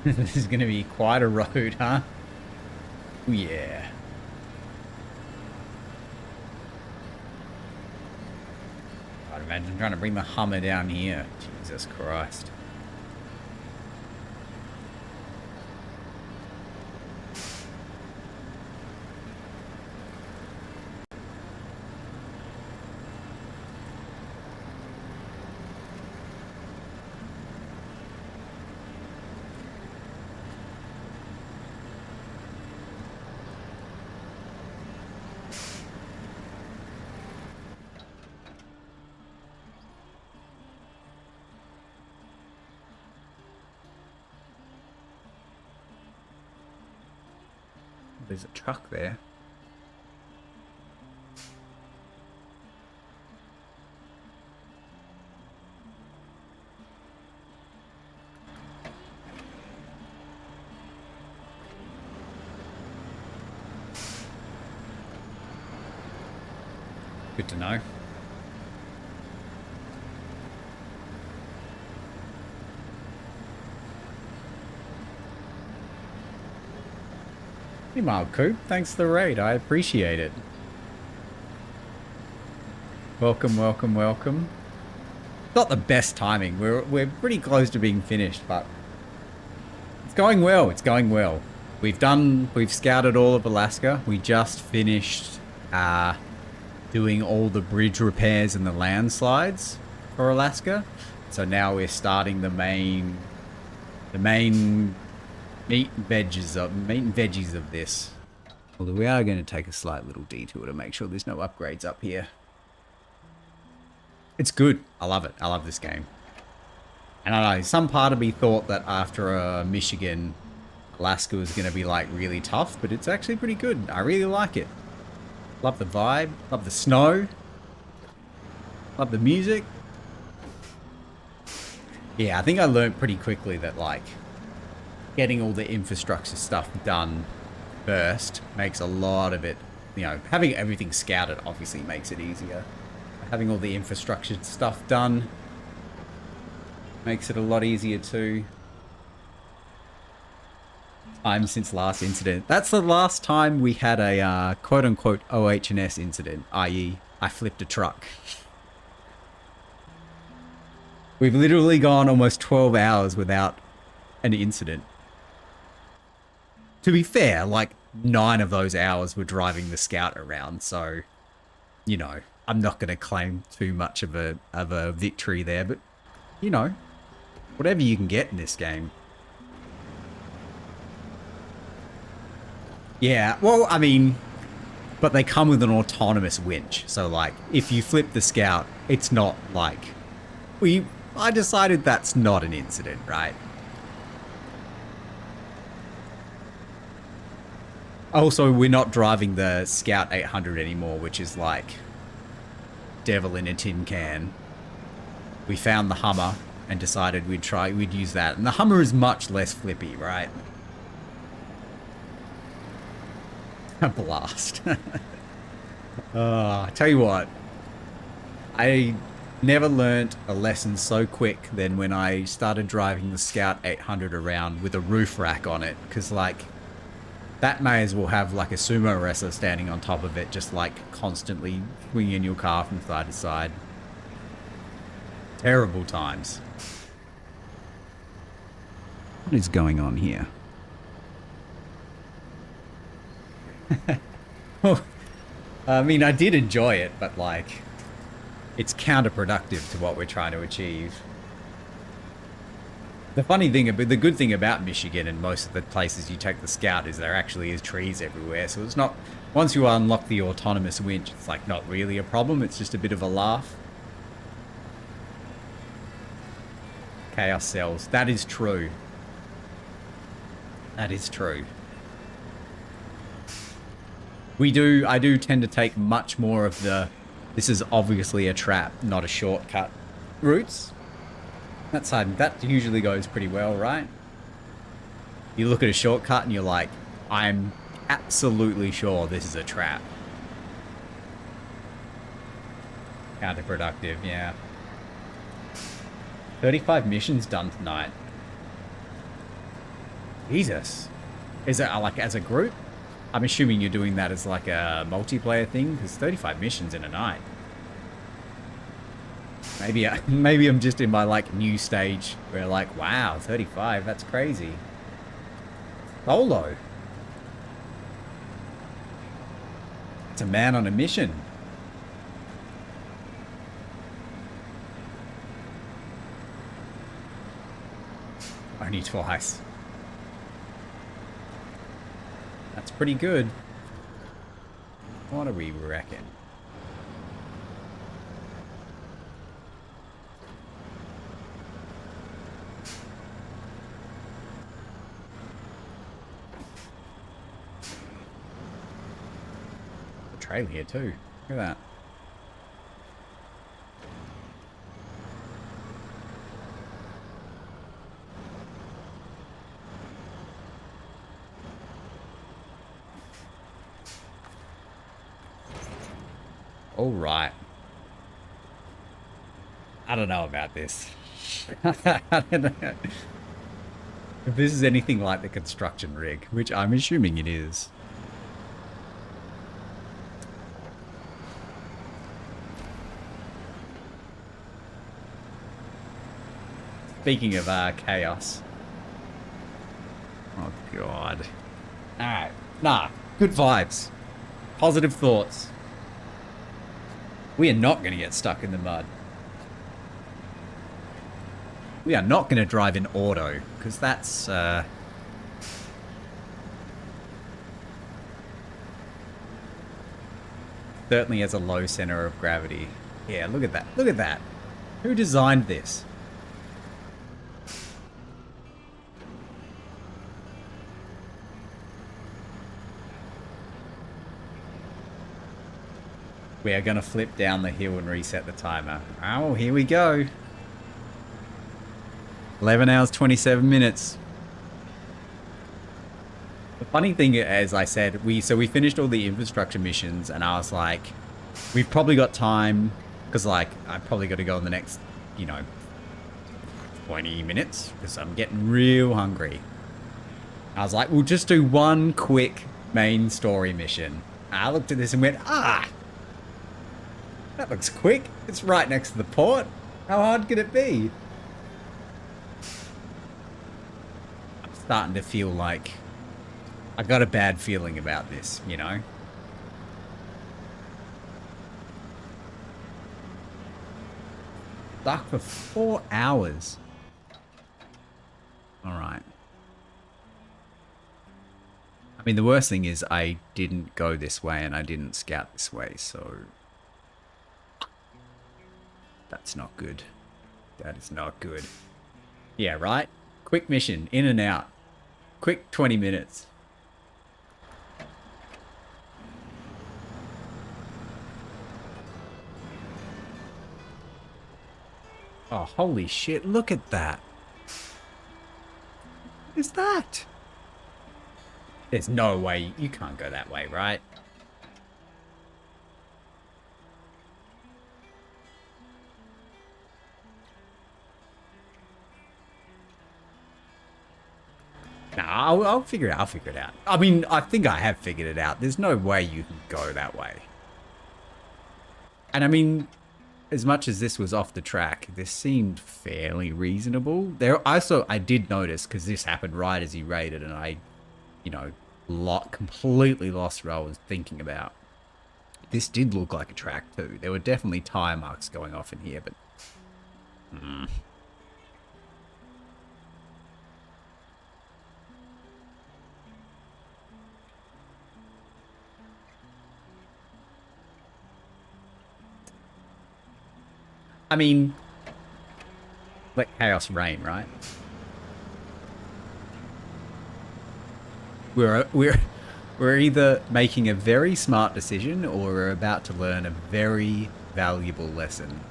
Speaker 1: This is going to be quite a road, huh? Ooh, yeah. I'd imagine trying to bring the Hummer down here. Jesus Christ. There's a truck there. Good to know. Hey, Mild Coop, thanks for the raid. I appreciate it. Welcome, welcome, welcome. Not the best timing. We're pretty close to being finished, but it's going well. It's going well. We've scouted all of Alaska. We just finished doing all the bridge repairs and the landslides for Alaska. So now we're starting the main meat and veggies of this. Although we are going to take a slight little detour to make sure there's no upgrades up here. It's good. I love it. I love this game. And I know, some part of me thought that after Michigan, Alaska was going to be like really tough, but it's actually pretty good. I really like it. Love the vibe. Love the snow. Love the music. Yeah, I think I learned pretty quickly that like getting all the infrastructure stuff done first makes a lot of it, you know, having everything scouted obviously makes it easier. Having all the infrastructure stuff done makes it a lot easier too. Time since last incident. That's the last time we had a quote-unquote OH&S incident, i.e. I flipped a truck. We've literally gone almost 12 hours without an incident. To be fair, like 9 of those hours were driving the Scout around, so, you know, I'm not going to claim too much of a victory there, but, you know, whatever you can get in this game. Yeah, well, I mean, but they come with an autonomous winch, so like, if you flip the Scout, it's not like, I decided that's not an incident, right? Also, we're not driving the Scout 800 anymore, which is like devil in a tin can. We found the Hummer and decided we'd use that. And the Hummer is much less flippy, right? A blast. I tell you what, I never learnt a lesson so quick than when I started driving the Scout 800 around with a roof rack on it, because like that may as well have like a sumo wrestler standing on top of it, just like constantly swinging your car from side to side. Terrible times. What is going on here? Well, I mean, I did enjoy it, but like, it's counterproductive to what we're trying to achieve. The funny thing, the good thing about Michigan and most of the places you take the Scout is there actually is trees everywhere. So it's not, once you unlock the autonomous winch, it's like not really a problem. It's just a bit of a laugh. Chaos cells. That is true. That is true. I do tend to take much more of the, this is obviously a trap, not a shortcut routes. That usually goes pretty well, right? You look at a shortcut and you're like, I'm absolutely sure this is a trap. Counterproductive, yeah. 35 missions done tonight. Jesus. Is it like as a group? I'm assuming you're doing that as like a multiplayer thing, because 35 missions in a night. Maybe I'm just in my like new stage where like, wow, 35, that's crazy. Solo. It's a man on a mission. Only twice. That's pretty good. What do we reckon? Trail here too. Look at that. All right. I don't know about this. I don't know. If this is anything like the construction rig, which I'm assuming it is. Speaking of chaos. Oh, God. Alright. Nah. Good vibes. Positive thoughts. We are not going to get stuck in the mud. We are not going to drive in auto, because that's... certainly has a low center of gravity. Yeah, look at that. Look at that. Who designed this? We are going to flip down the hill and reset the timer. Oh, here we go. 11 hours, 27 minutes. The funny thing, as I said, we finished all the infrastructure missions, and I was like, we've probably got time, because like I've probably got to go in the next, 20 minutes, because I'm getting real hungry. I was like, we'll just do one quick main story mission. I looked at this and went, that looks quick. It's right next to the port. How hard could it be? I'm starting to feel like I got a bad feeling about this, Stuck for 4 hours. All right. I mean, the worst thing is I didn't go this way and I didn't scout this way, so that's not good. That is not good. Yeah, right? Quick mission, in and out. Quick 20 minutes. Oh, holy shit, look at that. What is that? There's no way, you can't go that way, right? Nah, I'll figure it out. I'll figure it out. I mean, I think I have figured it out. There's no way you can go that way. And I mean, as much as this was off the track, this seemed fairly reasonable. I did notice, because this happened right as he raided, and I, completely lost what I was thinking about. This did look like a track too. There were definitely tire marks going off in here, but... I mean, let chaos reign, right? We're either making a very smart decision or we're about to learn a very valuable lesson.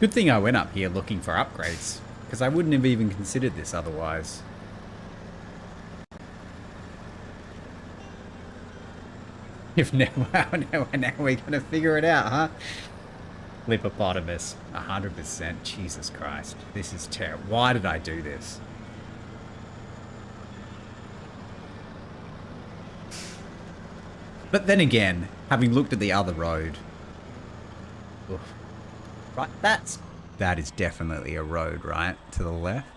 Speaker 1: Good thing I went up here looking for upgrades, because I wouldn't have even considered this otherwise. If now we're gonna figure it out, huh? Hippopotamus, 100%. Jesus Christ, this is terrible. Why did I do this? But then again, having looked at the other road, right? That is definitely a road, right? To the left.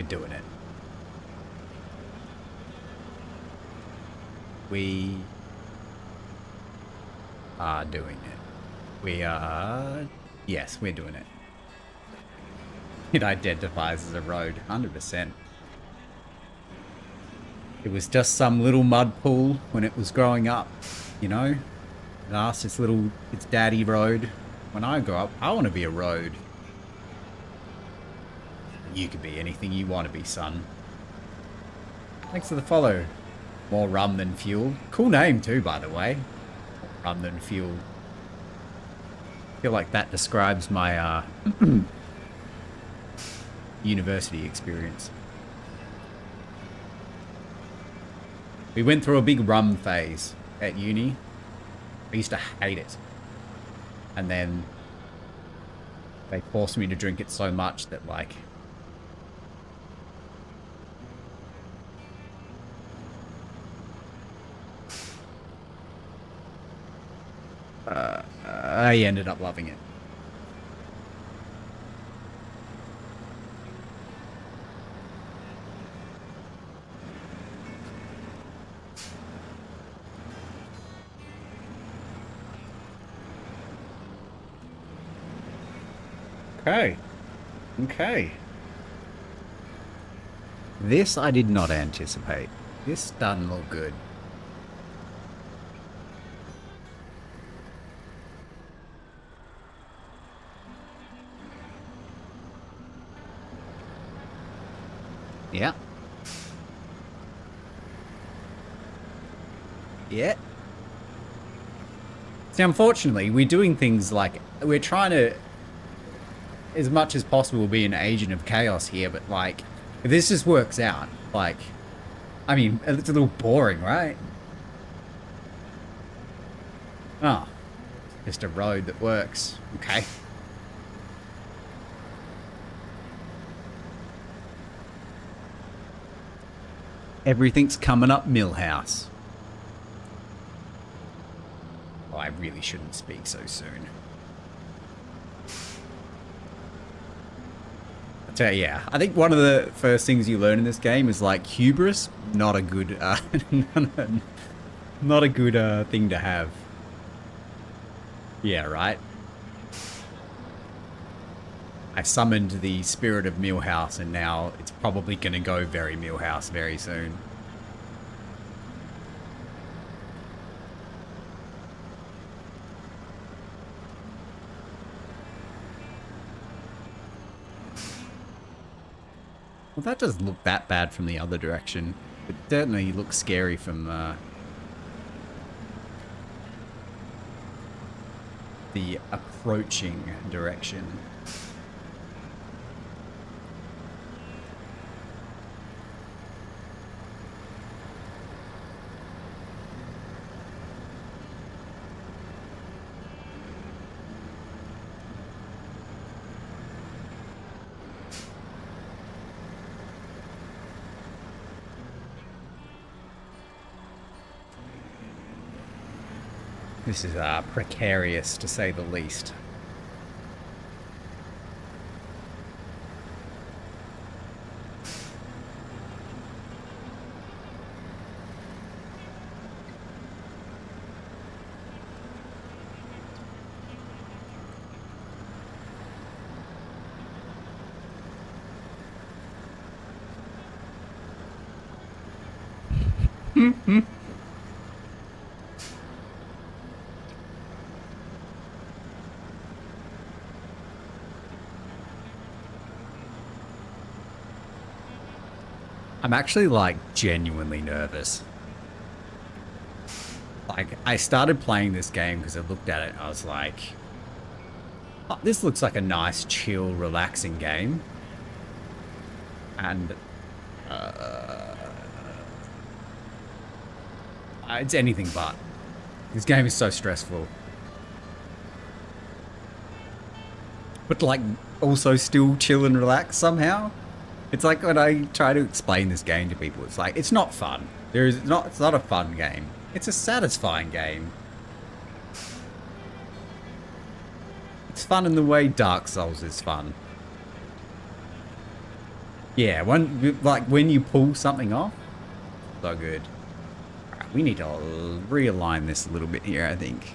Speaker 1: Doing it. We are doing it. Yes, we're doing it. It identifies as a road, 100%. It was just some little mud pool when it was growing up, It asked its daddy road. When I grow up, I want to be a road. You could be anything you want to be, son. Thanks for the follow. More rum than fuel. Cool name too, by the way. More rum than fuel. I feel like that describes my university experience. We went through a big rum phase at uni. I used to hate it. And then they forced me to drink it so much that, like, I ended up loving it. Okay. Okay. This I did not anticipate. This doesn't look good. Yeah. Yeah. See, unfortunately, we're doing things like we're trying to, as much as possible, be an agent of chaos here, but like, if this just works out, like, I mean, it's a little boring, right? Oh, just a road that works. Okay. Everything's coming up Millhouse. Oh, I really shouldn't speak so soon. I tell you, yeah, I think one of the first things you learn in this game is like hubris. Not a good, not a good thing to have. Yeah, right. I summoned the spirit of Millhouse, and now it's probably going to go very Millhouse very soon. Well, that doesn't look that bad from the other direction. It certainly looks scary from the approaching direction. This is precarious, to say the least. I'm actually, like, genuinely nervous. Like, I started playing this game because I looked at it and I was like, oh, this looks like a nice, chill, relaxing game. And, it's anything but. This game is so stressful. But, like, also still chill and relax somehow. It's like when I try to explain this game to people, it's like, it's not fun. It's not a fun game. It's a satisfying game. It's fun in the way Dark Souls is fun. Yeah, when you pull something off, so good. Right, we need to realign this a little bit here, I think.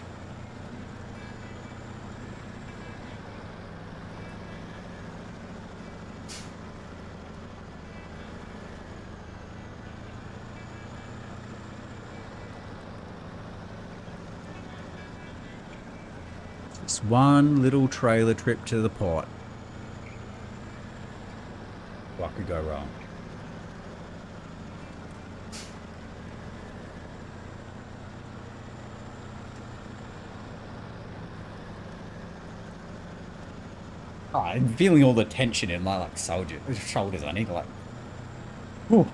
Speaker 1: Just one little trailer trip to the port. What could go wrong? Oh, I'm feeling all the tension in my shoulders. I need to like, whew,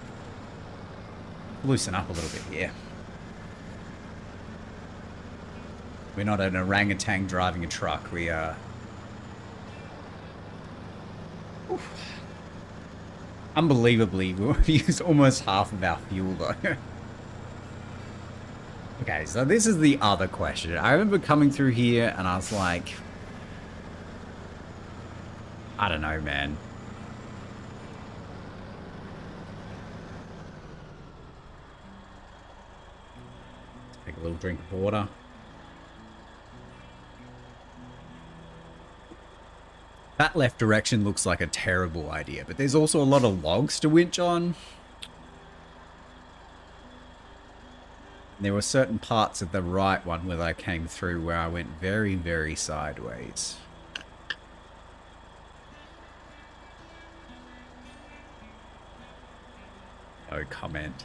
Speaker 1: loosen up a little bit here. We're not an orangutan driving a truck. We are. Oof. Unbelievably, we've used almost half of our fuel though. Okay, Okay, so this is the other question. I remember coming through here and I was like, I don't know, man. Take a little drink of water. That left direction looks like a terrible idea, but there's also a lot of logs to winch on. There were certain parts of the right one where I came through where I went very, very sideways. No comment.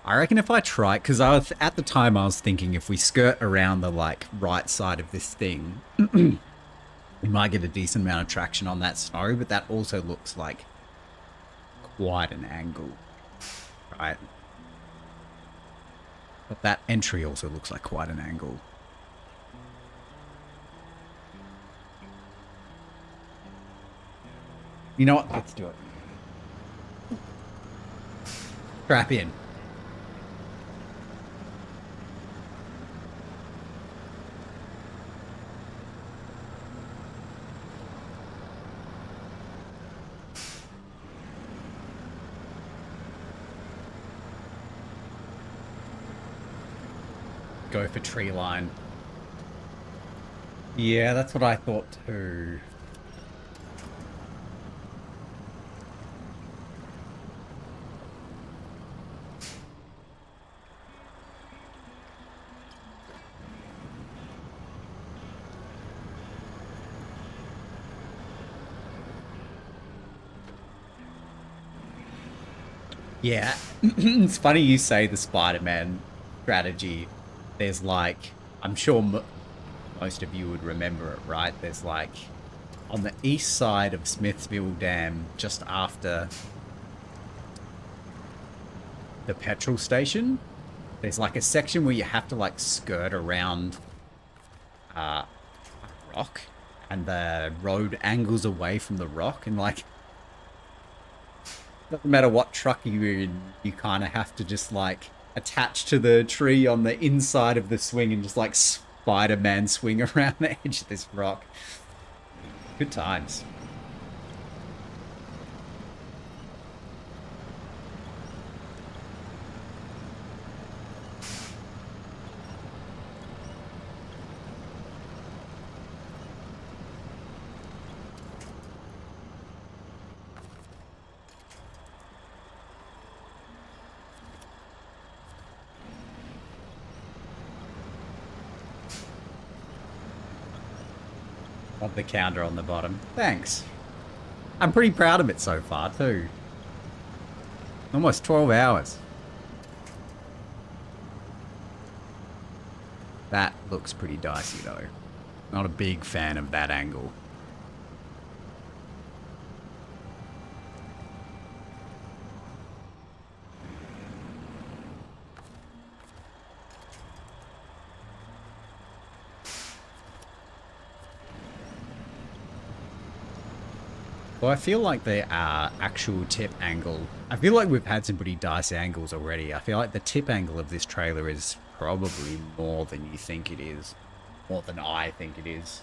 Speaker 1: I reckon if I try, because at the time I was thinking if we skirt around the like right side of this thing, we might get a decent amount of traction on that snow, but that also looks like quite an angle, right? But that entry also looks like quite an angle. You know what? Let's do it. Strap in. Go for tree line. Yeah, that's what I thought too. Yeah, it's funny you say the Spider-Man strategy. There's like, I'm sure most of you would remember it, right? There's like, on the east side of Smithville Dam, just after the petrol station, there's like a section where you have to like skirt around a rock, and the road angles away from the rock, and like, doesn't matter what truck you're in, you kind of have to just like attach to the tree on the inside of the swing and just like Spider-Man swing around the edge of this rock. Good times. Of the counter on the bottom. Thanks. I'm pretty proud of it so far, too. Almost 12 hours. That looks pretty dicey, though. Not a big fan of that angle. Well, I feel like the actual tip angle, I feel like we've had some pretty dicey angles already. I feel like the tip angle of this trailer is probably more than you think it is. More than I think it is.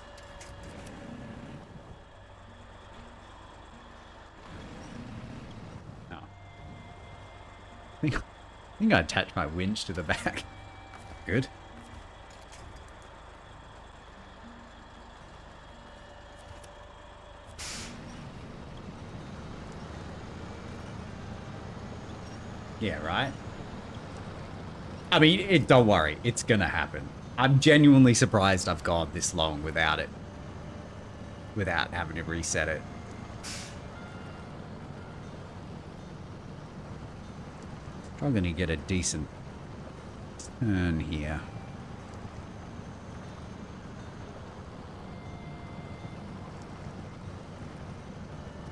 Speaker 1: Oh. I think I attached my winch to the back. Good. Yeah, right? I mean, don't worry. It's gonna happen. I'm genuinely surprised I've gone this long without it. Without having to reset it. Probably gonna get a decent turn here.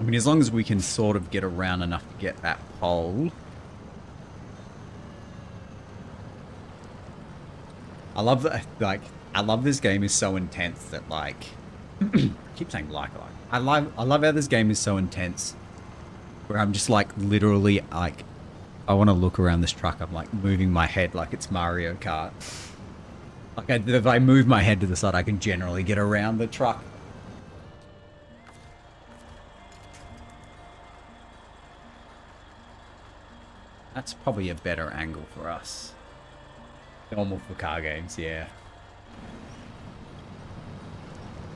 Speaker 1: I mean, as long as we can sort of get around enough to get that pole. I love that, like, I love this game is so intense that, like, I keep saying like. I love how this game is so intense. Where I'm just like literally like I want to look around this truck. I'm like moving my head like it's Mario Kart. Like if I move my head to the side, I can generally get around the truck. That's probably a better angle for us. Normal for car games, yeah.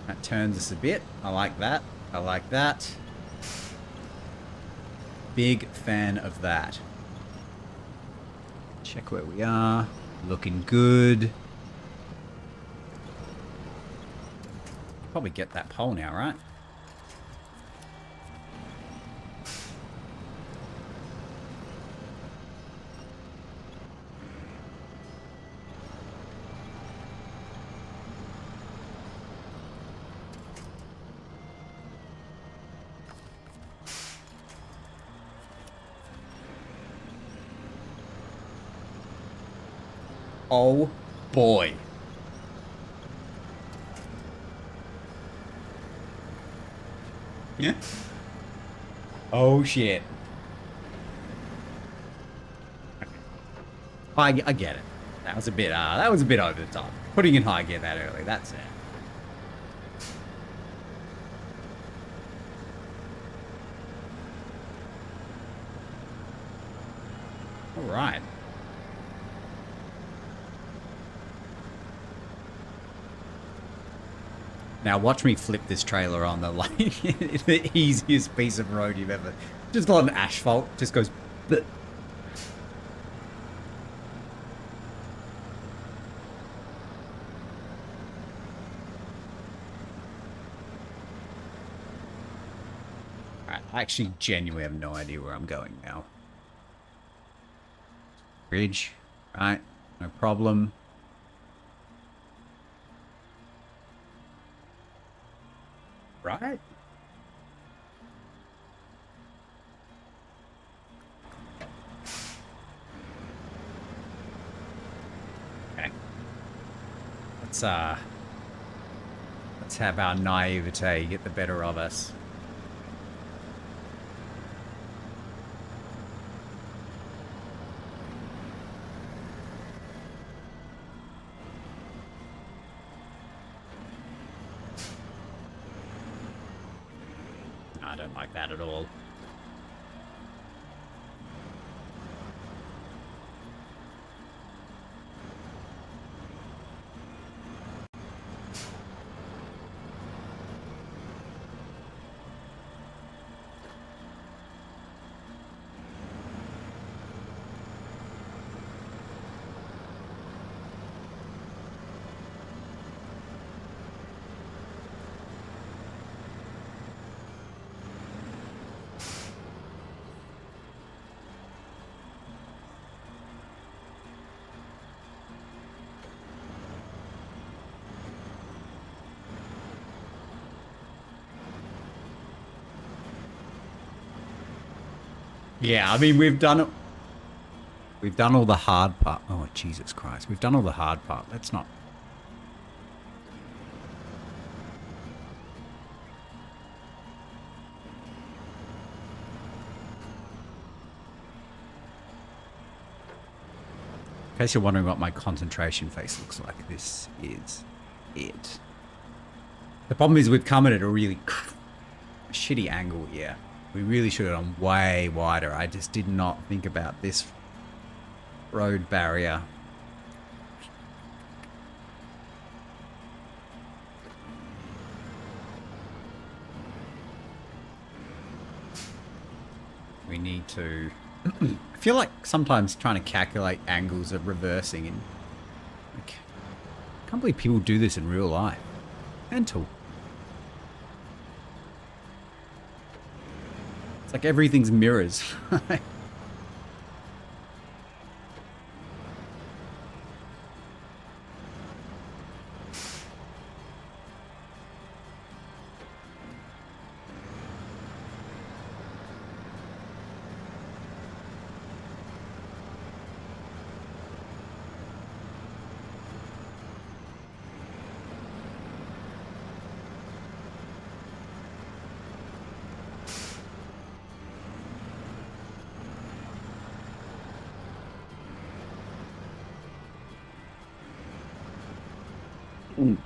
Speaker 1: That turns us a bit. I like that. I like that. Big fan of that. Check where we are. Looking good. Probably get that pole now, right? Oh boy. Yeah. Oh shit. I get it. That was a bit over the top. Putting in high gear that early, that's it. All right. Now watch me flip this trailer on the like the easiest piece of road you've ever. Just on asphalt, just goes. Bleh. Alright, I actually genuinely have no idea where I'm going now. Bridge, right? No problem. Right? Okay. Let's have our naivete get the better of us. I don't like that at all. Yeah, I mean, we've done it. We've done all the hard part. Oh, Jesus Christ. We've done all the hard part. Let's not. In case you're wondering what my concentration face looks like, this is it. The problem is we've come at it a really shitty angle here. We really should have gone way wider. I just did not think about this road barrier. We need to... I feel like sometimes trying to calculate angles of reversing and... Like, I can't believe people do this in real life. Mental. It's like everything's mirrors. Mm.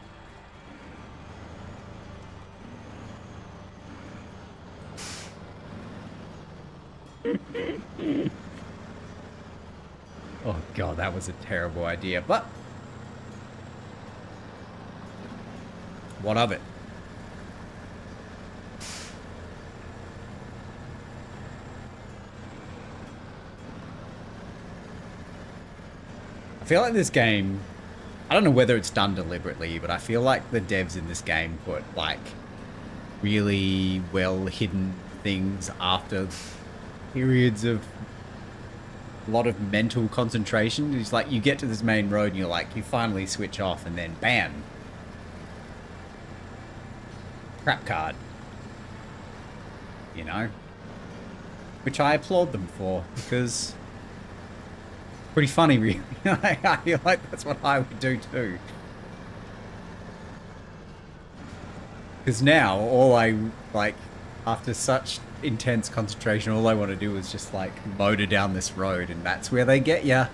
Speaker 1: Oh god, that was a terrible idea, but what of it? I feel like this game, I don't know whether it's done deliberately, but I feel like the devs in this game put like really well hidden things after periods of a lot of mental concentration. It's like you get to this main road and you're like, you finally switch off and then bam. Crap card. You know? Which I applaud them for, because pretty funny, really. I feel like that's what I would do too. Because now, all I, like, after such intense concentration, all I want to do is just, like, motor down this road, and that's where they get ya.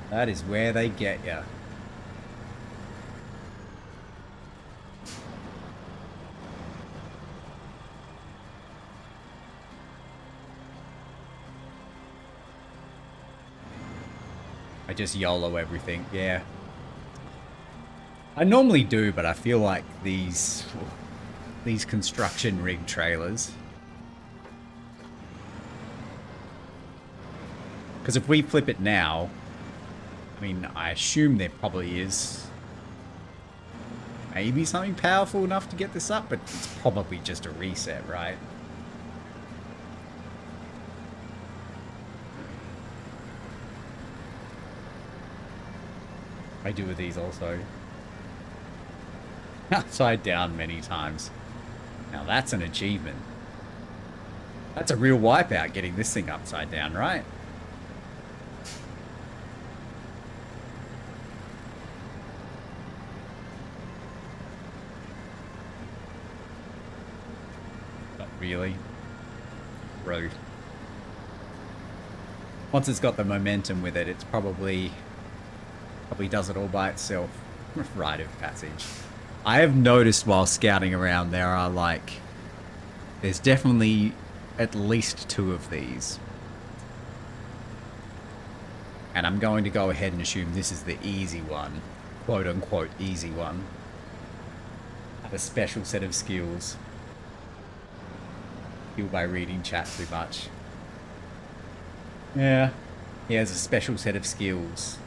Speaker 1: That is where they get ya. I just YOLO everything, yeah. I normally do, but I feel like these construction rig trailers. Because if we flip it now, I mean, I assume there probably is maybe something powerful enough to get this up, but it's probably just a reset, right? I do with these also. Upside down many times. Now that's an achievement. That's a real wipeout, getting this thing upside down, right? Not really. Road. Once it's got the momentum with it, it's probably does it all by itself. Rite of passage. I have noticed while scouting around there are like, there's definitely at least 2 of these. And I'm going to go ahead and assume this is the easy one. Quote unquote easy one. Have a special set of skills. Kill by reading chat too much. Yeah. He has a special set of skills.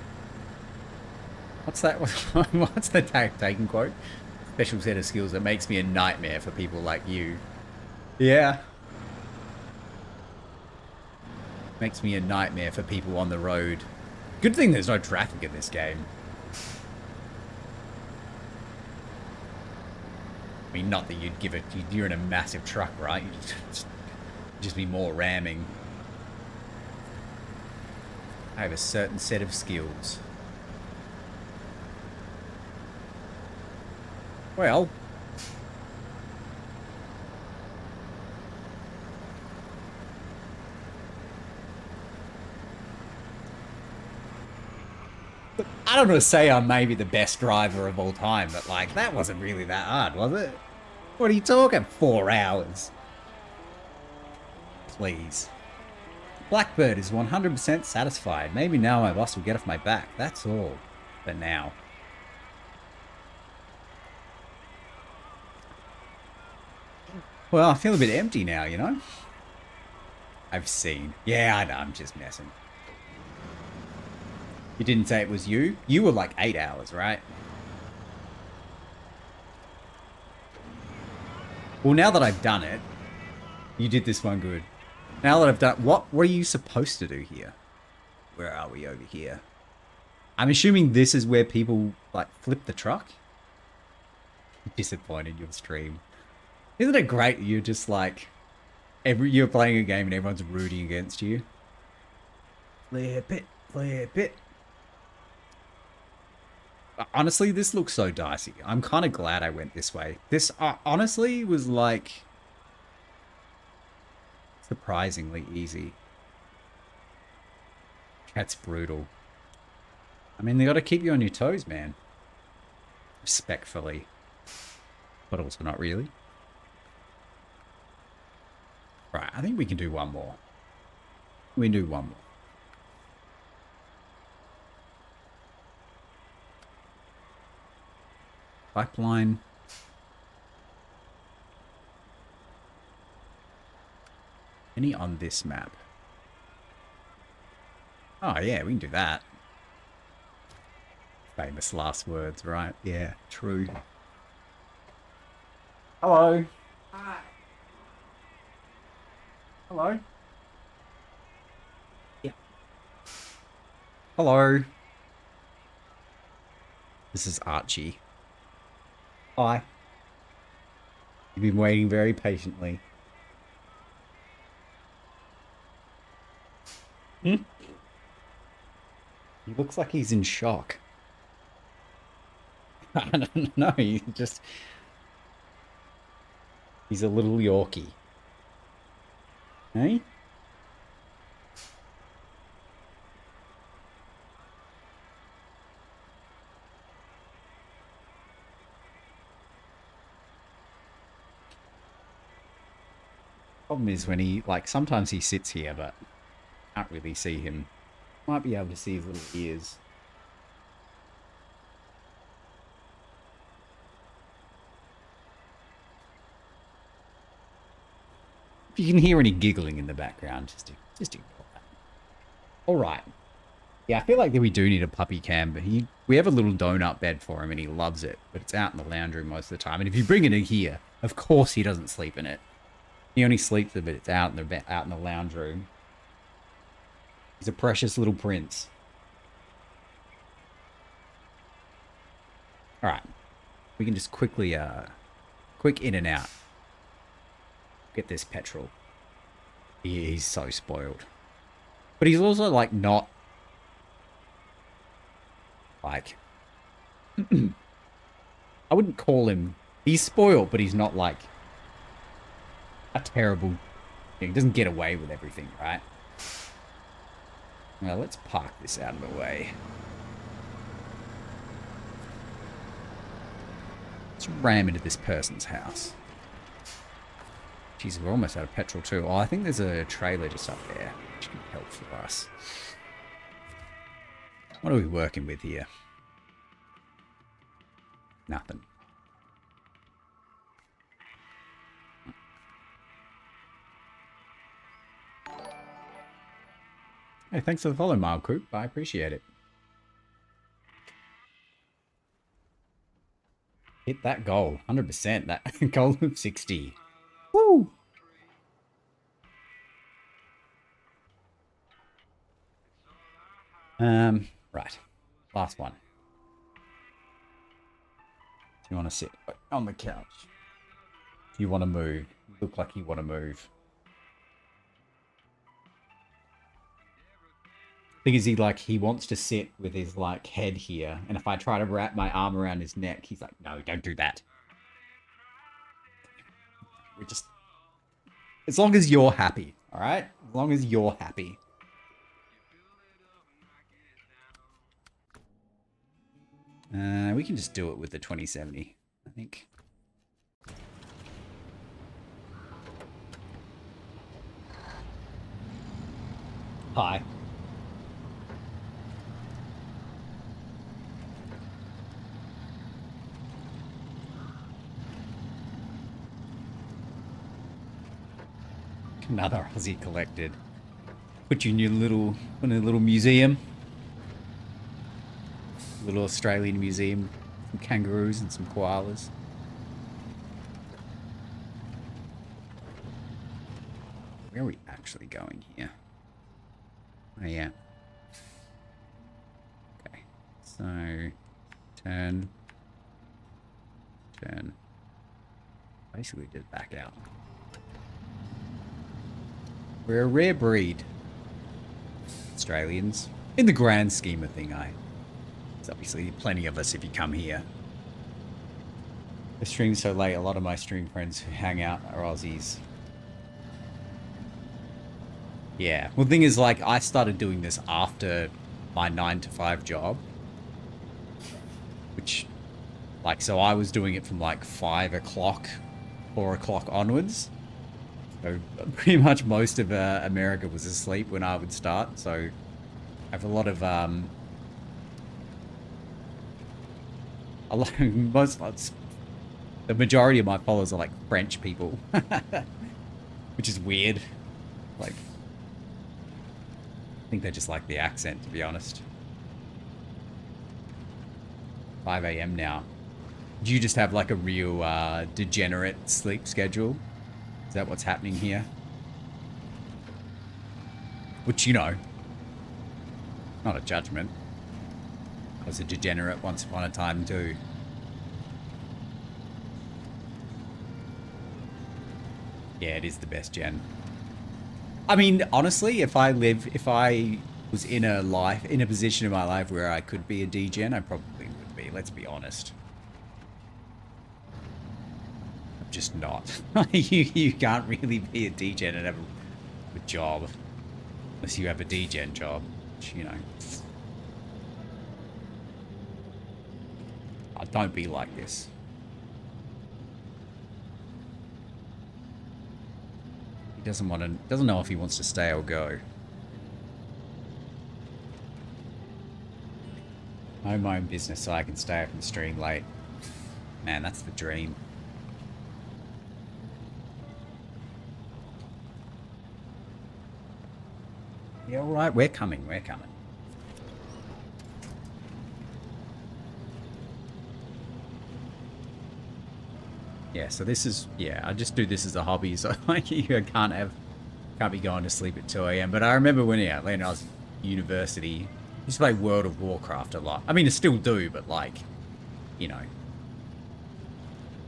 Speaker 1: What's that? What's the taken quote? Special set of skills that makes me a nightmare for people like you. Yeah. Makes me a nightmare for people on the road. Good thing there's no traffic in this game. I mean, not that you'd give it... You're in a massive truck, right? You'd just be more ramming. I have a certain set of skills. Well... I don't want to say I'm maybe the best driver of all time, but like, that wasn't really that hard, was it? What are you talking? 4 hours. Please. Blackbird is 100% satisfied. Maybe now my boss will get off my back. That's all. But now. Well, I feel a bit empty now, you know? I've seen. Yeah, I know, I'm just messing. You didn't say it was you? You were like 8 hours, right? Well, now that I've done it, you did this one good. Now that I've done... What were you supposed to do here? Where are we over here? I'm assuming this is where people, like, flip the truck? Disappointed your stream. Isn't it great that you're just like... You're playing a game and everyone's rooting against you? Flip it, flip it. Honestly, this looks so dicey. I'm kind of glad I went this way. This honestly was like surprisingly easy. That's brutal. I mean, they got to keep you on your toes, man. Respectfully. But also not really. Right, I think we can do one more. We can do one more. Pipeline. Any on this map? Oh yeah, we can do that. Famous last words, right? Yeah, true. Hello.
Speaker 2: Hi.
Speaker 1: Hello. Yeah. Hello. This is Archie. Hi. You've been waiting very patiently. Hmm? He looks like he's in shock. I don't know, he's a little Yorkie. Hey? Problem is when he, like, sometimes he sits here, but can't really see him. Might be able to see his little ears. If you can hear any giggling in the background, just ignore that. All right. Yeah, I feel like that we do need a puppy cam, but we have a little donut bed for him and he loves it, but it's out in the lounge room most of the time. And if you bring it in here, of course he doesn't sleep in it. He only sleeps if it's out in the lounge room. He's a precious little prince. All right. We can just quickly, quick in and out. Get this petrol. He's so spoiled. But he's also, like, not... Like... I wouldn't call him... He's spoiled, but he's not, like... a terrible thing. He doesn't get away with everything, right? Now, let's park this out of the way. Let's ram into this person's house. Jeez, we're almost out of petrol too. Oh, I think there's a trailer just up there, which can help for us. What are we working with here? Nothing. Hey, thanks for the follow, Mild Coop. I appreciate it. Hit that goal. 100%. That goal of 60. Woo! Right. Last one. Do you want to sit on the couch? Do you want to move? You look like you want to move. Thing is, he wants to sit with his, like, head here. And if I try to wrap my arm around his neck, he's like, no, don't do that. We're just... As long as you're happy, alright? As long as you're happy. We can just do it with the 2070, I think. Hi. Another Aussie collected. Put you in your little museum. Little Australian museum. Some kangaroos and some koalas. Where are we actually going here? Oh yeah. Okay. So turn. Basically just back out. We're a rare breed. Australians. In the grand scheme of things, there's obviously plenty of us if you come here. The stream's so late, a lot of my stream friends who hang out are Aussies. Yeah. Well, the thing is, like, I started doing this after my 9 to 5 job. Which Like, so I was doing it from like 5 o'clock, 4 o'clock onwards. So pretty much most of America was asleep when I would start. So I have a lot of the majority of my followers are like French people, which is weird. Like, I think they just like the accent, to be honest. 5 a.m. now. Do you just have like a real degenerate sleep schedule? Is that what's happening here? Which, you know, not a judgment. I was a degenerate once upon a time too. Yeah, it is the best gen. I mean, honestly, if I was in a position in my life where I could be a degen, I probably would be. Let's be honest. I'm just not. You can't really be a degen and have a job unless you have a degen job, which, you know. Don't be like this. He doesn't know if he wants to stay or go. I own my own business so I can stay up and stream late. Man, that's the dream. Yeah, all right, we're coming. Yeah, so this is, yeah, I just do this as a hobby, so like you can't be going to sleep at 2 a.m. But I remember when I was at university, I used to play World of Warcraft a lot. I mean, I still do, but like, you know,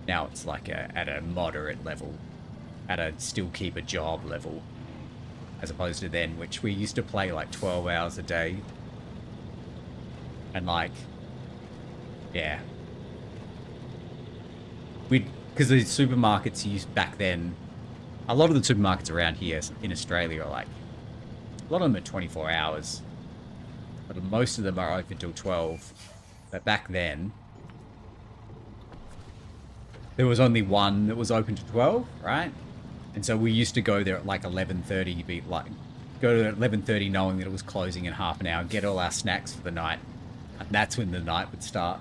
Speaker 1: now it's like at a moderate level, at a still keep a job level, as opposed to then, which we used to play like 12 hours a day. And like, yeah. Because the supermarkets used back then, a lot of the supermarkets around here in Australia are like, a lot of them are 24 hours, but most of them are open till 12. But back then, there was only one that was open to 12, right? And so we used to go there at like 11:30, be like, go to 11:30 knowing that it was closing in half an hour, get all our snacks for the night. And that's when the night would start.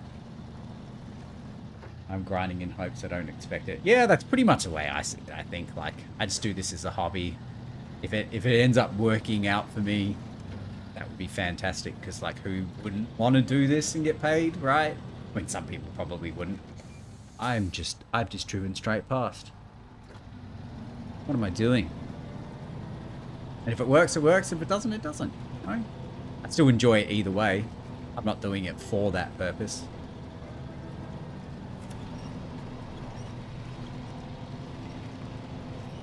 Speaker 1: I'm grinding in hopes I don't expect it. Yeah, that's pretty much the way I see it. I think, like, I just do this as a hobby. If it ends up working out for me, that would be fantastic. Because, like, who wouldn't want to do this and get paid, right? I mean, some people probably wouldn't. I've just driven straight past. What am I doing? And if it works, it works. If it doesn't, it doesn't. You know? I still enjoy it either way. I'm not doing it for that purpose.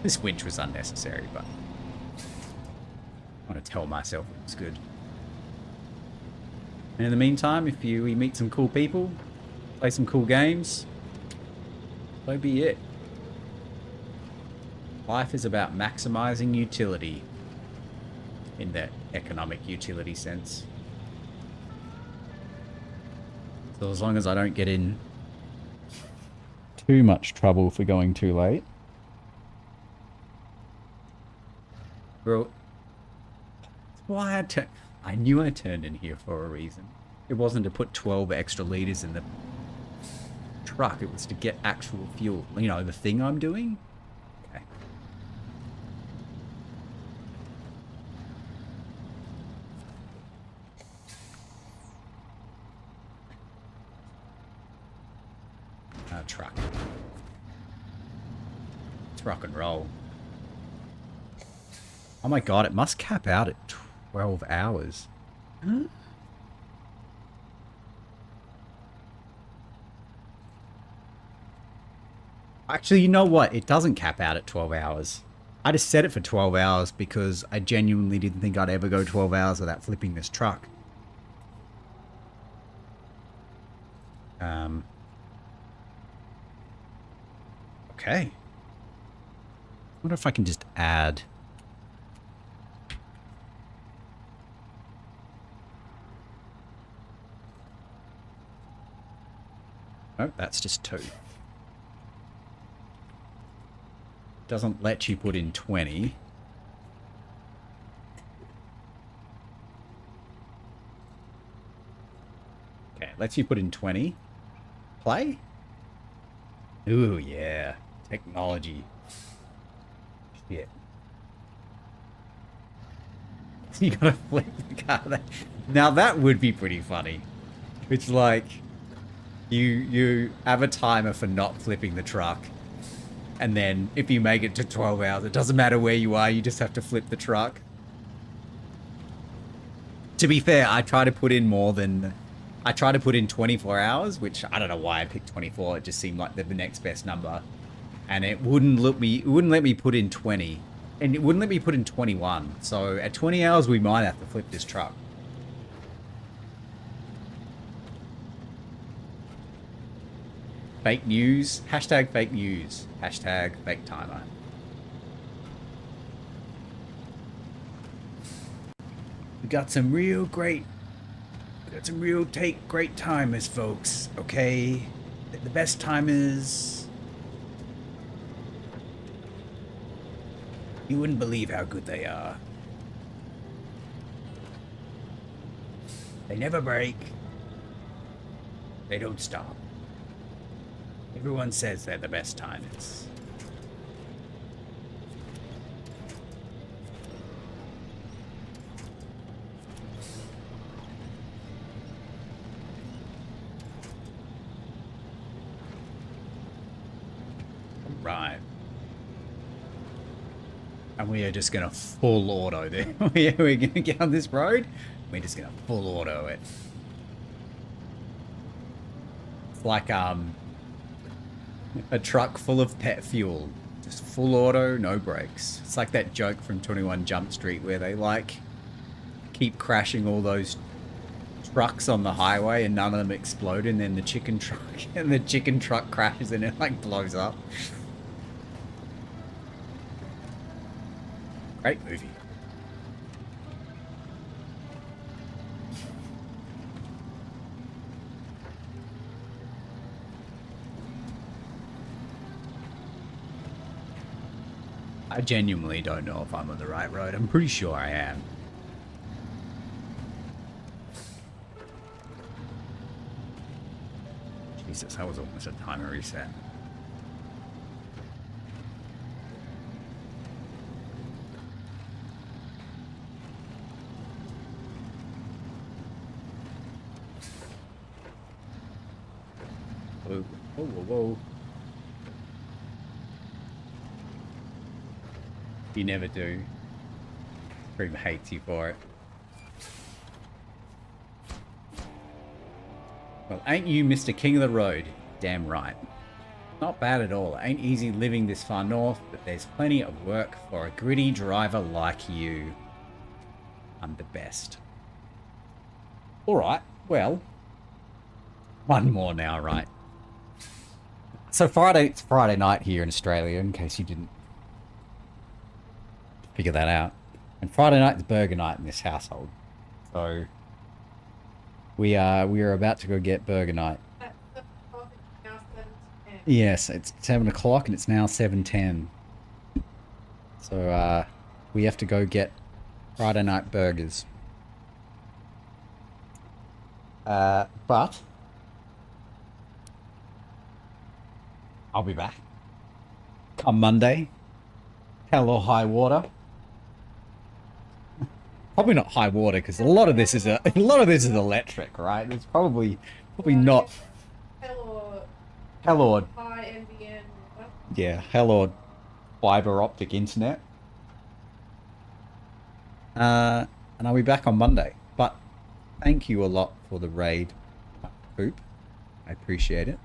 Speaker 1: This winch was unnecessary, but I want to tell myself it was good. And in the meantime, if we meet some cool people, play some cool games, so be it. Life is about maximizing utility in the economic utility sense. So as long as I don't get in too much trouble for going too late. Bro, why I knew I turned in here for a reason. It wasn't to put 12 extra liters in the truck. It was to get actual fuel. You know, the thing I'm doing? Okay. Truck. Let's rock and roll. Oh my god, it must cap out at 12 hours. Huh? Actually, you know what? It doesn't cap out at 12 hours. I just set it for 12 hours because I genuinely didn't think I'd ever go 12 hours without flipping this truck. Okay. I wonder if I can just add... Nope, that's just 2. Doesn't let you put in 20. Okay, lets you put in 20. Play? Ooh, yeah. Technology. Shit. You gotta flip the car. Now that would be pretty funny. It's like you have a timer for not flipping the truck, and then if you make it to 12 hours, it doesn't matter where you are, you just have to flip the truck. To be fair, I try to put in 24 hours, which I don't know why I picked 24. It just seemed like the next best number, and it wouldn't let me put in 20. And it wouldn't let me put in 21. So at 20 hours, we might have to flip this truck. Fake news. Hashtag fake news. Hashtag fake timer. We got some real great timers, folks. Okay? The best timers. You wouldn't believe how good they are. They never break. They don't stop. Everyone says they're the best timers. Right. And we are just going to full auto there. We're going to get on this road. We're just going to full auto it. It's like a truck full of pet fuel. Just full auto, no brakes. It's like that joke from 21 Jump Street where they like keep crashing all those trucks on the highway and none of them explode, and then the chicken truck crashes and it like blows up. Great movie. I genuinely don't know if I'm on the right road. I'm pretty sure I am. Jesus, that was almost a timer reset. Whoa, whoa, whoa, whoa. You never do. Scream hates you for it. Well, ain't you Mr. King of the Road? Damn right. Not bad at all. Ain't easy living this far north, but there's plenty of work for a gritty driver like you. I'm the best. Alright, well. One more now, right? So it's Friday night here in Australia, in case you didn't figure that out. And Friday night is burger night in this household. So we are about to go get burger night. Yes, it's 7 o'clock and it's now 7:10. So we have to go get Friday night burgers. But I'll be back come Monday. Hell or high water. Probably not high water because a lot of this is electric, right? It's probably not. Hell or
Speaker 2: High NBN.
Speaker 1: yeah, hell or fiber optic internet. And I'll be back on Monday. But thank you a lot for the raid, Poop. I appreciate it.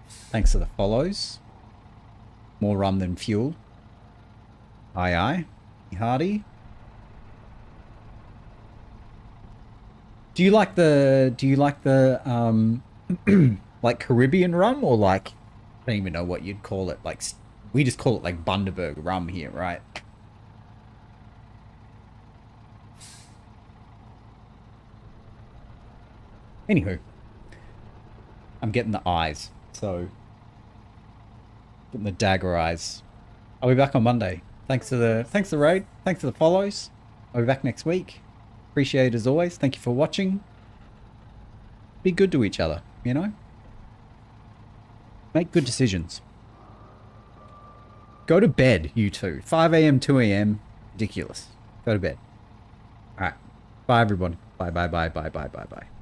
Speaker 1: Thanks for the follows. More rum than fuel. Aye aye. Hardy. Do you like the like Caribbean rum, or like, I don't even know what you'd call it. Like, we just call it like Bundaberg rum here, right? Anywho, I'm getting the eyes. So, getting the dagger eyes. I'll be back on Monday. Thanks to the raid. Thanks to the follows. I'll be back next week. Appreciate it as always. Thank you for watching. Be good to each other, you know? Make good decisions. Go to bed, you two. 5 a.m., 2 a.m. Ridiculous. Go to bed. Alright. Bye, everybody. Bye, bye, bye, bye, bye, bye, bye.